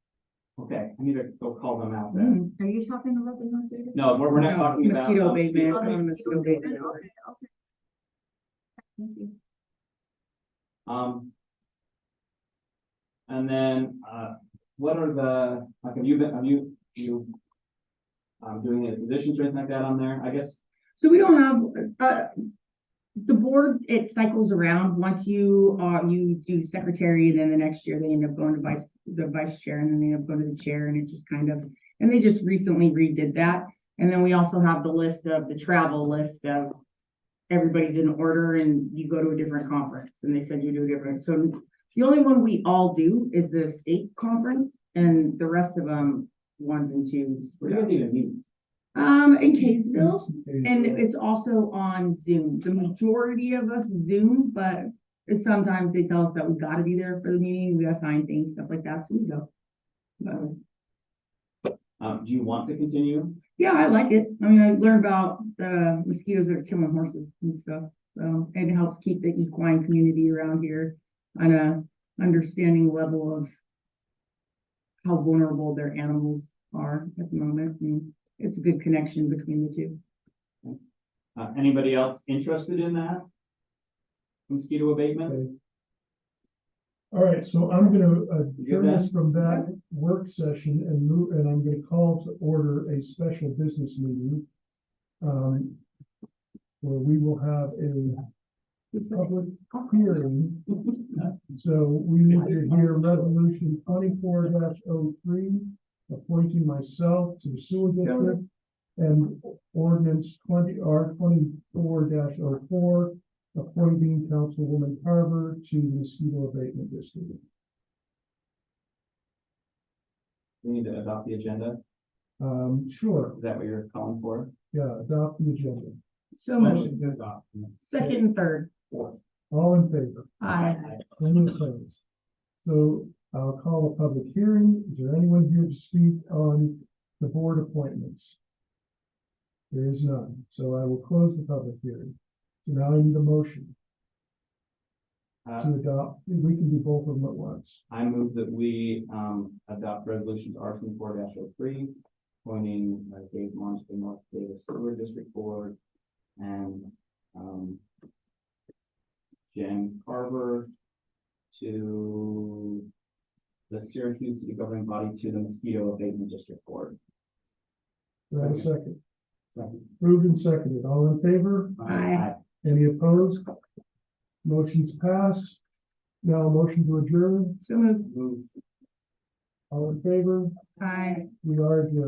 Okay, I need to go call them out then. Are you talking about the North Davis? No, we're not No, talking about. mosquito abatement. Oh, on mosquito abatement. Okay. Thank you. And then, what are the, like, have you doing any positions or anything like that on there? I guess. So we don't have, the board, it cycles around. Once you do secretary, then the next year they end up going to the vice chair, and then they end up going to the chair, and it just kind of, and they just recently redid that. And then we also have the list of the travel list of everybody's in order, and you go to a different conference, and they send you to a different. So the only one we all do is the state conference, and the rest of them 1s and 2s. Where do you guys even meet? In Kaysville, and it's also on Zoom. The majority of us Zoom, but sometimes they tell us that we gotta be there for the meeting, we assign things, stuff like that, so we go. But, Do you want to continue? yeah, I like it. I mean, I learned about the mosquitoes that are killing horses and stuff. So it helps keep the equine community around here on a understanding level of how vulnerable their animals are at the moment. And it's a good connection between the two. Anybody else interested in that? Mosquito abatement? Okay. All right, so I'm gonna You adjourn us bet. from that work session and move, and I'm gonna call to order a special business meeting. Where we will have a public hearing. So we need to hear resolution 24-03, appointing myself to the sewer district. And ordinance 24-04, appointing Councilwoman Carver to the mosquito abatement district. We need to adopt the agenda. Sure, Is that what you're calling for? yeah, adopt the agenda. So moved. Second and third. All in favor? Aye. Any opposed? So I'll call a public hearing. Is there anyone here to speak on the board appointments? There is none, so I will close the public hearing. So now I need a motion to adopt. We can do both of them at once. I move that we, adopt resolutions R 24-03, appointing Dave Mons to North Davis Sewer District Board and, Jen Carver to the Syracuse City Governing Body to the Mosquito Abatement District Board. Do I have a second? Moved and seconded. All in favor? Aye. Any opposed? Motion's passed. Now a motion to adjourn. So moved. Move. All in favor? Aye. We are adjourned.